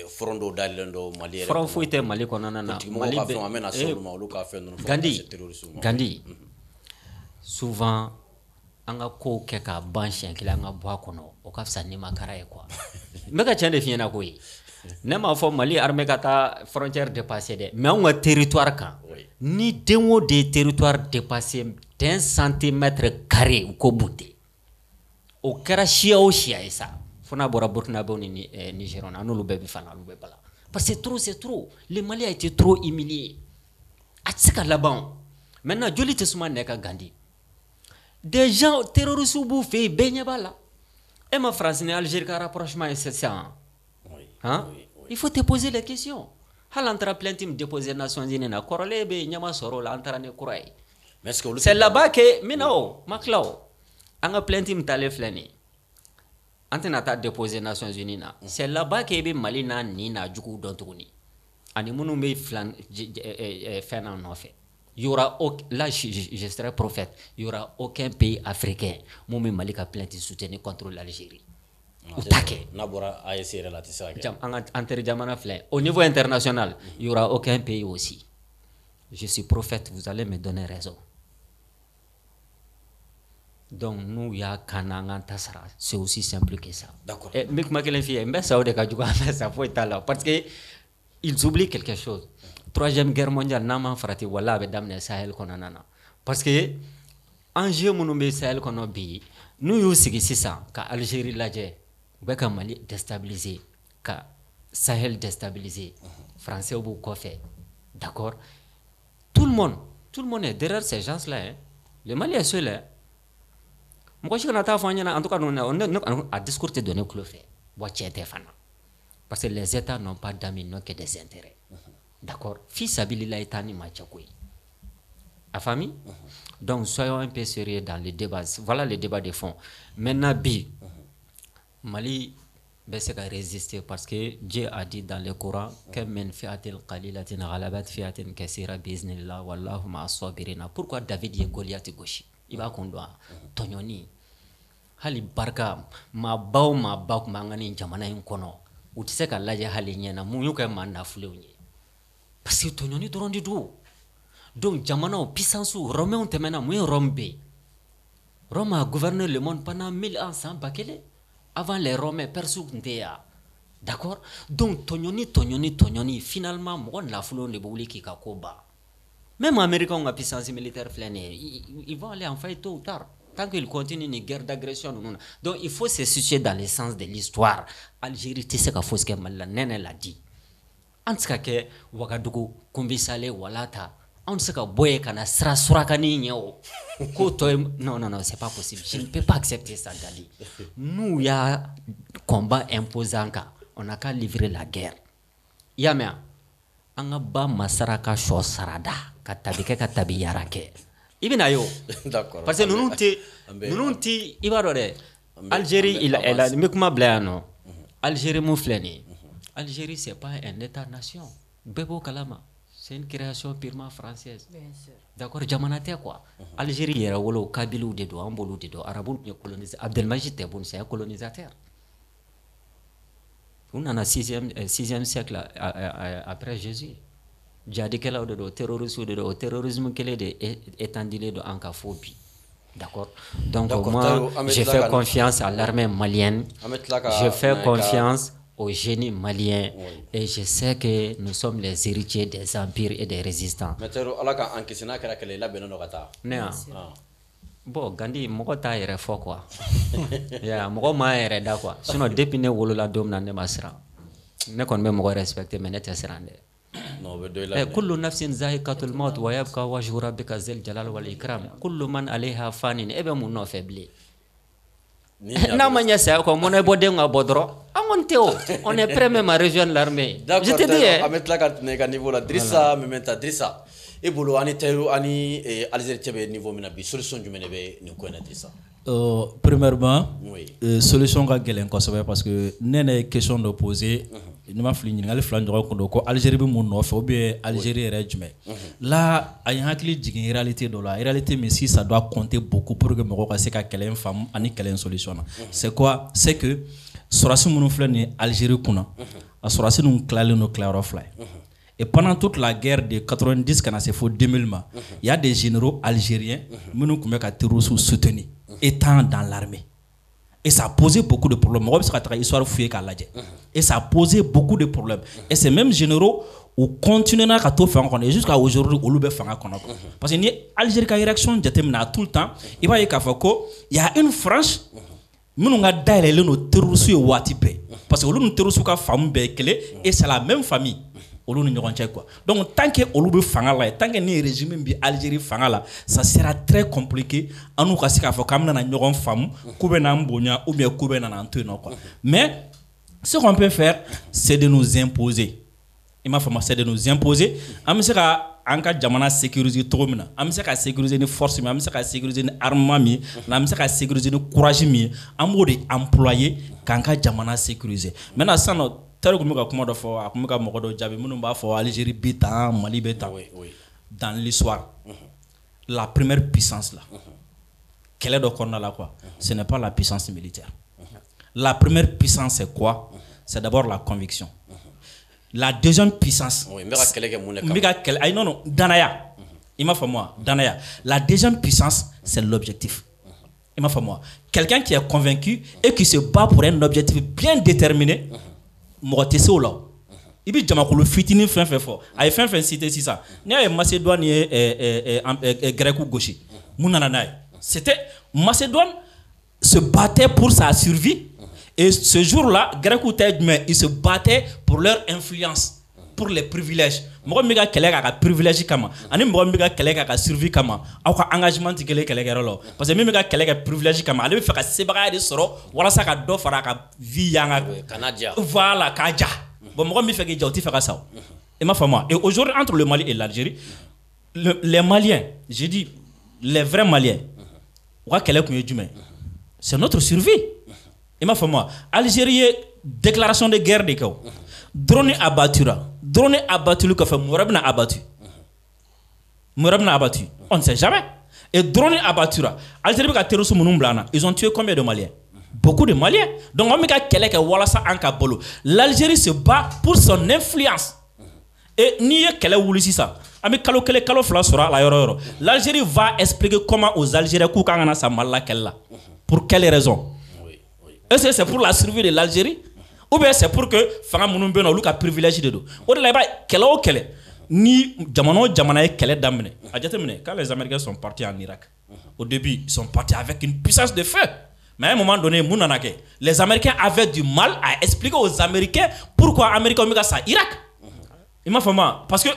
front dɔw dayɛlɛlen dɔ Mali yɛrɛ front foyi tɛ Mali kɔnɔna na Mali bɛ an bɛna se olu ma olu ka fɛn ninnu Gandhi souvent an ka kow kɛ ka ban siɲɛ kelen an ka bɔ a kɔnɔ o ka fisa ni makara ye quoi n bɛ ka tiɲɛ de f'i ɲɛna koyi ne m'a fɔ Mali armée ka taa frontière dépasser dɛ mais anw ka territoire kan ni den o den territoire dépassé d'1 centimètre carré u ko bunte o kɛra siya o siya ye sa fo n'a bɔra Burkinabé ni Nigériens an n'olu bɛɛ bi fana olu bɛɛ bala parce que c'est trop le Mali a été trop humilié a tɛ se ka laban maintenant joli tɛ suma nɛ ka Gandhi des gens terroristes b'u fɛ yen bɛɛ ɲɛ b'a la e ma France ni Algérie ka rapprochement ye sisan hein il faut te poser les questions hali an taara plainte min déposer Nations Unies na kɔrɔlen bɛ ɲɛma sɔrɔ o la an taara ni kura ye c'est là-bas que mina o ma tila o an ka plainte min talen filɛ nin ye an tɛna taa déposer Nations Unies na c'est là-bas que i bɛ Mali n'a nin n'a juguw dɔn tuguni ani minnu bɛ fɛn na nɔfɛ il y aura là je serai prophète il y aura aucun pays africain mun bɛ Mali ka plainte soutenir contre l'Algérie u t'a kɛ n'a bɔra AES yɛrɛ la a tɛ se ka kɛ an ka interjamana filɛ au niveau international il y aura aucun pays aussi je suis prophète vous allez me donner raison donc n'u y'a kan an k'an ta sara c'est aussi simple que ça d'accord n bɛ kuma kelen f'i ye n bɛ sa o de ka jugu an bɛ sa foyi t'a la parce que ils oublient quelque chose troisième guerre mondiale n'an ma farati wala a bɛ daminɛ Sahel kɔnɔna na parce que enjeu minnu bɛ Sahel kɔnɔ bi n'u y'u sigi sisan ka Algérie lajɛ u bɛ ka Mali déstabiliser ka Sahel déstabiliser français b'u kɔfɛ d'accord tout le monde est derrière ces gens-là hein le Mali est seul hein mɔgɔ si kana taa fɔ an ɲɛna en tout cas a discours tɛ donné tulo fɛ wa tiɲɛ tɛ fana parce que les États n'ont pas d'amis n'ont que des intérêts d'accord fi sabilila i taa ni ma cɛ ko ye a faamu donc soyons un peu sérieux dans les débats voilà les débats de fond maintenant bi Mali bɛ se ka résister parce que Dieu a dit dans le Coran kam min fi'atin qalilatin ghalabat fi'atin kaseera bi'iznillah wallahu ma'as sabirina pourquoi David ye Goliath gosi i b'a kun dɔn tɔɲɔni hali barika maa ba tun b'an ka nin jamana in kɔnɔ u tɛ se ka lajɛ hali ɲɛna mun y'u kɛ maa nafulenw ye parce que tɔɲɔni dɔrɔn de don donc jamanaw puissance romains tɛmɛna mun ye Rome bɛ yen Rome a gouverné le monde pendant 1000 ans san 1000 avant les Romains Perses tun tɛ yan d'accord donc tɔɲɔni finalement mɔgɔ nafulenw de bɛ wuli k'i ka ko ban même américains ka puissance militaire filɛ nin ye ils vont aller en faillite tôt ou tard tant qu'ils continuent ni guerre d'agression ninnu na donc il faut se situer dans le sens de l'histoire Algérie tɛ se ka fosi kɛ Mali la Nɛnɛ l'a dit an tɛ se ka kɛ Wagadugu Kumbisale Walata an tɛ se ka bɔ yen ka na sira surakani ɲɛ o k'o tɔ ye non c'est pas possible je ne peux pas accepter ça Gali n'u y'a combat imposé an kan on n'a qu'à livrer la guerre i y'a mɛn an ka ba masara ka sɔ sarada ka tabi kɛ ka tabi yara kɛ i bɛna ye o parce que ninnu tɛ i b'a dɔn dɛ Algérie n bɛ kuma bila yan nɔ Algérie mun filɛ nin ye Algérie c'est pas un état-nation bɛɛ b'o kalama c'est une création purement française d'accord jamana tɛ quoi Algérie yɛrɛ wolo kabiliw de don an b'olu de dɔn arabuw tun ye colonisateur Abdelmajid Tebboune c'est un colonisateur u nana 6e siècle après Jésus jihadikɛlaw de don terroristes de don terrorisme kelen de étendue don an ka fo bi. D'accord. Donc moi je fais confiance à l'armée malienne. Je fais confiance au génie malien et je sais que nous sommes les héritiers des empires et des résistants. Bon, Gandhi, moko ta yɛrɛ fɔ quoi. Ya moko ma yɛrɛ da quoi. Sinon depuis ne wolola don na ne ma siran. Ne kɔni bɛ mɔgɔ respecter mais ne tɛ siran dɛ. كل نفس ذائقة الموت ويبقى وجه ربك ذي الجلال والإكرام كل من عليها فان ebe mun no faible na manya sa ko mon ebo de nga bodro angon teo on est prêt même à rejoindre l'armée je te dis amet la carte nega niveau la Drissa mementa Drissa e bolo ani teru ani Algérie tebe niveau mina bi solution jumene be ni ko na Drissa. Premièrement, solution ka gelen ko parce que nene question de poser ni ma fili ɲininkali fila ɲɔgɔn kun don ko Algérie bɛ mun nɔfɛ ou bien Algérie yɛrɛ jumɛn là a ye hakili jigin réalité dɔ la réalité min si ça doit compter beaucoup pour que mɔgɔw ka se ka kɛlɛ in faamu ani kɛlɛ in solution na c'est quoi c'est que sɔrɔdasi minnu filɛ nin ye Algérie kunna a sɔrɔdasi ninnu tilalen don tilayɔrɔ fila ye et pendant toute la guerre de 90 kana se fo 2000 ma il y a des généraux algériens minnu tun bɛ ka terroristes soutenir étant dans l'armée. Et ça a posé beaucoup de problèmes. Et ça a posé beaucoup de problèmes. Et ces mêmes généraux ont continué à faire et jusqu'à aujourd'hui, on le fait. Parce que l'Algérie a une réaction tout le temps. Il y a une frange qui a nos terroristes parce que les terroristes ont famille et c'est la même famille. Donc tant que olu fangala tant que ni régime bi Algérie fangala ça sera très compliqué à nous kasi ka fo kam na ñogon fam ku be na mbonya ou bien ku be na anteno quoi mais ce qu'on peut faire c'est de nous imposer il m'a fait c'est de nous imposer am se ka anka jamana sécuriser to mina am se ka sécuriser ni force mi am se ka sécuriser ni armement mi am se ka sécuriser ni courage mi am de employer kanka jamana sécuriser maintenant ça tel comme comment de fois comme ka moko do jabi munum ba fo Algérie bitan Mali bitan dans l'histoire la première puissance là quelle est donc on a là quoi ce n'est pas la puissance militaire la première puissance c'est quoi c'est d'abord la conviction la deuxième puissance non danaya il m'a fait moi danaya la deuxième puissance c'est l'objectif il m'a fait moi quelqu'un qui est convaincu et qui se bat pour un objectif bien déterminé mɔgɔ o la i bi jamakulu fitinin fɛn fɛn fɔ a ye fɛn fɛn cité sisan ni a ye Macédoine ye Grèce gosi mun nana n'a ye c'était Macédoine se battait pour sa survie et ce jour-là Grèce tɛ jumɛn ils se battaient pour leur influence pour les privilèges mɔgɔ min ka kɛlɛ k'a ka privilège kama ani mɔgɔ min ka kɛlɛ k'a ka survie kama aw ka engagement tɛ kelen kɛlɛkɛyɔrɔ la parce que min bɛ ka kɛlɛ kɛ privilège kama ale bɛ fɛ ka sebagaya de sɔrɔ walasa ka dɔ fara a ka vie yanga voilà k'a ja bon mɔgɔ min fɛ k'i ja o tɛ fɛ ka sa o i m'a faamu et aujourd'hui entre le Mali et l'Algérie les Maliens j'ai dit les vrais Maliens u ka kɛlɛ kun ye jumɛn c'est notre survie i m'a faamu Algérie ye déclaration de guerre de kɛ o drone abattu le kaffe Morabna abattu on ne sait jamais et drone abattu Algérie ka terroristes munum blana ils ont tué combien de Maliens beaucoup de Maliens donc on mika kele ke walasa anka bolo l'Algérie se bat pour son influence et ni ye kele wuli sisa ami kalo kele kalo fla sura la yoro l'Algérie va expliquer comment aux Algériens ku kangana sa malla kella pour quelle raison est-ce que c'est pour la survie de l'Algérie ou bien c'est pour que fanga munun beno lu ka privilège de do o de la ba kele o kele ni jamana ye kele damene a jatemine quand les Américains sont partis en Irak au début ils sont partis avec une puissance de feu mais à un moment donné les Américains avaient du mal à expliquer aux Américains pourquoi les Américains ont ça Irak il m'a fait mal parce que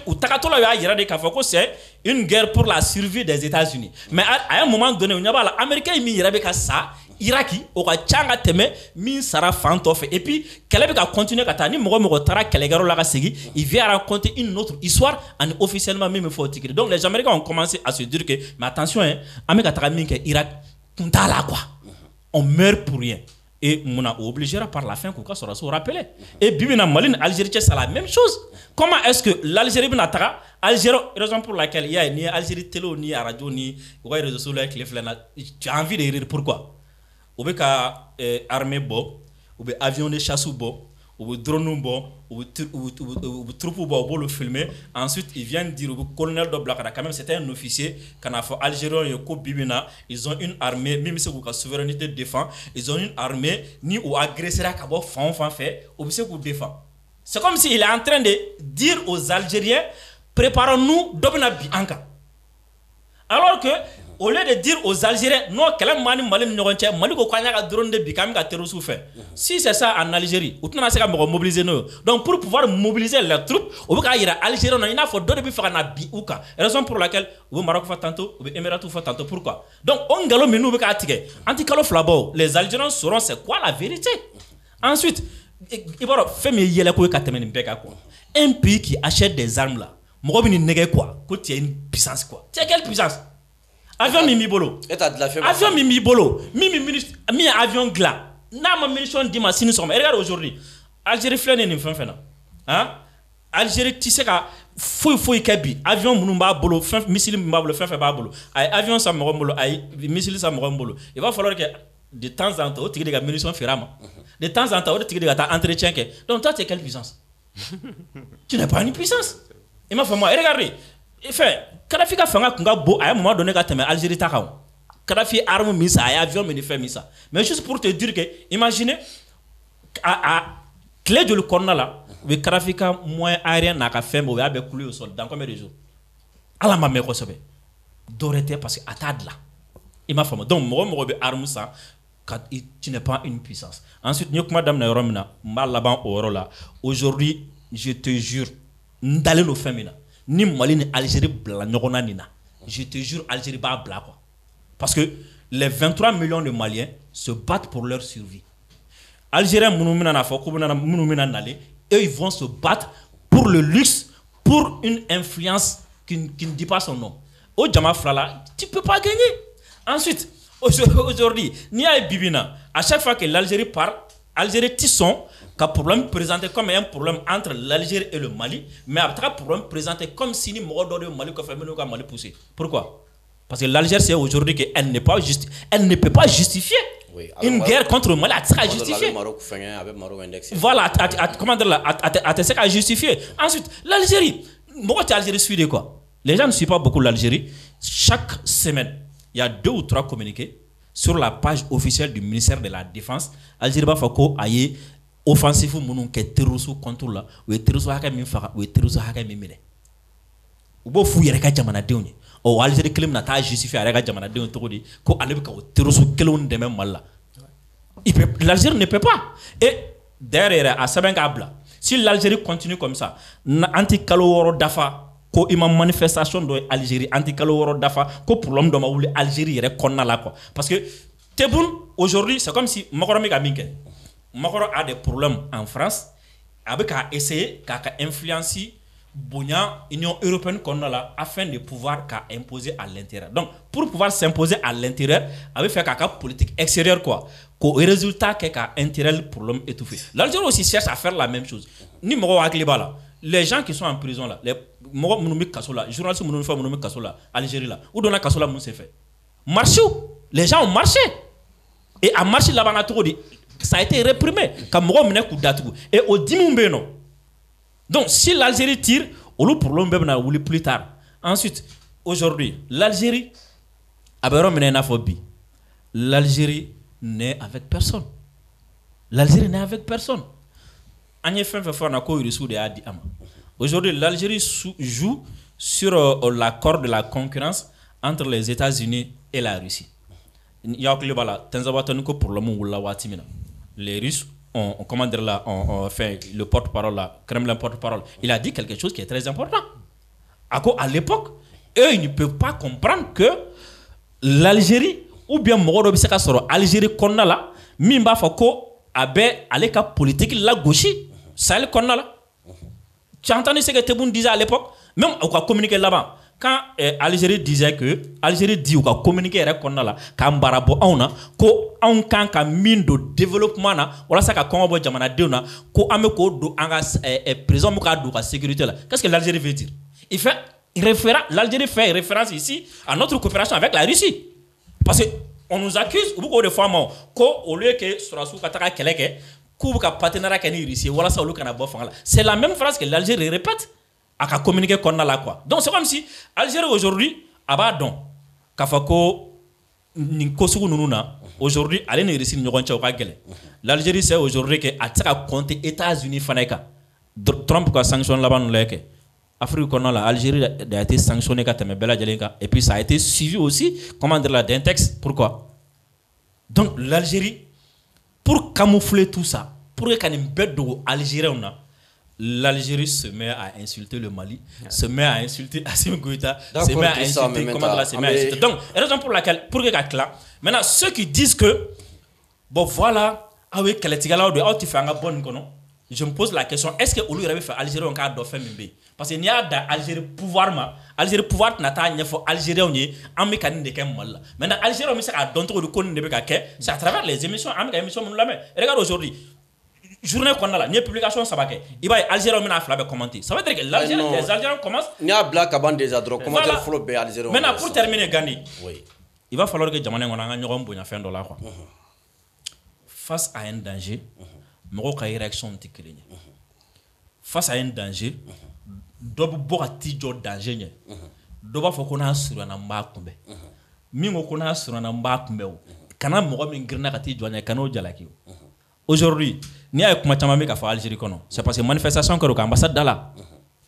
c'est une guerre pour la survie des États-Unis mais à un moment donné les Américains ont ça Iraki au changa teme min sara fantofe et puis kele ka continuer kata ni mogo tara kele garo la segi il vient raconter une autre histoire en officiellement même faut tirer donc les Américains ont commencé à se dire que mais attention hein Amérique tara min que Irak punta là quoi on meurt pour rien et on a obligé par la fin qu'on sera se rappeler et bibina Mali Algérie c'est la même chose comment est-ce que l'Algérie bin atara Algérie raison pour laquelle il y a ni Algérie télé ni radio ni réseaux sociaux avec les flènes tu as envie de rire pourquoi ou bien armée bo ou bien avion de chasse bo au drone bon, au troupeau bon, au le filmer. Ensuite, ils viennent dire au colonel de Blakara, quand même, c'était un officier, quand a fait Algérien et Bibina, ils ont une armée, même si la souveraineté défend, ils ont une armée, ni au agresseur à Kabo, fan fait, ou c'est qu'on défend. C'est comme s'il est en train de dire aux Algériens, préparons-nous d'Obna Bianca. Alors que, au lieu de dire aux Algériens, non, quel est Mali, Mali, ko kanya drone de Bikam, ka terrorisme fait. Si c'est ça en Algérie, on a mobiliser nous. Donc, pour pouvoir mobiliser les troupes, on va dire à Algérie, il faut deux depuis faire un biouka. Raison pour laquelle, au Maroc fait tantôt, au Émirats fait tantôt. Pourquoi? Donc, on galo menou beka atike. Anti-calo flabo, les Algériens sauront c'est quoi la vérité. Ensuite, il va faire mes yéla quoi katemen beka quoi. Un pays qui achète des armes là, moi je ne quoi, quand il y a une puissance quoi. Tu as quelle puissance? Avion Mimi Bolo. Avion Mimi Bolo. Mi avion gla. Na ma munition dit ma si nous sommes. Regarde aujourd'hui. Algérie flâne ni fin fena. Hein? Algérie tu sais ka foi kabi. Avion munumba bolo, fin missile mba bolo, fin ba bolo. Ay avion sa mo bolo, ay missile sa mo bolo. Il va falloir que de temps en temps, tu des munitions ferama. De temps en temps, tu des ta entretien que. Donc toi tu as quelle puissance? Tu n'as pas une puissance. Il m'a fait moi regardez. Enfin, Kadhafi ka fanga kunga bo à un moment donné ka teme Algérie ta kaw. Kadhafi arme misa ay avion me fait misa. Mais juste pour te dire que imaginez à clé de le corner là, le Kadhafi ka moyen aérien na ka fait mo be coulé au sol dans combien de jours? Ala ma me ko sobe. Dorete parce que atad là. Il m'a fait donc mo be arme ça quand tu n'es pas une puissance. Ensuite nous madame na romna mal là-bas au là. Aujourd'hui, je te jure, ndalle no femina. Ni Mali ni Algérie bla nyogona nina. Je te jure Algérie ba bla quoi. Parce que les 23 millions de Maliens se battent pour leur survie. Algériens mounumina na foko mounumina nalé, eux ils vont se battre pour le luxe, pour une influence qui ne dit pas son nom. Au Djama Frala, tu peux pas gagner. Ensuite, aujourd'hui, ni à Bibina, à chaque fois que l'Algérie part, Algérie tisson qu'un problème présenté comme un problème entre l'Algérie et le Mali, mais après un problème présenté comme si ni Moro le Mali qu'on fait Mali pousser. Pourquoi? Parce que l'Algérie c'est aujourd'hui qu'elle n'est pas elle ne peut pas justifier une guerre contre le Mali. Elle sera justifiée. Voilà, comment dire là, elle sera justifiée. Ensuite, l'Algérie, moi l'Algérie suit de quoi? Les gens ne suivent pas beaucoup l'Algérie. Chaque semaine, il y a 2 ou 3 communiqués sur la page officielle du ministère de la Défense. Algérie va faire quoi? Offensif munun ke terrorisme contre la ou terrorisme haka min faka ou terrorisme haka min mine ou bo fu yere ka jamana dewni o Algérie claim na ta justifier yere ka jamana dewni to di ko alebe ka terrorisme kelon de même malla l'Algérie ne peut pas et derrière à sabenga abla si l'Algérie continue comme ça anti kaloworo dafa ko imam manifestation do Algérie anti kaloworo dafa ko problème do ma wuli Algérie yere konna la quoi parce que Tebboune aujourd'hui c'est comme si makoro mi ga minke Makoro a des problèmes en France, avec a essayé qu'à influencer l'Union européenne qu'on a là afin de pouvoir imposer à l'intérieur. Donc, pour pouvoir s'imposer à l'intérieur, avec fait qu'à politique extérieure quoi, qu'au résultat qu'à intérieur le problème étouffé. L'Algérie aussi cherche à faire la même chose. Ni Moro là, les gens qui sont en prison là, les Moro Mounoumik Kassola, journalistes Mounoumik Kassola, Algérie là, où dans la Kassola Moun s'est fait. Marché, les gens ont marché et à marcher là-bas à tout ça a été réprimé comme et au Dimoumbeno. Donc si l'Algérie tire, on le problème plus tard. Ensuite, aujourd'hui, l'Algérie l'Algérie n'est avec personne. L'Algérie n'est avec personne. Aujourd'hui, l'Algérie joue sur l'accord de la concurrence entre les États-Unis et la Russie. Les Russes ont comment dire là, ont fait le porte-parole là, Kremlin porte-parole. Il a dit quelque chose qui est très important. À l'époque, eux ils ne peuvent pas comprendre que l'Algérie ou bien Moro Bissaka soro Algérie konna la mimba fako abe aleka politique la gauche ça le konna la. Tu as entendu ce que Tebboune disait à l'époque, même on a communiqué là-bas. Quand Algérie disait que Algérie dit ou a communiqué avec qu'on a là kambarabo auna ko on kan ka mine de développement na wala ça ka kongo jamana de na ko ame ko do anga prison mo ka do ka sécurité là. Qu'est-ce que l'Algérie veut dire? Il fait l'Algérie fait référence ici à notre coopération avec la Russie. Parce que on nous accuse beaucoup de fois ko au lieu que sur la sous kataka keleke k'u bɛ ka partenariat kɛ ni Russie ye walasa olu kana bɔ fanga la. C'est la même phrase que l'Algérie répète à ka communiquer kɔnɔna la quoi. Donc c'est comme si Algérie aujourd'hui a b'a dɔn k'a fɔ ko nin ko sugu ninnu na aujourd'hui ale ni Russie ni ɲɔgɔn cɛ o ka gɛlɛn. L'Algérie sait aujourd'hui que a tɛ se ka compter États-Unis fana kan. Trump ka sanction laban ninnu lajɛ kɛ. Afrique kɔnɔna la Algérie a été sanctionnée ka tɛmɛ bɛɛ lajɛlen kan et puis ça a été suivi aussi comment dire là d'un texte. Pourquoi? Donc l'Algérie pour camoufler tout ça pour que nin bɛɛ dogo Algériens na l'Algérie se met à insulter le Mali, se met à insulter Assimi Goïta, se met à insulter comment là, se met à insulter. Donc raison pour laquelle pour que là maintenant ceux qui disent que bon voilà ah oui kɛlɛtigɛlaw de aw tɛ fɛ an ka bɔ nin kɔnɔ. Je me pose la question, est-ce que olu yɛrɛ bɛ fɛ Algérie ka dɔ fɛn min bɛ yen parce que n'i y'a da Algérie pouvoir ma Algérie pouvoir tɛna taa ɲɛfɔ Algériens ye an bɛ ka nin de kɛ Mali la maintenant Algériens bɛ se k'a dɔn cogo di ko nin de bɛ ka kɛ c'est à travers les émissions an bɛ ka émission minnu lamɛn regarde aujourd'hui journée kɔnɔna la n'i ye publication 3 kɛ i b'a ye Algériens bɛna 2 bɛ commenter ça veut dire que les Algériens commencent n'i y'a bila ka ban déjà dɔrɔn commentaire fɔlɔ bɛɛ Algériens maintenant pour terminer Gandhi oui il va falloir que jamana in kɔnɔ an ka ɲɔgɔn bonya fɛn dɔ la quoi face à un danger mɔgɔw ka réaction tɛ kelen ye face à un danger dɔ bɛ bɔ ka t'i jɔ danger ɲɛ dɔ b'a fɔ ko n'a surunyana n b'a kunbɛn min ko n'a surunyana n b'a kunbɛn o kana mɔgɔ min girinna ka t'i jɔ ɲɛ kana o jalaki o aujourd'hui n'i y'a ye kuma caman bɛ ka fɔ Algérie kɔnɔ c'est parce que manifestation kɛra o ka ambassade da la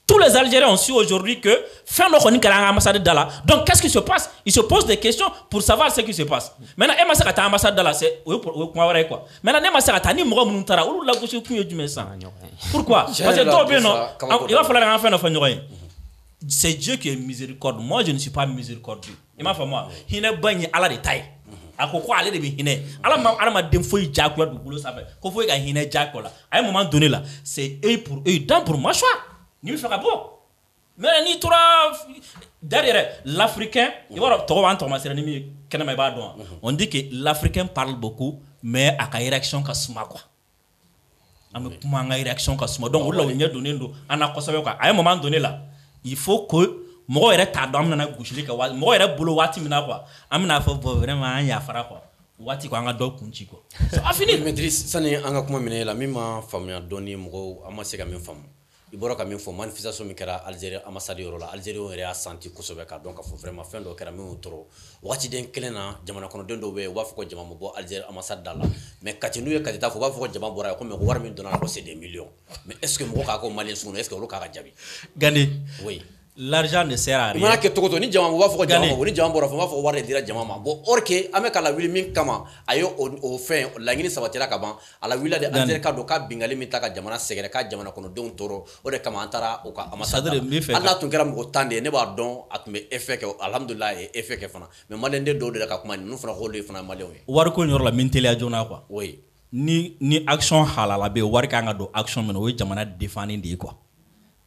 tous les Algériens ont su aujourd'hui que fin dɔ kɔni kɛra an ka ambassade da la donc qu'est-ce qui se passe ils se posent des questions pour savoir ce qui se passe maintenant e ma se ka taa ambassade da la c'est o ye kuma wɛrɛ ye quoi maintenant ne ma se ka taa ni mɔgɔ minnu taara olu lagosi kun ye jumɛn san pourquoi parce que dɔw bɛ yen nɔ il va falloir an ka fɛn dɔ fɔ ɲɔgɔn ye c'est Dieu qui est miséricorde moi je ne suis pas miséricordieux i m'a fɔ moi hinɛ ba in ye Ala de ta ye a ko ko ale de bɛ hinɛ Ala ma adamaden foyi diyagoya dugukolo sanfɛ ko foyi ka hinɛ diyagoya la a ye moment donné la c'est œil pour œil dent pour mâchoire ni bɛ fɛ ka bɔ mais n'i tora derrière l'Africain i b'a dɔn tɔgɔ b'an tɔgɔma sera ni min ye kɛnɛma i b'a dɔn on dit que l'Africain parle beaucoup mais a ka réaction ka suma quoi an bɛ kuma an ka réaction ka suma donc o de la o ɲɛ donnen don an na kosɛbɛ quoi a ye moment donné la il faut que mɔgɔ yɛrɛ t'a dɔn an bɛna gosili kɛ waati mɔgɔ yɛrɛ bolo waati min na quoi an bɛna fɔ bon vraiment an yafara quoi waati ko an ka dɔ kun ci quoi a fini Maîtrise sani an ka kuma minɛ la min ma faamuya dɔɔni mɔgɔw an ma se ka min faamu i bɔra ka min fɔ manifestation min kɛra Algérie ambassade yɔrɔ la Algériens yɛrɛ y'a senti kosɛbɛ k'a dɔn k'a fɔ vraiment fɛn dɔ kɛra min y'u tɔɔrɔ waatiden kelen na jamana kɔnɔden dɔw bɛ yen u b'a fɔ ko jama ma bɔ Algérie ambassade da la mais Kati n'u ye Kati ta fɔ u b'a fɔ ko jama bɔra yen ko mais wari min donna la ko c'est des millions mais est-ce que mɔgɔ k'a ko Malien sugu est-ce que olu k'a ka jaabi Gandhi oui l'argent ne sert à rien. I mana kɛ cogo to ni jama u b'a fɔ ko jama ma ni jama bɔra fɔ u b'a fɔ ko wari de dira jama ma bon or que an bɛ ka lawuli min kama a ye o fɛn laɲini sabatira ka ban a lawulila de Algérie ka don k'a bingali min ta ka jamana sɛgɛrɛ k'a jamana kɔnɔdenw tɔɔrɔ o de kama an taara o ka ambassade hali n'a tun kɛra mɔgɔ 10 de ye ne b'a dɔn a tun bɛ effet kɛ alhamdulillah a ye effet kɛ fana mais maliyɛn dɔw de ka kuma ninnu fana k'olu ye fana maliyɛnw ye wariko yɔrɔ la min teliya joona quoi oui ni action halala bɛ yen wari kan ka don action min na o ye jamana défendre de ye quoi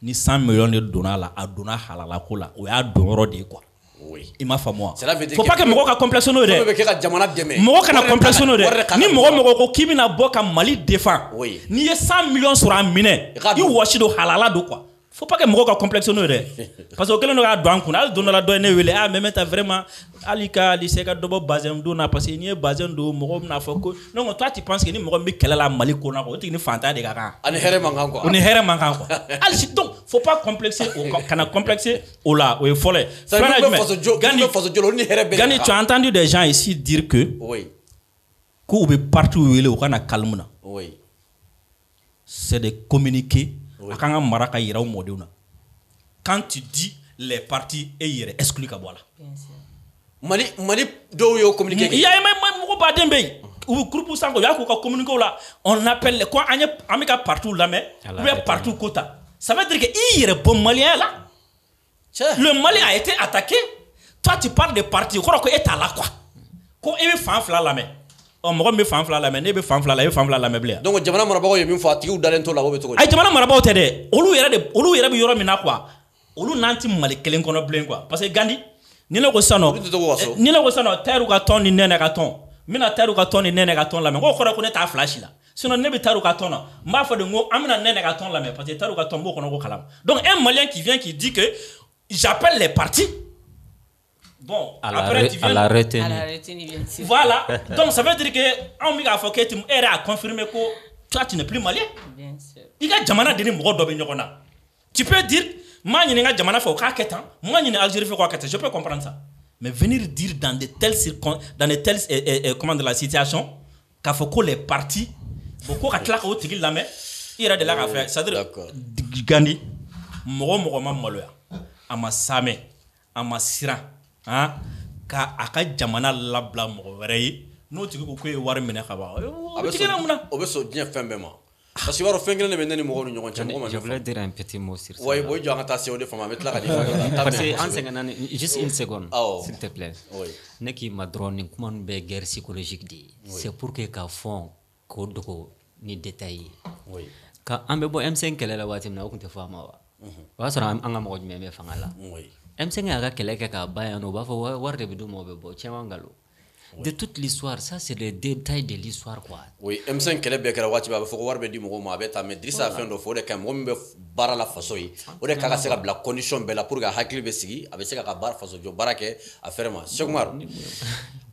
ni 100 millions de donna la a donna halala ko la o y'a don yɔrɔ de ye quoi oui i m'a faamu wa faut pas que mɔgɔ ka complexe n'o ye dɛ bɛ kɛ ka jamana dɛmɛ mɔgɔ kana complexe n'o ye dɛ ni mɔgɔ ko k'i bɛna bɔ ka Mali défend n'i ye 100 millions sɔrɔ a minɛ i wɔsi don halala don quoi faut pas que mɔgɔ ka complexe n'o ye dɛ parce que o kɛlen don k'a don an kunna hali don dɔ la dɔ ye ne wele ah mais ta vraiment hali ka lycée ka dɔ bɔ bazɛn don na parce que n'i ye bazɛn don mɔgɔw bɛna fɔ ko non toi tu penses que ni mɔgɔ min bɛ kɛlɛ la Mali ko na o tigi ni fantan de ka kan ani hɛrɛ man kan quoi o ni hɛrɛ man kan quoi hali si donc faut pas complexer kana complexer o la o ye fɔlɔ ye filanan jumɛn Gani tu as entendu des gens ici dire que oui k'u bɛ partout wele u kana calme na oui c'est de communiquer a kan ka mara ka yira u mɔdenw na quand tu dis les partis et yɛrɛ exclu ka bɔ a la Mali dɔw y'o communiquer il y a mɔgɔ baden bɛ yen u bɛ groupe sanfɛ u y'a k'u ka communiquer la on appelle ko an bɛ ka partout lamɛn ou bien partout ko ta ça veut dire que i yɛrɛ bɔ maliyɛn la le Mali a été attaqué toi tu parles de parti o kɔrɔ ko e t'a la quoi ko e bɛ fan fila lamɛn mɔgɔ min bɛ fan fila lamɛn ne bɛ fan fila la e bɛ fan fila lamɛn bilen donc jamana marabagaw ye min fɔ a tigiw dalen to la o bɛ cogo di ayi jamana marabagaw tɛ dɛ olu yɛrɛ bɛ yɔrɔ min na quoi olu n'an ti Mali kelen kɔnɔ bilen quoi parce que Gandhi ni ne ko sisan Tayiru ka tɔn ni Nɛnɛ ka tɔn n bɛna Tayiru ka tɔn ni Nɛnɛ ka tɔn lamɛn ko kɔrɔ ko ne t'a fila si la sinon ne bɛ Tayiru ka tɔn na n b'a fɔ de ko an bɛna Nɛnɛ ka tɔn lamɛn parce que Tayiru ka tɔn b'o kɔnɔ ko kalama donc un Malien qui vient qui dit que j'appelle les partis bon après tu viens à la retenue bien sûr. voilà donc ça veut dire que on m'a fait que tu a confirmé que toi tu n'es plus malien. Bien sûr. Il y a jamana de mɔgɔ dɔ bɛ ɲɔgɔn na. Tu peux dire moi ɲininka jamana fɛ o k'a kɛ tan, moi ɲininka Algérie fɛ o k'a kɛ tan, je peux comprendre ça. Mais venir dire dans de telles comment de la situation k'a fɔ ko les partis bon ko ka tila k'o tigi lamɛn i yɛrɛ de la k'a fɛ c'est-à-dire Gandi mɔgɔ ma maloya a ma samɛ a ma siran ka a ka jamana labila mɔgɔ wɛrɛ ye n'o tigi ko ye wari minɛ ka ban o bɛ sɔn diɲɛ fɛn bɛɛ ma parce que i b'a dɔn fɛn kelen de bɛ ne ni mɔgɔw ni ɲɔgɔn cɛ mɔgɔ ma je voulais dire un petit mot sur ça. Oui, bon, jɔ an ka taa se o de fama an bɛ tila ka di parce que an sɛgɛnna juste une seconde s'il te plaît oui. Ne k'i ma dɔrɔn nin kuma ninnu bɛɛ guerre psychologique de ye c'est pour que k'a fɔ k'o dogo ni détail ye ka an bɛ bɔ M5 kɛlɛ la waati min na o tun tɛ fɔ a ma wa o y'a sɔrɔ an ka mɔgɔ jumɛn bɛ fanga la M5 y'a ka kɛlɛ kɛ k'a ban yan nɔ u b'a fɔ wari de bɛ d'u ma o bɛ bɔ tiɲɛ wa nkalon de toute l'histoire ça c'est le détail de l'histoire quoi. Oui, M5 kɛlɛ bɛɛ kɛra waati bɛɛ a bɛ fɔ ko wari bɛ di mɔgɔw ma a bɛ taa mais Dirisa fɛn dɔ fɔ o de ka ɲi mɔgɔ min bɛ baara la faso ye o de ka ka se ka bila condition bɛɛ la pour que a hakili bɛ sigi a bɛ se ka baara faso jɔ baara kɛ a fɛrɛ ma Cheikh Umaru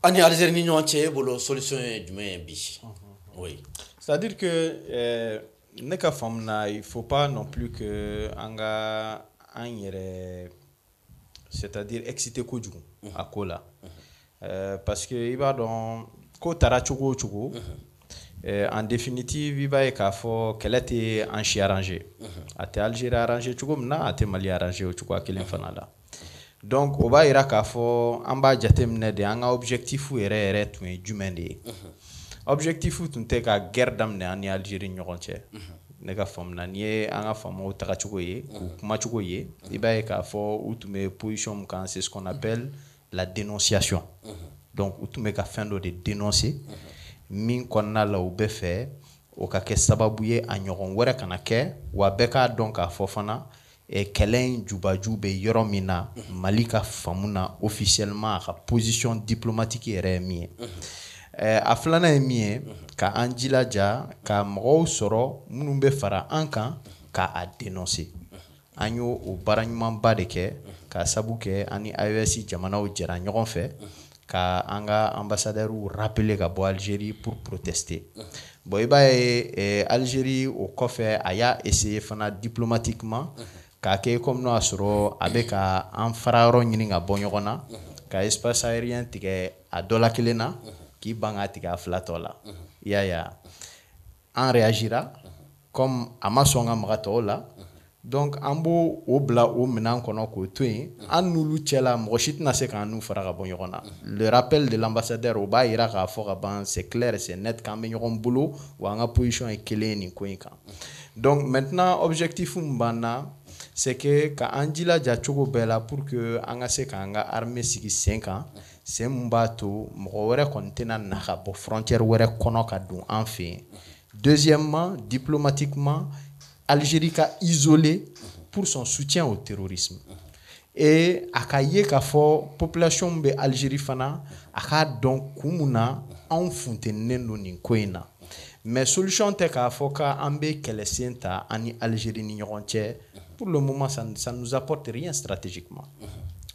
ani Algérie ni ɲɔgɔn cɛ e bolo solution ye jumɛn ye bi oui c'est-à-dire que ne ka faamu na il faut pas non plus que an ka an yɛrɛ c'est-à-dire exciter kojugu a ko la parce que i b'a dɔn ko taara cogo o cogo en définitive i b'a ye k'a fɔ kɛlɛ tɛ an si arranger a tɛ Algérie arranger cogo min na a tɛ Mali arranger o cogoya kelen fana la donc o b'a yira k'a fɔ an b'a jateminɛ de an ka objectif yɛrɛ tun ye jumɛn de ye objectif tun tɛ ka guerre daminɛ an ni Algérie ni ɲɔgɔn cɛ ne ka faamu na n'i ye an ka faamaw taga cogo ye k'u kuma cogo ye i b'a ye k'a fɔ u tun bɛ position min kan c'est ce qu'on appelle la dénonciation donc u tun bɛ ka fɛn dɔ de dénoncer min kɔnɔna la u bɛ fɛ o ka kɛ sababu ye a ɲɔgɔn wɛrɛ kana kɛ wa bɛɛ k'a dɔn k'a fɔ fana kɛlɛ in jubaju bɛ yɔrɔ min na Mali ka faamu na officiellement a ka position diplomatique yɛrɛ ye min ye a filanan ye min ye ka an jilaja ka mɔgɔw sɔrɔ minnu bɛ fara an kan ka a dénoncer an y'o o baara ɲumanba de kɛ ka sabu kɛ an ni AES jamanaw jɛra ɲɔgɔn fɛ ka an ka ambassadeurs rappeler ka bɔ Algérie pour protester bon i b'a ye Algérie o kɔfɛ a y'a essayer fana diplomatiquement k'a kɛ comme n'o y'a sɔrɔ a bɛ ka an fara yɔrɔ ɲini ka bɔ ɲɔgɔn na ka espace aérien tigɛ a dɔ la kelen na k'i ban k'a tigɛ a fila tɔ la i y'a ye an réagira comme a ma sɔn ka maga tɔw la donc an b'o o bila o minɛn kɔnɔ k'o to yen an n'olu cɛla mɔgɔ si tɛna se k'an n'u fara ka bɔ ɲɔgɔn na le rappel de l'ambassadeur o b'a yira k'a fɔ ka ban c'est clair c'est net k'an bɛ ɲɔgɔn bolo wa an ka position ye kelen ye nin ko in kan donc maintenant objectif min b'an na c'est que ka an jilaja cogo bɛɛ la pour que an ka se k'an ka armée sigi sen kan sen mun b'a to mɔgɔ wɛrɛ kɔni tɛna na ka bɔ frontière wɛrɛ kɔnɔ ka don an fɛ yen deuxièmement diplomatiquement Algérie ka isolé pour son soutien au terrorisme et a ka ye k'a fɔ population bɛ Algérie fana a k'a dɔn kun mun na anw funtɛninen don nin ko in na mais solution tɛ k'a fɔ k'an bɛ kɛlɛsen ta an ni Algérie ni ɲɔgɔn cɛ pour le moment ça nous apporte rien stratégiquement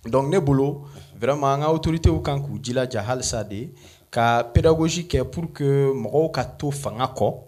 donc ne bolo vraiment an ka autorités kan k'u jilaja halisa de ka pédagogie kɛ pour que mɔgɔw ka to fanga kɔ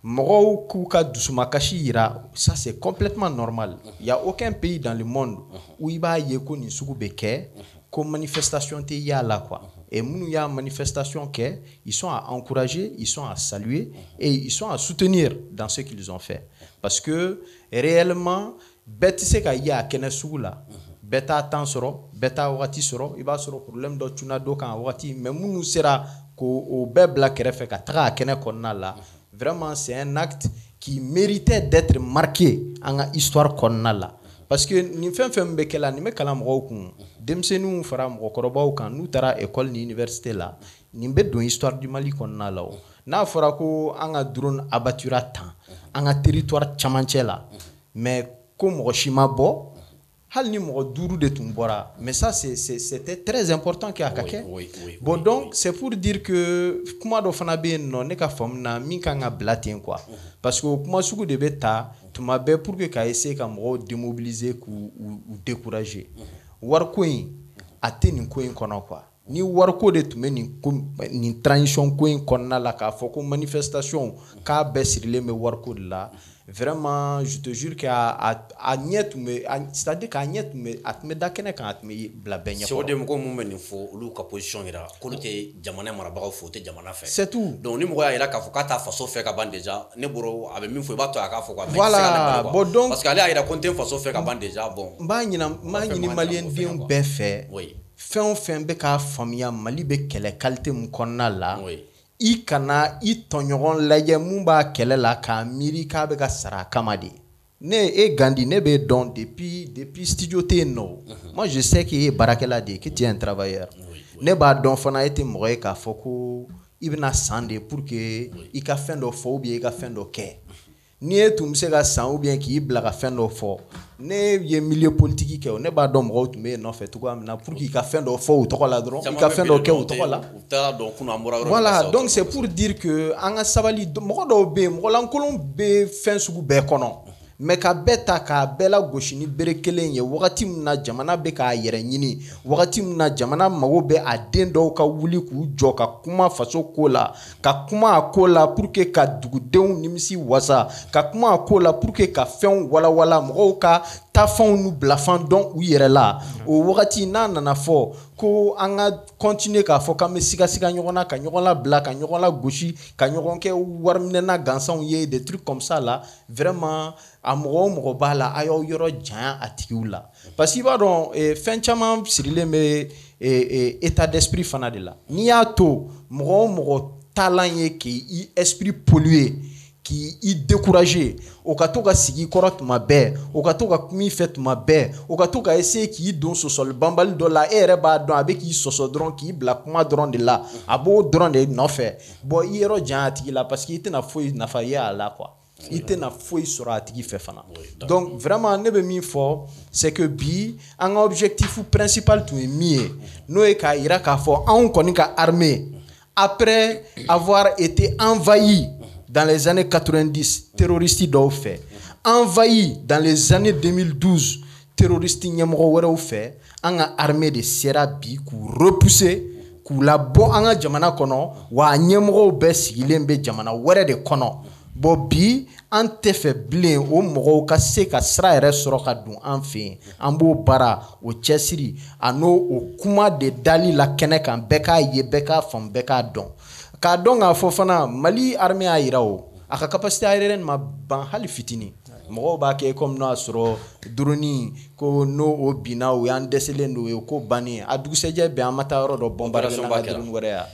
mɔgɔw k'u ka dusumakasi yira ça c'est complètement normal il y a aucun pays dans le monde où i b'a ye ko nin sugu bɛ kɛ ko manifestation tɛ y'a la quoi et minnu y'a manifestation kɛ ils sont à encourager ils sont à saluer et ils sont à soutenir dans ce qu'ils ont fait parce que réellement bɛɛ tɛ se ka ye a kɛnɛ sugu la bɛɛ t'a temps sɔrɔ bɛɛ t'a wagati sɔrɔ i b'a sɔrɔ problème dɔ cunna dɔ kan a wagati mais minnu sera k'o bɛɛ bila kɛrɛfɛ ka taga a kɛnɛ kɔnɔna la vraiment c'est un acte qui méritait d'être marqué en histoire kɔnɔna la parce que nin fɛn fɛn bɛ kɛ la nin bɛ kalan mɔgɔw kun denmisɛnninw fara mɔgɔkɔrɔbaw kan n'u taara école ni université la nin bɛ don histoire du Mali kɔnɔna la o n'a fɔra ko an ka drone abattura tan an ka territoire camancɛ la mais ko mɔgɔ si ma bɔ hali ni mɔgɔ 5 de tun bɔra mais ça c'était très important que a ka kɛ bon donc c'est pour dire que kuma dɔ fana bɛ yen nɔ ne ka faamu na min kan ka bila ten quoi parce que o kuma sugu de bɛ ta tuma bɛɛ pour que ka essayer ka mɔgɔw démobiliser k'u décourager wariko in a tɛ nin ko in kɔnɔ quoi ni warko de tun bɛ nin transition ko in kɔnɔna la k'a fɔ ko manifestation k'a bɛɛ sirilen bɛ wariko de la vraiment je te jure que a ɲɛ tun bɛ c'est à dire k'a ɲɛ tun bɛ da kɛnɛ kan a tun bɛ bila bɛɛ ɲɛ. c'est o de mɔgɔ mun bɛ nin fɔ olu ka position yira k'olu tɛ jamana marabagaw fɛ o tɛ jamana fɛ. c'est tout. donc ni mɔgɔ y'a yira k'a fɔ k'a t'a faso fɛ ka ban déjà ne bolo a bɛ min fɔ i b'a to a k'a fɔ quoi. voilà bon donc parce que ale y'a yira ko n tɛ faso fɛ ka ban déjà bon. n b'a ɲini maliyɛndenw bɛɛ fɛ. fɛn o fɛn bɛ k'a faamuya Mali bɛ kɛlɛ qualité mun kɔnɔna la. I kana I tɔɲɔgɔn lajɛ mun b'a kɛlɛ la k'a miiri k'a bɛ ka sara a kama de. Ne Gandhi ne bɛ dɔn depuis studio tɛ yen nɔ. Moi je sais que e ye baarakɛla de ye que tu es un travailleur. Ne b'a dɔn fana e tɛ mɔgɔ ye k'a fɔ ko i bɛna san de pour que i ka fɛn dɔ fɔ ou bien i ka fɛn dɔ kɛ. Ni e tun bɛ se ka san ou bien k'i bila ka fɛn dɔ fɔ ne ye milieu politique kɛ o ne b'a dɔn mɔgɔw tun bɛ yen nɔfɛ cogoya min na pour que i ka fɛn dɔ fɔ u tɔgɔ la dɔrɔn i ka fɛn dɔ kɛ u tɔgɔ la. Voilà donc c'est pour dire que an ka sabali mɔgɔ dɔw bɛ yen mɔgɔlankolon bɛ fɛn sugu bɛɛ kɔnɔ mais ka bɛɛ ta k'a bɛɛ lagosi ni bere kelen ye wagati min na jamana bɛ k'a yɛrɛ ɲini wagati min na jamana mago bɛ a den dɔw ka wuli k'u jɔ ka kuma faso ko la ka kuma a ko la pour que ka dugudenw nimisi wasa ka kuma a ko la pour que ka fɛnw walawala mɔgɔw ka tafɛnw n'u bilafan dɔn u yɛrɛ la o wagati n'a nana fɔ ko an ka continuer k'a fɔ k'an bɛ sigasiga ɲɔgɔn na ka ɲɔgɔn labila ka ɲɔgɔn lagosi ka ɲɔgɔn kɛ wariminɛna gansanw ye des trucs comme ça là vraiment a mɔgɔ o mɔgɔ b'a la a y'aw yɔrɔ janya a tigiw la parce que i b'a dɔn fɛn caman sirilen bɛ état d'esprit fana de la n'i y'a to mɔgɔ o mɔgɔ taalan ye k'i esprit polluer k'i décourager o ka to ka sigi kɔrɔ tuma bɛɛ o ka to ka kuma i fɛ tuma bɛɛ o ka to ka essayer k'i don sɔsɔli banbali dɔ la e yɛrɛ b'a dɔn a bɛ k'i sɔsɔ dɔrɔn k'i bila kuma dɔrɔn de la a b'o dɔrɔn de nɔfɛ bon i yɔrɔ janya a tigi la parce que i tɛna foyi nafa ye a la quoi i tɛna foyi sɔrɔ a tigi fɛ fana donc vraiment ne bɛ min fɔ c'est que bi an ka objectif principal tun ye min ye n'o ye k'a yira k'a fɔ anw kɔni ka armée après avoir été envahi dans les années 90, terroristes dɔw fɛ, envahi dans les années 2012, terroristes ɲɛmɔgɔ wɛrɛw fɛ, an ka armée de sera bi k'u repousser, k'u labɔ an ka jamana kɔnɔ, wa a ɲɛmɔgɔw bɛɛ sigilen bɛ jamana wɛrɛ de kɔnɔ. Bon bi an tɛ fɛ bilen o mɔgɔw ka se ka sira yɛrɛ sɔrɔ ka don an fɛ yen, an b'o baara, o cɛsiri, a n'o o kuma de dali la kɛnɛ kan, bɛɛ k'a ye, bɛɛ k'a faamu, bɛɛ k'a dɔn. K'a dɔn k'a fɔ fana Mali armée y'a yira o a ka capacité aérienne ma ban hali fitini mɔgɔw b'a kɛ comme n'o y'a sɔrɔ drone ko n'o o binna o y'an dɛsɛlen don o ko bannen a dugusɛjɛ bɛɛ an ma taa yɔrɔ dɔ bombarder n'an ka drone wɛrɛ ya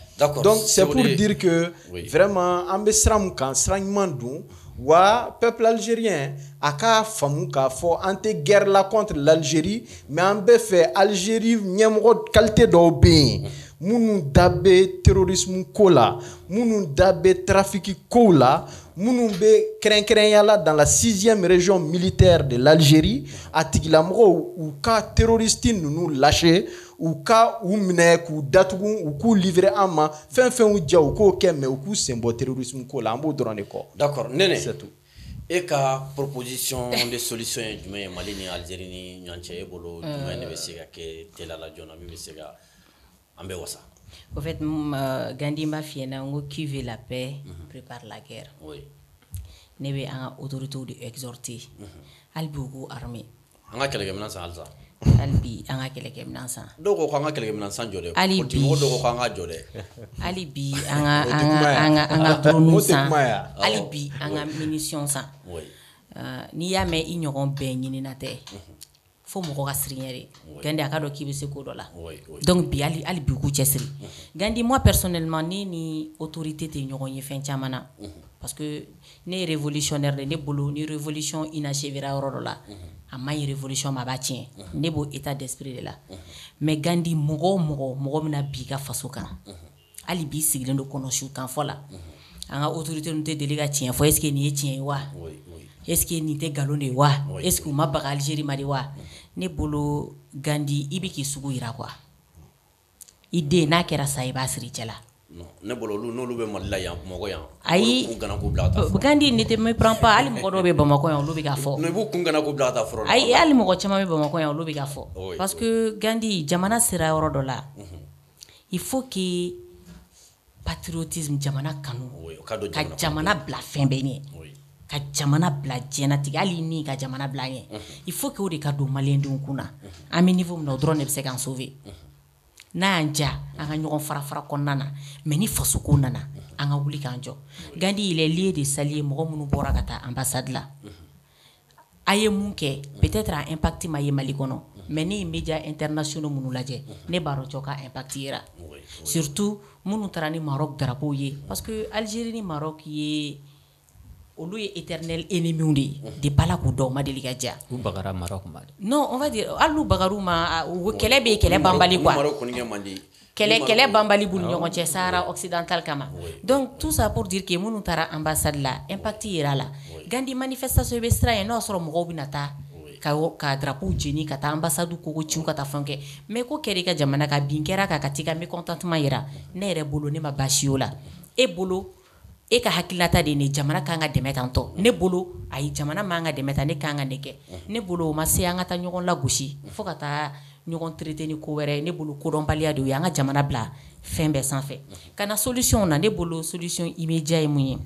donc c'est pour dire que vraiment an bɛ sira min kan sira ɲuman don wa peuple algérien a k'a faamu k'a fɔ an tɛ guerre la contre l'Algérie mais an bɛ fɛ Algérie ɲɛmɔgɔ qualité dɔw bɛ yen minnu da bɛ terrorisme ko la minnu da bɛ trafic ko la minnu bɛ kɛrɛnkɛrɛnya la dans la 6e région militaire de l'Algérie a tigilamɔgɔw u ka terroriste ninnu lâcher u ka u minɛ k'u datugu u k'u livrer an ma fɛn fɛn u diya u k'o kɛ mais u k'u sen bɔ terrorisme ko la an b'o dɔrɔn de kɔ. D'accord Nene c'est tout. E ka proposition de solution ye jumɛn ye Mali ni Algérie ni ɲɔgɔn cɛ e bolo jumɛn de bɛ se ka kɛ teliya la joona min bɛ se ka an bɛ wasa. Au fait, Gandhi m'a fait qui veut la paix prépare la guerre. Oui. Ne bɛ an ka autorités de exhorter. Hali bi u k'u armée. An ka kɛlɛkɛminɛn san halisa. Hali bi an ka kɛlɛkɛminɛn san. Dɔw ko k'an ka kɛlɛkɛminɛn san jɔ dɛ. Hali bi dɔw ko k'an ka jɔ dɛ. Hali bi an ka drone san. Hali bi an ka munition san. N'i y'a mɛn i ɲɔgɔn bɛɛ ɲinina tɛ. Fo mɔgɔ ka siriɲɛ de Gandhi a ka dɔn k'i bɛ se ko dɔ la donc bi hali bi k'u cɛsiri Gandhi moi personnellement ne ni autorité tɛ ɲɔgɔn ye fɛn caman na parce que ne ye révolutionnaire de ne bolo ni révolution inachevera yɔrɔ dɔ la a ma ɲi révolution ma a b'a tiɲɛ ne b'o état d'esprit de la mais Gandhi mɔgɔ bɛna bi ka faso kan hali bi sigilen don kɔnɔsiw kan fɔ la an ka autorité ninnu tɛ deli ka tiɲɛ fɔ est ce que nin ye tiɲɛ ye wa est-ce que nin tɛ galon de ye wa est-ce que u ma baga Algérie ma de wa ne bolo Gandhi i bɛ k'i sugu yira quoi i den n'a kɛra sa i b'a siri cɛ la. ne bolo n'olu bɛ Mali la yan Bamakɔ yan. ayi Gandhi ne te me prend pas hali mɔgɔ dɔw bɛ Bamakɔ yan olu bɛ k'a fɔ. i b'u kun gana k'u bila ka taa fɔlɔ. ayi hali mɔgɔ caman bɛ Bamakɔ yan olu bɛ k'a fɔ. parce que Gandhi jamana sera yɔrɔ dɔ la il faut que patriotisme jamana kanu ka jamana bla fɛn bɛɛ ɲɛ ka jamana bla diɲɛnatigɛ hali ni ka jamana bla ɲɛ il faut que o de ka don maliyɛndenw kunna an bɛ niveau min na o dɔrɔn de bɛ se k'an sauver n'a y'an ja an ka ɲɔgɔn fara-fara kɔnɔna na mais ni fasoko nana an ka wuli k'an jɔ Gandhi il est lié de s'allier mɔgɔ minnu bɔra ka taa ambassade la a ye mun kɛ peut-être a impact ma ye Mali kɔnɔ mais ne ye médias internationaux minnu lajɛ ne b'a dɔn cɔ ka impact yera surtout minnu taara ni Maroc drapeau ye parce que Algérie ni Maroc ye olu ye éternel ennemi de ye depuis Ala k'u dɔn u ma deli ka ja u bagara Maroc ma non on va dire hali n'u bagar'u ma kɛlɛ bɛ kɛlɛ banbali quoi kɛlɛ banbali b'u ni ɲɔgɔn cɛ Sahara occidental kama donc tout ça pour dire que minnu taara ambassade la impact yera la Gandhi manifestation bɛ sira yen n'o y'a sɔrɔ mɔgɔw bɛna taa ka drapeau jeni ka taa ambassade kogo ciw ka taa fɛn kɛ mais ko kɛra i ka jamana ka bin kɛra ka t'i ka mécontentement yira ne yɛrɛ bolo ne ma baasi y'o la e bolo e ka hakilata de ne jamana kan ka dɛmɛ tan tɔ ne bolo ayi jamana man ka dɛmɛ tan ne kan ka ne kɛ ne bolo o ma se an ka taa ɲɔgɔn lagosi fo ka taa ɲɔgɔn traiter ni ko wɛrɛ ne bolo kodɔnbaliya de o ye an ka jamana bila fɛn bɛɛ sanfɛ ka na solution na ne bolo solution immédiat ye mun ye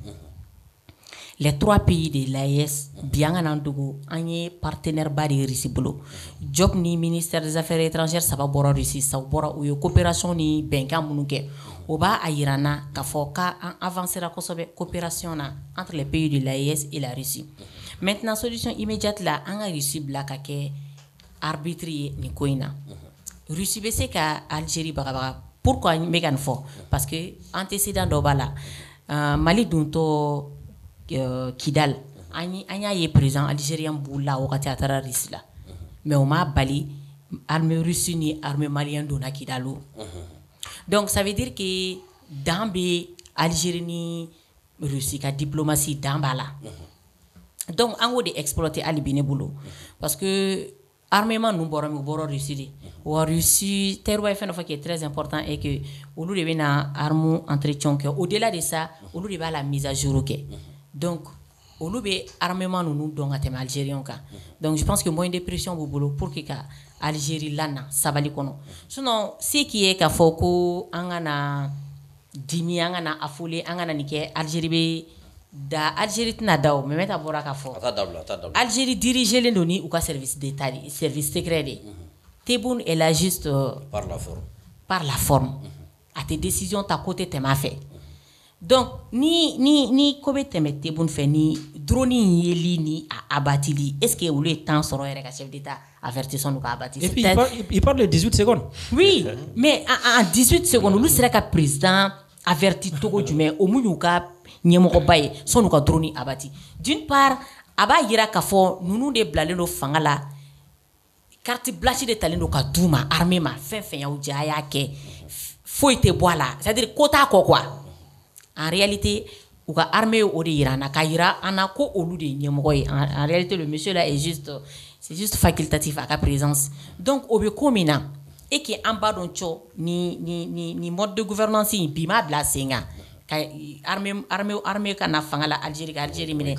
les 3 pays de l'AES bi an ka n'an dogo an ye partenaire ba de ye Russie bolo Diop ni ministère des affaires étrangères saba bɔra Russie sa bɔra u ye coopération ni bɛnkan minnu kɛ o b'a a yira n na k'a fɔ k'an avancera kosɛbɛ coopération na entre les pays de l'AES et la Russie maintenant solution immédiate la an ka Russie bila ka kɛ arbitre ye nin ko in na Russie bɛ se ka Algérie bagabaga pourquoi n bɛ ka nin fɔ parce que antécédent dɔ b'a la Mali dontɔ Kidal an y'a ye président algérien b'u la wagati a taara Russie la mais o m'a bali armée russe ni armée malienne donna Kidal donc ça veut dire que dan bɛ Algérie ni Russie ka diplomatie dan b'a la donc an k'o de exploiter hali bi ne bolo parce que armement ninnu bɔra min u bɔra Russie de wa Russie terroir ye fɛn dɔ fɔ qui est très important et que olu de bɛna arme entretien kɛ au-delà de ça olu de b'a la mise à jour kɛ donc olu bɛ armement ninnu dɔn ka tɛmɛ Algériens kan donc je pense que moyen de pression b'u bolo pour que ka Algérie lana sabali kɔnɔ sinon ce qui est k'a fɔ ko an ka na dimi an ka na affolé an ka na nin kɛ Algérie bɛ da Algérie tɛna da o mais ta bɔra k'a fɔ Algérie dirigelen don ni u ka service d'état de service secret de Tebboune est là juste par la forme a tɛ décision ta côté tɛmɛ a fɛ donc ni ko bɛ tɛmɛ Tebboune fɛ ni drone yeli ni a abatili est-ce que olu ye temps sɔrɔ yɛrɛ ka chef d'état avertissant nu ka abati et puis il parle de 18 secondes oui mais en 18 secondes olu sera ka président averti togo jumɛn o mun y'u ka ɲɛmɔgɔba ye sɔn'u ka drone abati d'une part a b'a yira k'a fɔ ninnu de bilalen don fanga la carte blanche de talen don ka d'u ma armée ma fɛn fɛn y'aw jɛ a y'a kɛ foyi tɛ bɔ a la c'est-à-dire ko t'a kɔ quoi en réalité u ka armée o de yira an na k'a yira an na ko olu de ye ɲɛmɔgɔ ye en réalité le monsieur là est juste c'est juste facultatif a ka présence donc o bɛ ko min na et que an b'a dɔn cɔ ni mode de gouvernance in bi m'a bila sen kan ka armée ka na fanga la Algérie ka Algérie minɛ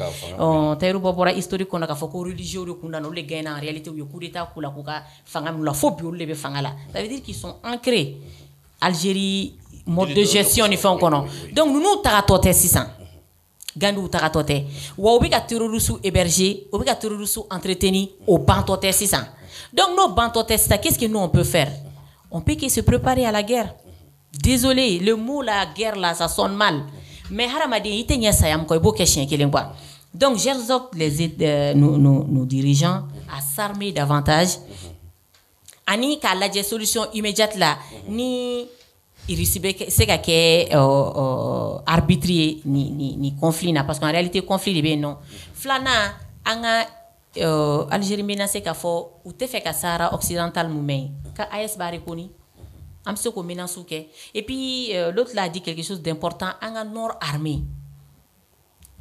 Tayiru bɔra historique kɔnɔ k'a fɔ ko religieux de kun na olu de gagné en réalité u ye coup d'état k'u la k'u ka fanga minɛ u la fo bi olu de bɛ fanga la ça veut dire qu'ils sont ancrés Algérie mode de gestion ni fɛnw kɔnɔ donc ninnu tagatɔ tɛ sisan Gandhi tagatɔ tɛ wa u bɛ ka terroristes héberger u bɛ ka terroristes entretenir o bantɔ tɛ sisan donc n'o bantɔ tɛ sisan qu'est-ce que nous on peut faire on peut que se préparer à la guerre désolé le mot la guerre là ça sonne mal mais hadamaden i tɛ ɲɛ saya min kɔ i b'o kɛ siɲɛ kelen quoi donc j'exhorte nos dirigeants à s'armer davantage ani k'a lajɛ solution immédiate la ni Russie bɛ se ka kɛ arbitre ye ni conflit na parce qu'en réalité conflit de bɛ yen nɔ filanan an ka Algérie bɛna se k'a fɔ u tɛ fɛ ka Sahara occidental mun mɛn ka AES b'a reconi an bɛ se k'o menaces kɛ et puis l'autre là a dit quelque chose d'important an ka nord armée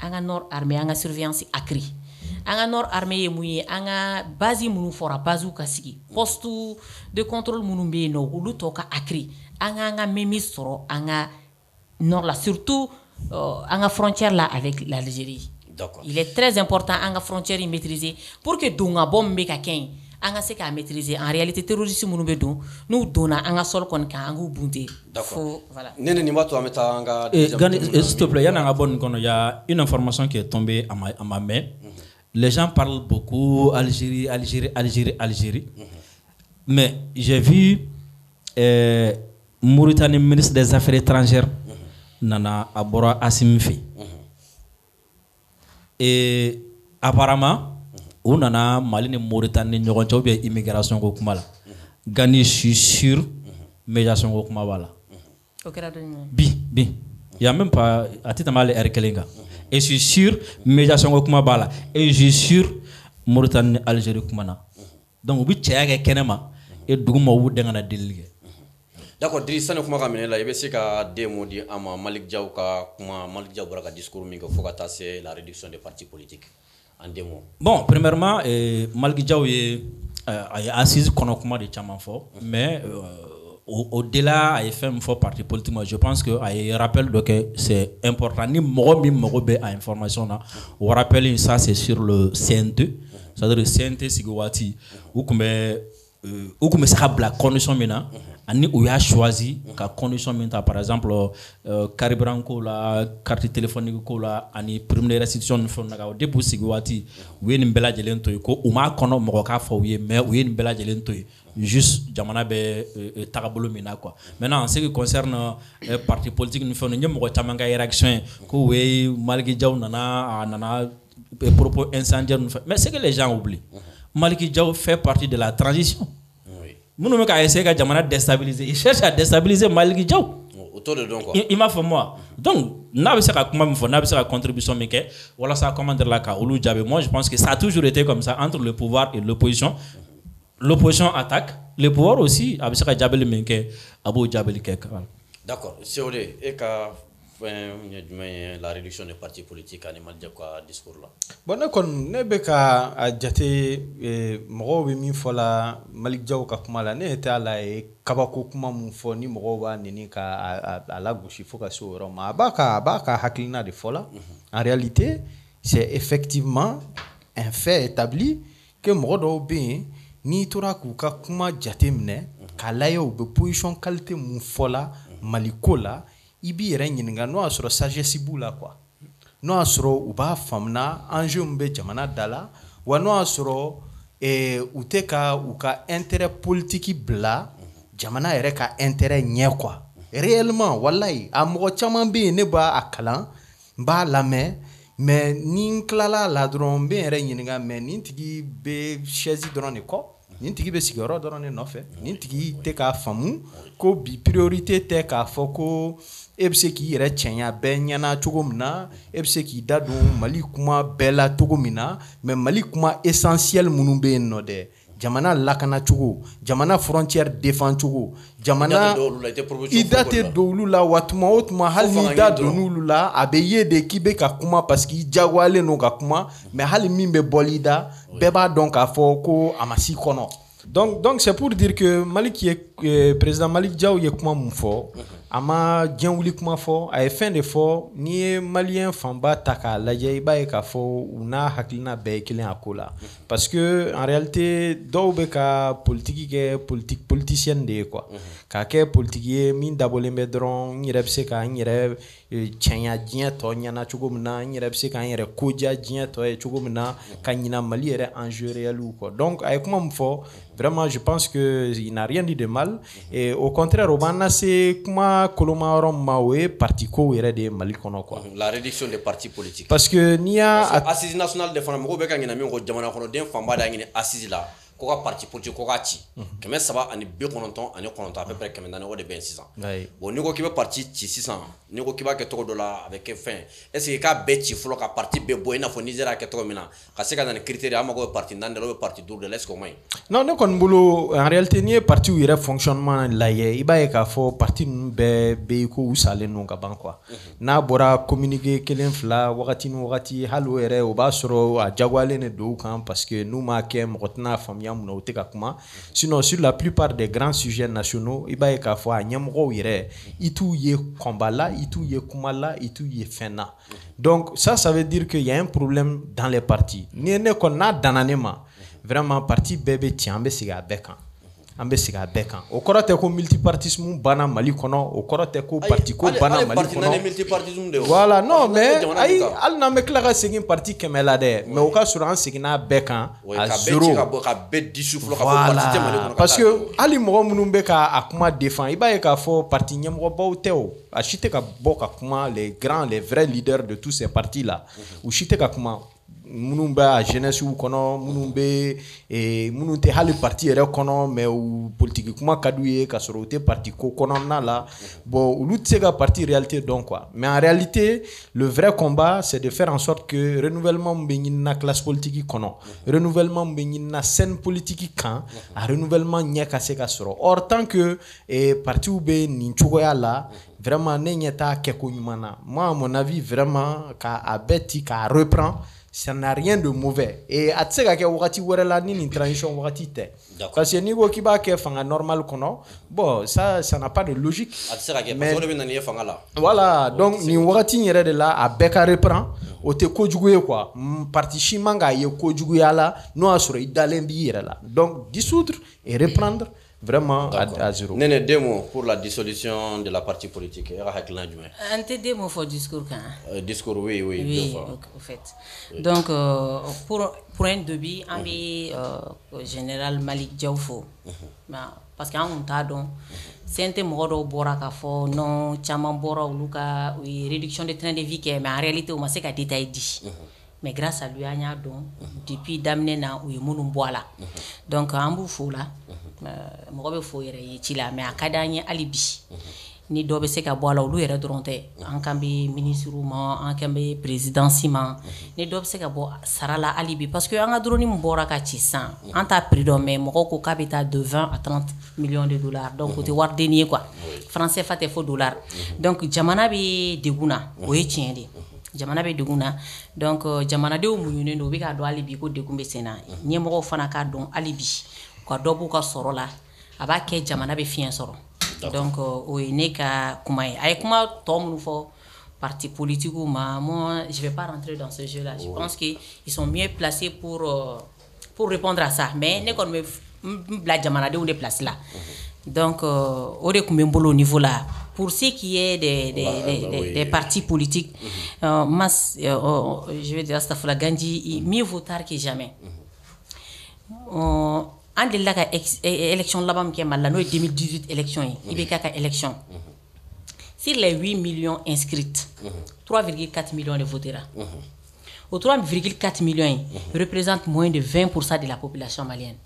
an ka surveillance accrue an ka nord armée ye mun ye an ka base minnu fɔra basew ka sigi poste de contrôle minnu bɛ yen nɔ olu tɔ ka accrue an ka mainmise sɔrɔ an ka nord la surtout an ka frontière là avec l'Algérie. Il est très important an ka frontière maîtriser pour que don ka bɔ min bɛ ka kɛ yen an ka se k'a maîtriser en réalité terroriste minnu bɛ don n'u donna an ka sol kɔni kan an k'u bunte fo voilà nene ni b'a to an bɛ taa an ka Gani, s'il te plaît, il y a une information qui est tombée à ma main. Les gens parlent beaucoup Algérie. Mais j'ai vu Mauritanie ministre des Affaires étrangères, Nana Abora Assimfi. Et apparemment, on a Mali et Mauritanie, nous avons bien immigration au Kumala. Gani, je suis sûr, médiation au Kumala. Bi. Il n'y a même pas à titre mal Erkelinga. Et je suis sûr, médiation au Kumala. Et je suis sûr, Mauritanie, Algérie, Kumana. Donc, oui, tu as Kenema et Douma ou Dengana Delige. D'accord, Driss, ne kuma ka minɛ la i bɛ se ka démo di an ma Malick Diaw ka kuma Malick Diaw bɔra ka discours min kɛ fo ka taa se la réduction des partis politiques en démo. Bon, premièrement, Malick Diaw ye assise kɔnɔ kuma de caman fɔ, mais au-delà a ye fɛn min fɔ parti politique ma, je pense que a ye rappel dɔ kɛ c'est important ni mɔgɔ min mago bɛ a information na o rappel ça c'est sur le CNT, c'est-à-dire le CNT sigi waati u kun bɛ se ka bila condition min na ani u y'a choisi ka condition min ta, par exemple carburant ko la, carte téléphonique ko la ani prime de restitution ni fɛnw na ka depuis sigi waati u ye nin bɛɛ lajɛlen to yen ko u m'a kɔnɔ mɔgɔ k'a fɔ u ye mais u ye nin bɛɛ lajɛlen to yen juste jamana bɛ tagabolo min na quoi. Maintenant en ce qui concerne parti politique ni fɛnw n ye mɔgɔ caman ka réaction ko oui Malick Diaw nana propos incendiaires, mais c'est que les gens oublient. Malick Diaw fait partie de la transition. Nous a essayé de déstabiliser. Il cherche à déstabiliser Malick Diaw. Autour de donc quoi. Il m'a fait moi. Donc, n'a pas contribution mais que voilà ça comment dire là moi je pense que ça a toujours été comme ça entre le pouvoir et l'opposition. L'opposition attaque, le pouvoir aussi a besoin de jabel mais que Abou Jabel quelque. D'accord. C'est vrai et ka la réduction des partis politiques animal de quoi discours là. Bon ne kon ne be ka a jate mɔgɔw bɛ min fɔ la Malick Diaw ka kuma la ne tɛ ala ye kabako kuma mun fɔ ni mɔgɔw b'a neni ka a lagosi fo ka se o yɔrɔ ma a b'a ka hakilina de fɔ la. En réalité c'est effectivement un fait établi que mɔgɔ dɔw bɛ yen n'i tora k'u ka kuma jate minɛ k'a lajɛ u bɛ position qualité mun fɔ la Mali ko la i b'i yɛrɛ ɲininka n'o y'a sɔrɔ sagesse b'u la quoi, n'o y'a sɔrɔ u b'a faamuna enjeu min bɛ jamana da la wa n'o y'a sɔrɔ u tɛ ka u ka intérêt politique bila jamana yɛrɛ ka intérêt ɲɛ quoi. Réellement wallahi a mɔgɔ caman bɛ yen ne b'a kalan n b'a lamɛn mais ni n tilala la dɔrɔn n bɛ n yɛrɛ ɲininka mais nin tigi bɛ chaise dɔrɔn de kɔ, nin tigi bɛ sigiyɔrɔ dɔrɔn de nɔfɛ, nin tigi tɛ k'a faamu ko bi priorité tɛ k'a fɔ ko e bɛ se k'i yɛrɛ cɛɲa bɛɛ ɲɛna cogo min na, e bɛ se k'i da don Mali kuma bɛɛ la cogo min na, mais Mali kuma essentiel minnu bɛ yen nɔ dɛ, jamana lakana cogo, jamana frontière défend cogo, jamana i da tɛ don olu la wa tuma o tuma hali n'i da donn'olu la a bɛ ye de k'i bɛ ka kuma parce que i diyagoyalen don ka kuma, mais hali min bɛ bɔli da bɛɛ b'a dɔn k'a fɔ ko a ma s'i kɔnɔ. Donc c'est pour dire que président Malick Diaw ye kuma mun fɔ a ma diɲɛ wuli kuma fɔ a ye fɛn de fɔ n'i ye maliyɛn fanba ta k'a lajɛ i b'a ye k'a fɔ u n'a hakilina bɛɛ ye kelen a ko la parce que en réalité dɔw bɛ ka politique kɛ politicienne de ye quoi, k'a kɛ politique ye min dabɔlen bɛ dɔrɔn n yɛrɛ bɛ se ka n yɛrɛ cɛɲa diɲɛ tɔ ɲɛna cogo min na, n yɛrɛ bɛ se ka n yɛrɛ koja diɲɛ tɔ ye cogo min na ka ɲina Mali yɛrɛ enjeu réel quoi. Donc a ye kuma mun fɔ vraiment je pense que il n'a rien dit de mal et au contraire o b'an lase kuma koloma yɔrɔ min ma o ye parti ko yɛrɛ de ye Mali kɔnɔ quoi. La réduction des partis politiques. Parce que n'i y'a assise nationale de fana mɔgɔw bɛ ka ɲinɛ min kɔ jamana kɔnɔden fanba de y'a ɲini assise la ko ka parti politique ko k'a ci 399 à peu près 400 o de bɛ yen sisan. Bon n'i ko k'i bɛ parti ci sisan n'i ko k'i b'a kɛ cogo dɔ la a bɛ kɛ fɛn est ce que k'a bɛɛ ci fɔlɔ ka parti bɛɛ bɔ i n'a fɔ Niger y'a kɛ cogo min na ka se ka na ni critère an mago bɛ parti 4 de la ou parti 5 de la est ce que o man ɲi. Non ne kɔni bolo en réalité n'i ye parti yɛrɛ fonctionnement lajɛ i b'a ye k'a fɔ parti ninnu bɛɛ bɛ ko u salen don ka ban quoi. N'a bɔra communiqué kelen fila wagati ni wagati hali o yɛrɛ o b'a sɔrɔ a diyagoyalen de don u kan parce que n'u m'a kɛ mɔgɔ tɛna faamuya mun na o tɛ ka kuma sinon sur la plupart des grands sujets nationaux i b'a ye k'a fɔ a ɲɛmɔgɔw yɛrɛ i t'u ye combat la i t'u ye kuma la i t'u ye fɛn na. Donc ça veut dire qu'il y a un problème dans les partis. Ni ne kɔni n'a danna ne ma vraiment parti bɛɛ bɛ tiɲɛ an bɛ segin a bɛɛ kan an bɛ segin a bɛɛ kan o kɔrɔ tɛ ko multipartisme banna Mali kɔnɔ o kɔrɔ tɛ ko parti ko banna Mali kɔnɔ voilà non mais ayi hali n'an bɛ tila ka segin parti 100 la dɛ mais o ka sɔrɔ an seginna a bɛɛ kan à zéro voilà parce que hali mɔgɔ minnu bɛ ka a kuma défend i b'a ye k'a fɔ parti ɲɛmɔgɔbaw tɛ o a si tɛ ka bɔ ka kuma les vrais leaders de tous ces partis là u si tɛ ka kuma minnu bɛ a jeunesse kɔnɔ minnu tɛ hali parti yɛrɛ kɔnɔ mais u politique kuma ka d'u ye ka sɔrɔ u tɛ parti ko kɔnɔna la bon olu tɛ se ka parti réalité dɔn quoi mais en réalité le vrai combat c'est de faire en sorte que renouvellement min bɛ ɲinina classe politique kɔnɔ renouvellement min bɛ ɲinina scène politique kan a renouvellement ɲɛ ka se ka sɔrɔ or tant que partiw bɛ nin cogoya la vraiment ne ɲɛ t'a kɛko ɲuman na moi à mon avis vraiment k'a bɛɛ ti k'a reprend ça n'a rien de mauvais et a tɛ se ka kɛ wagati wɛrɛ la ni nin transition wagati tɛ parce que n'i ko k'i b'a kɛ fanga normal kɔnɔ bon ça n'a pas de logique a tɛ se ka kɛ parce que o de bɛ na n'i ye fanga la voilà donc nin wagati in yɛrɛ de la a bɛɛ ka reprend o tɛ kojugu ye quoi parti si man k'a ye kojuguya la n'o y'a sɔrɔ i dalen b'i yɛrɛ la donc dissoudre et reprendre vraiment à zéro. Nene, deux mots pour la dissolution de la partie politique. Un deux mots pour le discours. Discours, oui. Oui, en fait. Oui. Donc, pour un début, on dit général Malik Diaoufo. Parce qu'on t'a donc, c'est un mot bora ka fo non chama bora uluka réduction de train de vie mais en réalité on sait qu'à détail dit. Mais grâce à lui on a donc depuis d'amener na ou munu boala. Donc en boufou là mɔgɔ bɛ fo yɛrɛ ye ci la mais a ka d'an ye hali bi ni dɔ bɛ se ka bɔ a la olu yɛrɛ dɔrɔn tɛ an kan bɛ ministre ma an kan bɛ présidence ma ni dɔ bɛ se ka bɔ sara la hali bi parce que an ka drone min bɔra ka ci san an t'a prix dɔn mais mɔgɔw ko k'a bɛ taa de 20 à 30 millions de dollars donc o tɛ wari denni ye quoi franc CFA tɛ fo dollar donc jamana bɛ degun na o ye tiɲɛ de jamana bɛ degun na donc jamanadenw muɲunen don u bɛ k'a dɔn hali bi ko degun bɛ sen na ɲɛmɔgɔw fana k'a dɔn hali bi ka dɔ b'u ka sɔrɔ la a b'a kɛ jamana bɛ fiɲɛ sɔrɔ donc o ye ne ka kuma ye a ye kuma tɔ minnu fɔ parti politique ma moi je vais pas rentrer dans ce jeu là je pense que ils sont mieux placés pour répondre à ça mais ne kɔni bɛ bila jamanadenw de place la donc o de tun bɛ n bolo au niveau là pour ce qui est des partis politiques je vais dire Astaghfirullah Gandhi mieux vaut tard que jamais an delila ka élection laban min kɛ Mali la n'o ye 2018 élection ye IBK ka élection sur les 8 millions inscrites 3,4 millions de votera au 3,4 millions représente moins de 20% de la population malienne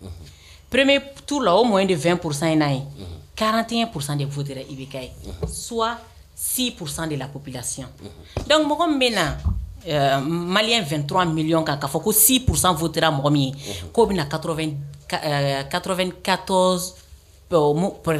premier tour là au moins de 20% na ye 41% des votera IBK ye soit 6% de la population donc mɔgɔ min bɛ na Malien 23 millions ka fɔ ko 6% votera mɔgɔ min ye ko bɛna 94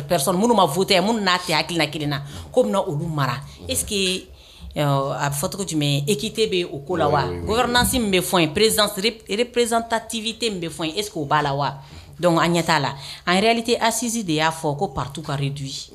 personnes minnu ma voté minnu n'a tɛ hakilina kelen na ko bɛna olu mara est-ce que a bɛ fɔ cogo jumɛn équité bɛ o ko la wa gouvernance min bɛ fɔ yen présidence représentativité min bɛ fɔ yen est-ce que o b'a la wa donc an ɲɛ t'a la en réalité assise de y'a fɔ ko partout ka réduit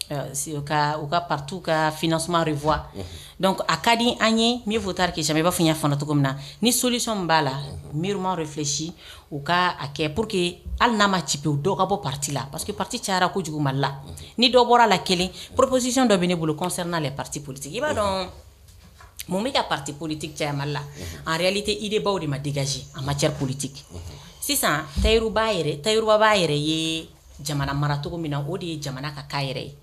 u ka partout ka financement revoir donc a ka di an ye mieux vaut tard que jamais i b'a fɔ n y'a fɔ cogo min na ni solution min b'a la mûrement réfléchi u ka a kɛ pour que hali n'a ma ci pe dɔ ka bɔ parti la parce que parti cayara kojugu Mali la ni dɔ bɔra la kelen proposition dɔ bɛ ne bolo concernant les partis politiques i b'a dɔn mun bɛ ka parti politique caya Mali la en réalité idée baw de ma dégager en matière politique sisan Tayiruba b'a yɛrɛ ye jamana mara cogo min na o de ye jamana ka k'a yɛrɛ ye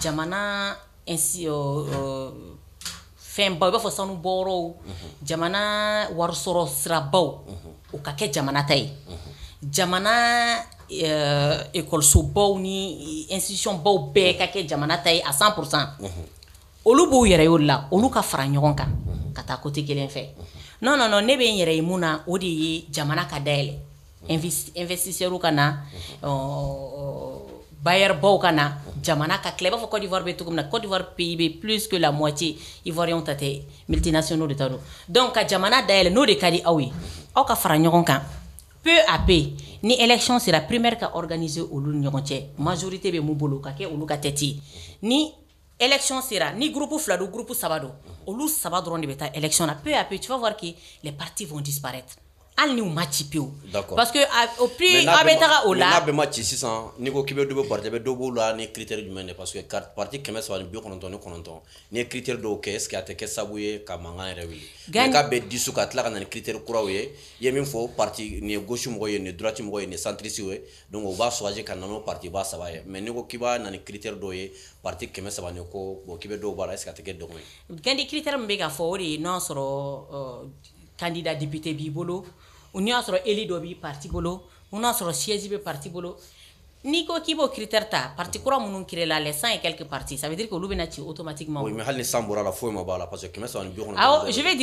jamana fɛnbaw i b'a fɔ sanu bɔyɔrɔw jamana warisɔrɔ sirabaw o ka kɛ jamana ta ye jamana école-sobaw ni institution baw bɛɛ ka kɛ jamana ta ye à 100% olu b'u yɛrɛ ye o la olu ka fara ɲɔgɔn kan ka taa côté kelen fɛ non ne bɛ n yɛrɛ ye mun na o de ye jamana ka dayɛlɛ investisseurs ka na bailleurs baw ka na jamana ka tila i b'a fɔ Côte d'Ivoire bɛ cogo min na Côte d'Ivoire PIB plus que la moitié ivoiriens ta tɛ multinationaux de ta don donc ka jamana dayɛlɛ n'o de ka di aw ye aw ka fara ɲɔgɔn kan peu à peu ni élection sera primaire ka organiser olu ni ɲɔgɔn cɛ majorité bɛ mun bolo ka kɛ olu ka tête ye ni élection sera ni groupe fila don groupe saba don olu saba dɔrɔn de bɛ taa élection na peu à peu tu vas voir que les partis vont disparaître hali ni u ma ci pewu d'accord parce que au plus a bɛ taga o la n'a bɛ ma ci sisan n'i ko k'i bɛ dɔ bɔ parti bɛ dɔ b'o la ni critère jumɛn de parce que parti 399 ni ye critère dɔw kɛ est ce que a tɛ kɛ sababu ye ka mankan yɛrɛ wuli mais k'a bɛ disu ka tila ka na ni critère kuraw ye i ye min fɔ parti nin ye gauche mɔgɔ ye nin ye droite mɔgɔ ye nin ye centriste ye donc o b'a choisir ka na n'o parti ba saba ye mais n'i ko k'i b'a na ni critère dɔw ye parti 300 ni ko bon k'i bɛ dɔw b'a la est ce que a tɛ kɛ dɔgɔ ye Gandi critère min bɛ ka fɔ o de ye n'o y'a sɔrɔ candidat député b'i bolo ou n'a sɔrɔ élu dɔ b'i parti bolo ou n'a sɔrɔ siège bɛ parti bolo n'i ko k'i b'o critère ta parti kura minnu créé la les 100 et quelques partis ça veut dire que olu bɛna ci automatiquement oui mais hali ni 100 bɔra la foyi ma b'a la parce que 350 awɔ je vais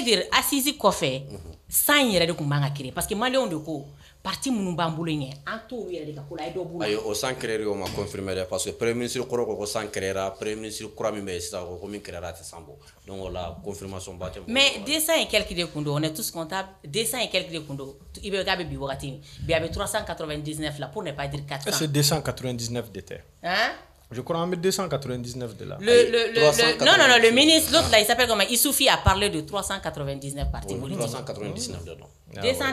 dire assise kɔfɛ 100 in yɛrɛ de tun b'an ka créé parce que maliyɛnw de ko parti minnu b'an bolo ɲɛ an t'olu yɛrɛ de ka ko la a ye dɔ b'u la ayi o 100 créé o ma confirmer dɛ parce que premier ministre kɔrɔ ko 100 créera premier ministre kura min bɛ yen sisan ko min créera a tɛ 100 bɔ donc o la confirmation ba tɛ mais 200 et quelques de kun don on est tous comptables 200 et quelques de kun don i bɛ k'a bɛ bi wagati min bi a bɛ 399 la pour ne pas dire 400 c'est 299 d'été hein je crois en 299 de là. Le ministre, l'autre là, il s'appelle comment Issoufi a parlé de 399 partis politiques. 399 dedans. 200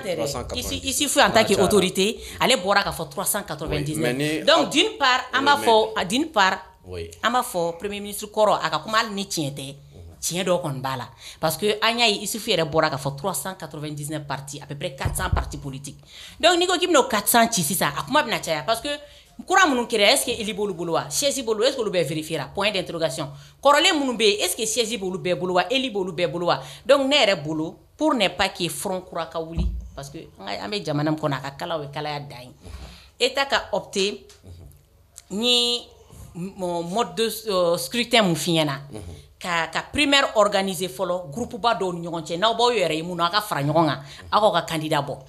Issoufi en tant qu'autorité, elle est borra qu'à 399. Donc d'une part, Ama fo premier ministre Koro aka kuma ni tiente. Tiens do kon bala parce que anya il suffit de borra ka fo 399 partis à peu près 400 partis politiques. Donc niko kibno 400 ci ça akuma bina chaya parce que kura munu kire est-ce que ili bolu bolu wa siège bolu est-ce que lu be vérifier point d'interrogation korole munu be est-ce que siège bolu be bolu wa eli bolu be bolu wa donc ne re bolu pour ne pas que front kura ka wuli parce que amé jamanam ko na ka kala we kala ya dain état ka opté ni mode de scrutin mu fiena ka primaire organiser folo groupe ba do ñogon ci naw bo yere mu na ka fra ñogon nga ako ka candidat bo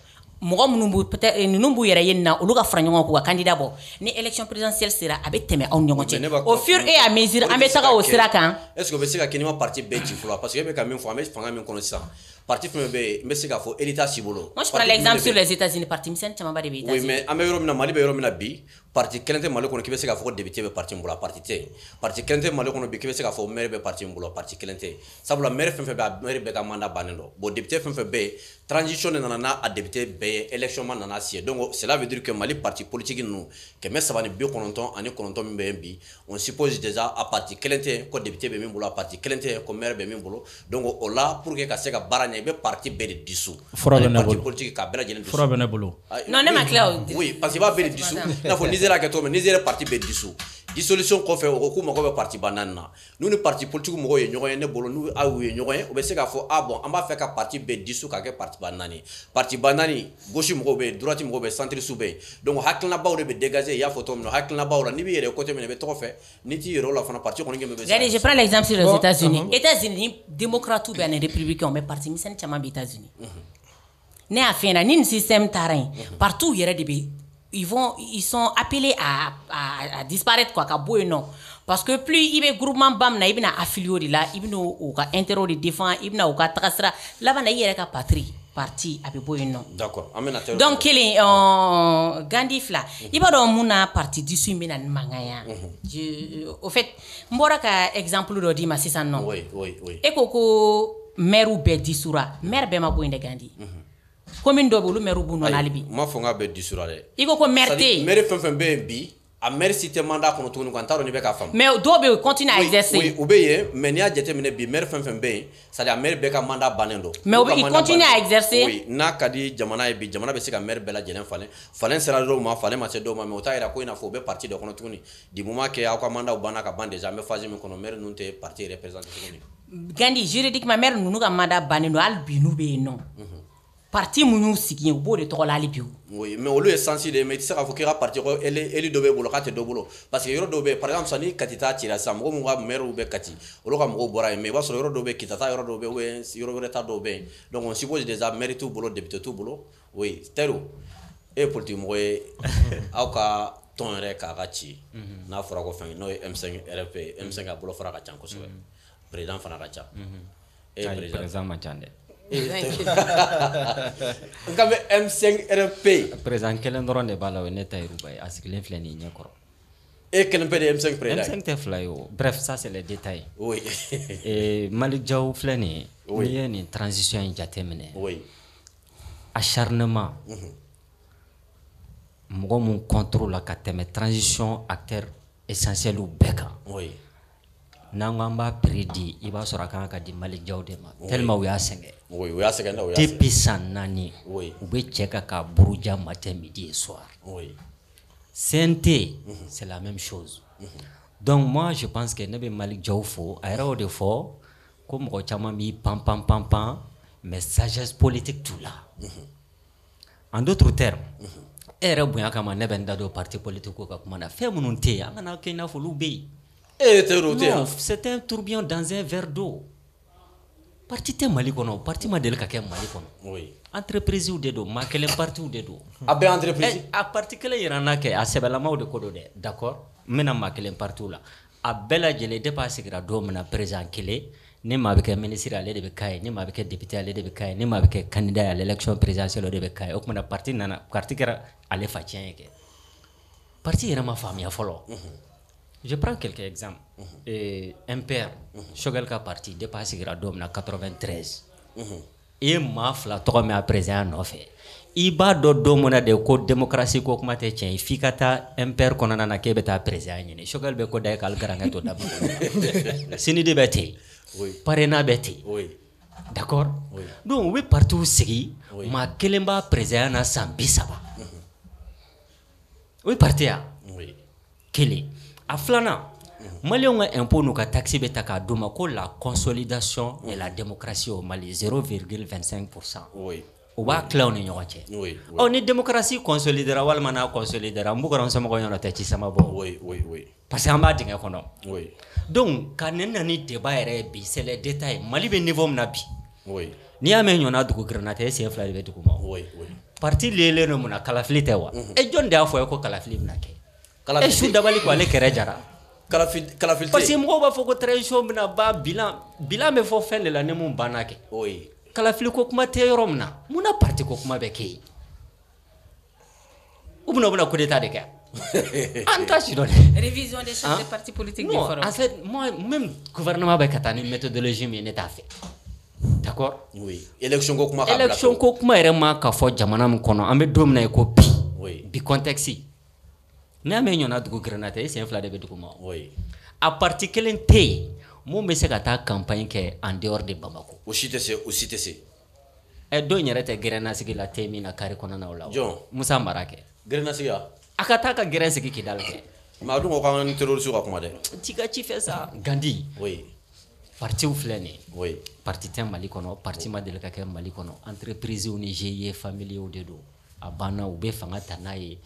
mɔgɔ minnu bu peut-être ninnu b'u yɛrɛ ye nin na olu ka fara ɲɔgɔn k'u ka candidat bɔ ni élection présidentielle sera a bɛ tɛmɛ aw ni ɲɔgɔn cɛ au fur et à mesure an bɛ taga o sira kan est-ce que o bɛ se ka kɛ ni ma parti bɛɛ ci fɔlɔ parce que e bɛ ka min fɔ an bɛ fanga min kɔnɔ sisan parti fɛn fɛn bɛ yen n bɛ se k'a fɔ état si bolo. moi je prends l'exemple sur les États-Unis parti misɛnnin camanba de bɛ États-Unis. oui mais an bɛ yɔrɔ min na Mali bɛ yɔrɔ min na bi parti kelen tɛ Mali kɔnɔ k'i bɛ se k'a fɔ ko député bɛ parti min bolo a parti tɛ parti kelen tɛ Mali kɔnɔ bi k'i bɛ se k'a fɔ maire bɛ parti min bolo parti kelen tɛ sabula maire fɛn fɛn bɛ a maire bɛɛ ka mandat bannen don bon député fɛn fɛn bɛ yen transition de nana n'a député bɛɛ ye élection ma nana si donc cela veut dire que Mali parti politique ninnu 399 min bɛ yen bi on suppose déjà a parti kelen tɛ ko député bɛ min bolo a parti kelen tɛ ko maire bɛ min bolo donc o la pour que ka se ka baara ɲɛ i bɛ parti bɛɛ de disu parti politique ka bɛɛ lajɛlen disu fura bɛ ne bolo non ne ma tila oui parce que i b'a bɛɛ de disu i n'a fɔ Nizeri a kɛ cogo min Nizeri parti bɛɛ disu dissolution kɔfɛ o ko k'u mago bɛ parti ba naani na n'u ni parti politique mɔgɔw ye ɲɔgɔn ye ne bolo n'u aw ye ɲɔgɔn ye o bɛ se k'a fɔ ah bon an b'a fɛ ka parti bɛɛ disu ka kɛ parti ba naani parti ba naani gauche mɔgɔw bɛ yen droite mɔgɔw bɛ yen centriste bɛ yen donc hakilinabaw de bɛ dégager i y'a fɔ cogo min na hakilinabaw la n'i b'i yɛrɛ côté min na i bɛ tɔgɔ fɛ n'i t'i yɛrɛ o la fana parti kɔni bɛ regardez je prends l'exemple sur les États-Unis États-Unis démocrates ou bien les républicains mais parti misɛnnin caman bɛ États-Unis ne y'a fɛ na ni nin système taara yen partout yɛrɛ de bɛ ils sont appelés à disparaître quoi, non. Parce que plus il y a groupement bam na ibna affilié de là, ibna ou ka intérêt de défend, ibna ou ka trasra, là bas na yere ka patrie parti abe boy non. D'accord. Donc kele Gandhi fla, iba do muna parti disu mina mangaya. Au fait, mbora ka exemple do di ma sisan non. Oui. E ko maire be disura, maire be ma boy de Gandhi. Commune do bolu maire bu non alibi. Ma fonga be disura de. Iko ko maire maire fenfen be bi. A maire cité mandat kono tunu kan taro ni be ka fam. Mais do be continue à exercer. Oui, obeye, mais ni a jete mine bi maire fenfen be, ça dire maire be ka mandat banendo. Mais il continue à exercer. Oui, na kadi jamana e bi jamana be se ka maire bela jelen falen sera do ma falen ma se do ma mais ota ira ko ina fo be parti de kono tunu. Di moment que a ko mandat bana ka ban déjà me fazi mi kono maire nunte parti représentatif ni. Gandhi juridiquement maire nunu ka mandat banendo al binu be non. Parti munu sigi bo de to la libiu. Oui, mais au lieu essentiel de mais ça faut qu'il y a parti elle dobe bolo kate do bolo parce que yoro dobe par exemple sani katita tira sam ko mu maire ou be kati o lo ka mo bora mais ba so yoro dobe kitata yoro dobe we yoro reta dobe donc on suppose déjà maire tout bolo député tout bolo oui tero et politique mo au ka ton re ka gachi na fora ko fen no M5 RP M5 a bolo fora ka chan ko so président fana ka cha et président machande Nkabe M5 RP président kelen doron de bala we neta iruba asikilen flé ni nyakoro et kelen pe de M5 président M5 te fly yo bref ça c'est les détails oui et Malik Diaw flé ni ni transition jatemene oui acharnement mɔgɔ mun contrôle la ka tɛmɛ transition acteur essentiel u bɛɛ kan n'an ko an b'a prix di i b'a sɔrɔ a kan ka di Malick Diaw de ma tellement u y'a sɛgɛn depuis san 4 u bɛ cɛ ka ka buruja matin midi et soir CNT c'est la même chose donc moi je pense que ne bɛ Malick Diaw fo a yɛrɛ o de fɔ ko mɔgɔ caman b'i pan mais sagesse politique t'u la en d'autres termes e yɛrɛ bonya kama ne bɛ n da don parti politique ko ka kuma na fɛn minnu tɛ yen an kana kɛ i n'a fɔ olu bɛ yen non c'est un tourbillon dans un verre d'eau parti tɛ Mali kɔnɔ parti ma deli ka kɛ Mali kɔnɔ entreprise de don maa kelen parti de don a bɛ entreprise a parti kelen yɛrɛ n'a kɛ a sɛbɛlamaw de ko don dɛ d'accord n bɛna maa kelen parti la a bɛɛ lajɛlen depuis a sigira don min na président kelen ni maa bɛ kɛ ministre ale de bɛ k'a ye ni maa bɛ kɛ député ale de bɛ k'a ye ni maa bɛ kɛ candidat à l'élection présidentielle o de bɛ k'a ye o tuma na parti kɛra ale facɛn ye kɛ parti yɛrɛ ma faamuya fɔlɔ je prends quelques exemples MPR Choguel ka parti depuis a sigira don min na 93 i ye maa fila tɔgɔ min a président nɔfɛ i b'a dɔn don min na de ko démocratie ko kuma tɛ tiɲɛ ye f'i ka taa MPR kɔnɔna na k'e bɛ taa président ɲini Choguel bɛ ko da ye k'ale garankɛ to daba sini de bɛ ten parrainage bɛ ten d'accord donc u bɛ partiw sigi maa kelen b'a président na san 30 o ye parti ya kelen a filanan Maliens ka impôt n'u ka taxe bɛ ta k'a d'u ma ko la consolidation et la démocratie au Mali 0,25%. O b'a tila u ni ɲɔgɔn cɛ. Ɔ ni démocratie consolidera walima n'a consolidera n b'u somɔgɔw ɲɔgɔn tɛ ci sama bɔ. Parce que an b'a dingɛ kɔnɔ. Donc ka nin na ni débat yɛrɛ ye bi c'est les détails Mali bɛ niveau min na bi. N'i y'a mɛn ɲɔna dugu girinna tɛ e sen fila de bɛ dugu ma. Parti lelen don mun na kalafili tɛ wa? E jɔn de y'a fɔ ye ko kalafili bɛna kɛ? E su dabali ko ale kɛrɛ jara. Kalafili tɛ. Parce que mɔgɔw b'a fɔ ko transition bɛna ban bilan bɛ fɔ fɛn de la ni mun banna kɛ. Kalafili ko kuma tɛ yɔrɔ min na mun na parti ko kuma bɛ kɛ yen? U bɛna coup d'état de kɛ? An t'a si dɔn dɛ. Révision des chefs de parti politique de Non, en fait, moi, même gouvernement bɛ ka taa ni méthodologie min ye ne t'a fɛ. D'accord? Oui. Élection ko kuma yɛrɛ ma ka fɔ jamana min kɔnɔ an bɛ don min na ko bi contexte n'a mɛn ɲɔna dugu girinna tɛ e sen fila de bɛ dugu ma. A parti kelen tɛ yen mun bɛ se ka taa campagne kɛ en dehors de Bamako. O si tɛ se. Dɔw yɛrɛ tɛ gɛrɛnna sigi la tɛ min na carré kɔnɔna o la. Jɔn? Musa Mara kɛ. Gɛrɛnna sigi ya? A ka taa ka gɛrɛn sigi Kidal kɛ. Mais a dun ko k'an ni terroriste ka kuma dɛ. Ti ka ci fɛ sa. Gandi. Oui. Partiw filɛ nin ye. Oui. Parti tɛ Mali kɔnɔ parti ma deli ka kɛ Mali kɔnɔ entreprise ni GIE familiaux de don a banna u bɛ fanga ta n'a ye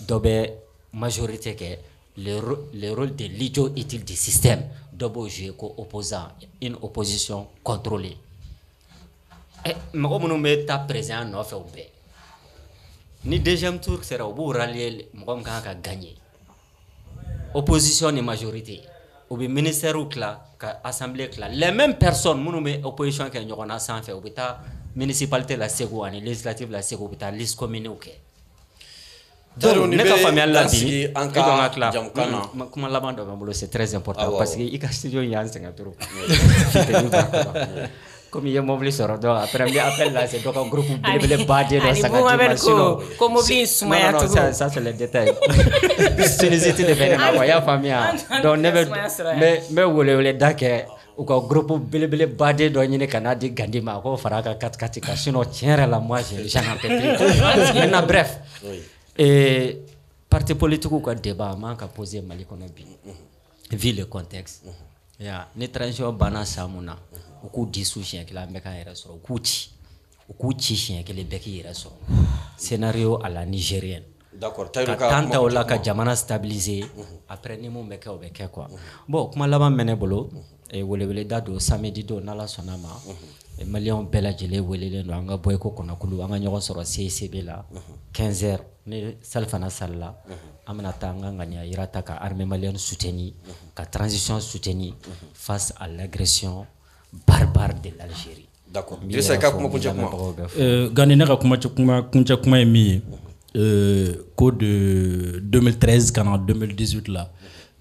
dɔ bɛ majorité kɛ le rôle de l'idiot utile du système dɔ b'o jouer ko opposant une opposition contrôlée mɔgɔ minnu bɛ taa président nɔfɛ u bɛɛ ni deuxième tour sera u b'u rallier mɔgɔ min kan ka gagner opposition ni majorité u bɛ ministère tila ka assemblée tila les mêmes personnes minnu bɛ opposition kɛ ɲɔgɔn na sanfɛ u bɛ taa municipalité la Segu ani législative la Segu u bɛ taa liste commune kɛ. Donc, ne ka faamuyali la bi an ka jamukan na kuma laban dɔ bɛ n bolo c'est très important parce que i ka studio in y'an sɛgɛn trop comme i ye mobili sɔrɔ donc après n bɛ appel lancer dɔ ka groupe belebele baden dɔ san ka di ma sinon ko mobili in sumaya tugun non ça c'est le détail Tunisie de bɛ ne ma quoi i y'a faamuya donc ne bɛ welewele da kɛ u ka groupe belebele baden dɔ ɲini ka n'a di Gandi ma ko fara a ka 4-4 kan sinon tiɲɛ yɛrɛ la moi j'en peux plus maintenant bref parti politique ka débat man ka poser Mali kɔnɔ bi vu le contexte ni transition banna san mun na u k'u di su siɲɛ kelen an bɛɛ k'an yɛrɛ sɔrɔ u k'u ci siɲɛ kelen bɛɛ k'i yɛrɛ sɔrɔ scénario à la nigérienne ka temps ta o la ka jamana stabiliser après ni mun bɛ kɛ o bɛ kɛ quoi bon kuma laban bɛ ne bolo weleweleda don samedi don n'Ala sɔnna ma Maliens bɛɛ lajɛlen welelen don an ka bɔ Eko Kɔnɔkulu an ka ɲɔgɔn sɔrɔ CICB la 15h ni Salfana salle la an bɛna taa an ka ŋaniya yira ta ka armée malienne soutenir ka transition soutenir face à l'agression barbare de l'Algérie. D'accord. Dirisa ka kuma kuncɛ kuma. Gani ne ka kuncɛ kuma ye min ye ko de 2013 ka na 2018 la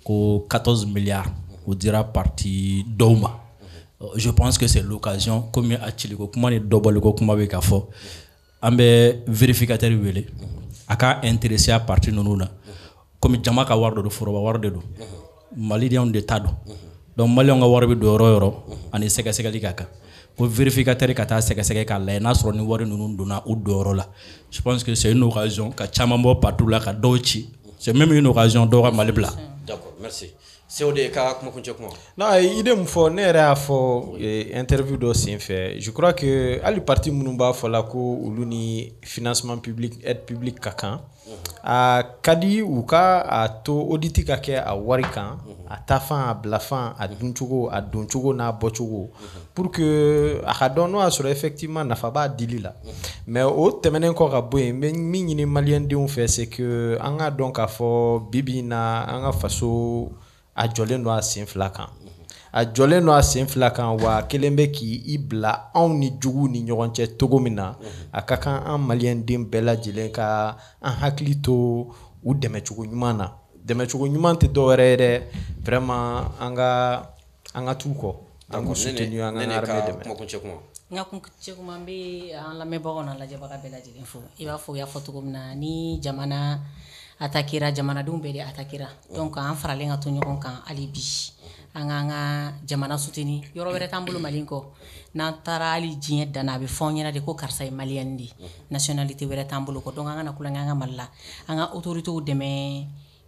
ko 14 milliards o dira parti dɔw ma. Je pense que c'est l'occasion comme a cili ko kuma ni dɔbɔli ko kuma bɛ ka fɔ an bɛ vérificateur wele a ka intéressé a parti ninnu na comme jama ka wari de don foroba wari de don maliyɛnw de ta don donc maliyɛnw ka wari bɛ don yɔrɔ o yɔrɔ ani sɛgɛsɛgɛli ka kan ko vérificateur ka taa sɛgɛsɛgɛ k'a lajɛ n'a sɔrɔ ni wari ninnu donna u donyɔrɔ la je pense que c'est une occasion ka caman bɔ partout la ka dɔw ci c'est même une occasion dɔw ka Mali bila. D'accord, merci. COD ka kuma kuncɛ kuma. Non, idée mun fɔ ne yɛrɛ y'a fɔ interview dɔ senfɛ je crois que hali parti minnu b'a fɔ la ko olu ni financement public aide publique ka kan a ka di u ka a to audit ka kɛ a wari kan a ta fan a bila fan a duncogo a doncogo n'a bɔcogo pour que a ka dɔn n'o y'a sɔrɔ effectivement nafa b'a dili la mais o tɛmɛnen kɔ ka bɔ yen n bɛ min ɲini maliyɛndenw fɛ c'est que an ka dɔn k'a fɔ bibi in na an ka faso a jɔlen don a sen fila kan a jɔlen don a sen fila kan wa kelen bɛ k'i bila anw ni juguw ni ɲɔgɔn cɛ cogo min na a ka kan an maliyɛnden bɛɛ lajɛlen ka an hakili to u dɛmɛcogo ɲuman na dɛmɛcogo ɲuman tɛ dɔwɛrɛ ye dɛ vraiment an ka t'u kɔ an k'u soutenir an ka armée dɛmɛ. n ka kuncɛ kuma n bɛ an lamɛnbagaw n'a lajɛbaga bɛɛ lajɛlen fo i b'a fɔ u y'a fɔ cogo min na ni jamana attaquera jamanadenw bɛɛ de attaquera donc an faralen ka to ɲɔgɔn kan hali bi an k'an ka jamana soutenir yɔrɔ wɛrɛ t'an bolo Mali kɔ n'an taara hali diɲɛ dan na a bɛ fɔ an ɲɛna de ko karisa ye maliyɛn de nationalité wɛrɛ t'an bolo kɔ donc an kana kulonkɛ an ka Mali la an ka autorités dɛmɛ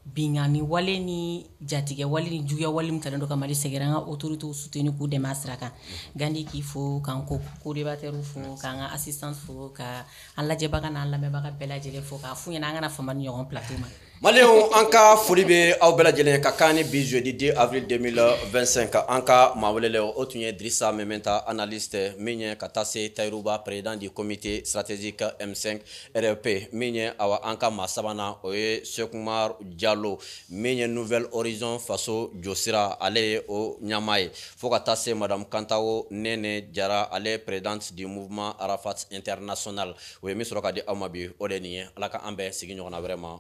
bingani wale ni jatigɛ wale ni juguya wale min talen don ka Mali sɛgɛrɛ an ka autorités soutenir k'u dɛmɛ a sira kan Gandi k'i fo k'an ko co-débatteur fo k'an ka assistance fo ka an lajɛbaga n'an lamɛnbaga bɛɛ lajɛlen fo k'a f'u ɲɛna an kana fama ni ɲɔgɔn plateau ma. Maliyɛnw an ka foli bɛ aw bɛɛ lajɛlen ka kan ni bi jeudi 2 avril 2025 an ka maa welelen o tun ye Dirisa Mementa analyste min ye ka taa se Tayiruba président du comité stratégique M5 RFP min ye an ka maa sabanan o ye Sekumar Jalo min ye Nouvelle Horizon faso jɔsira ale ye o ɲɛmaa ye fo ka taa se madame Kantawo Nene Jara ale présidente du mouvement Arafat international o ye min sɔrɔ ka di aw ma bi o de nin ye Ala ka an bɛɛ sigi ɲɔgɔn na wɛrɛ ma.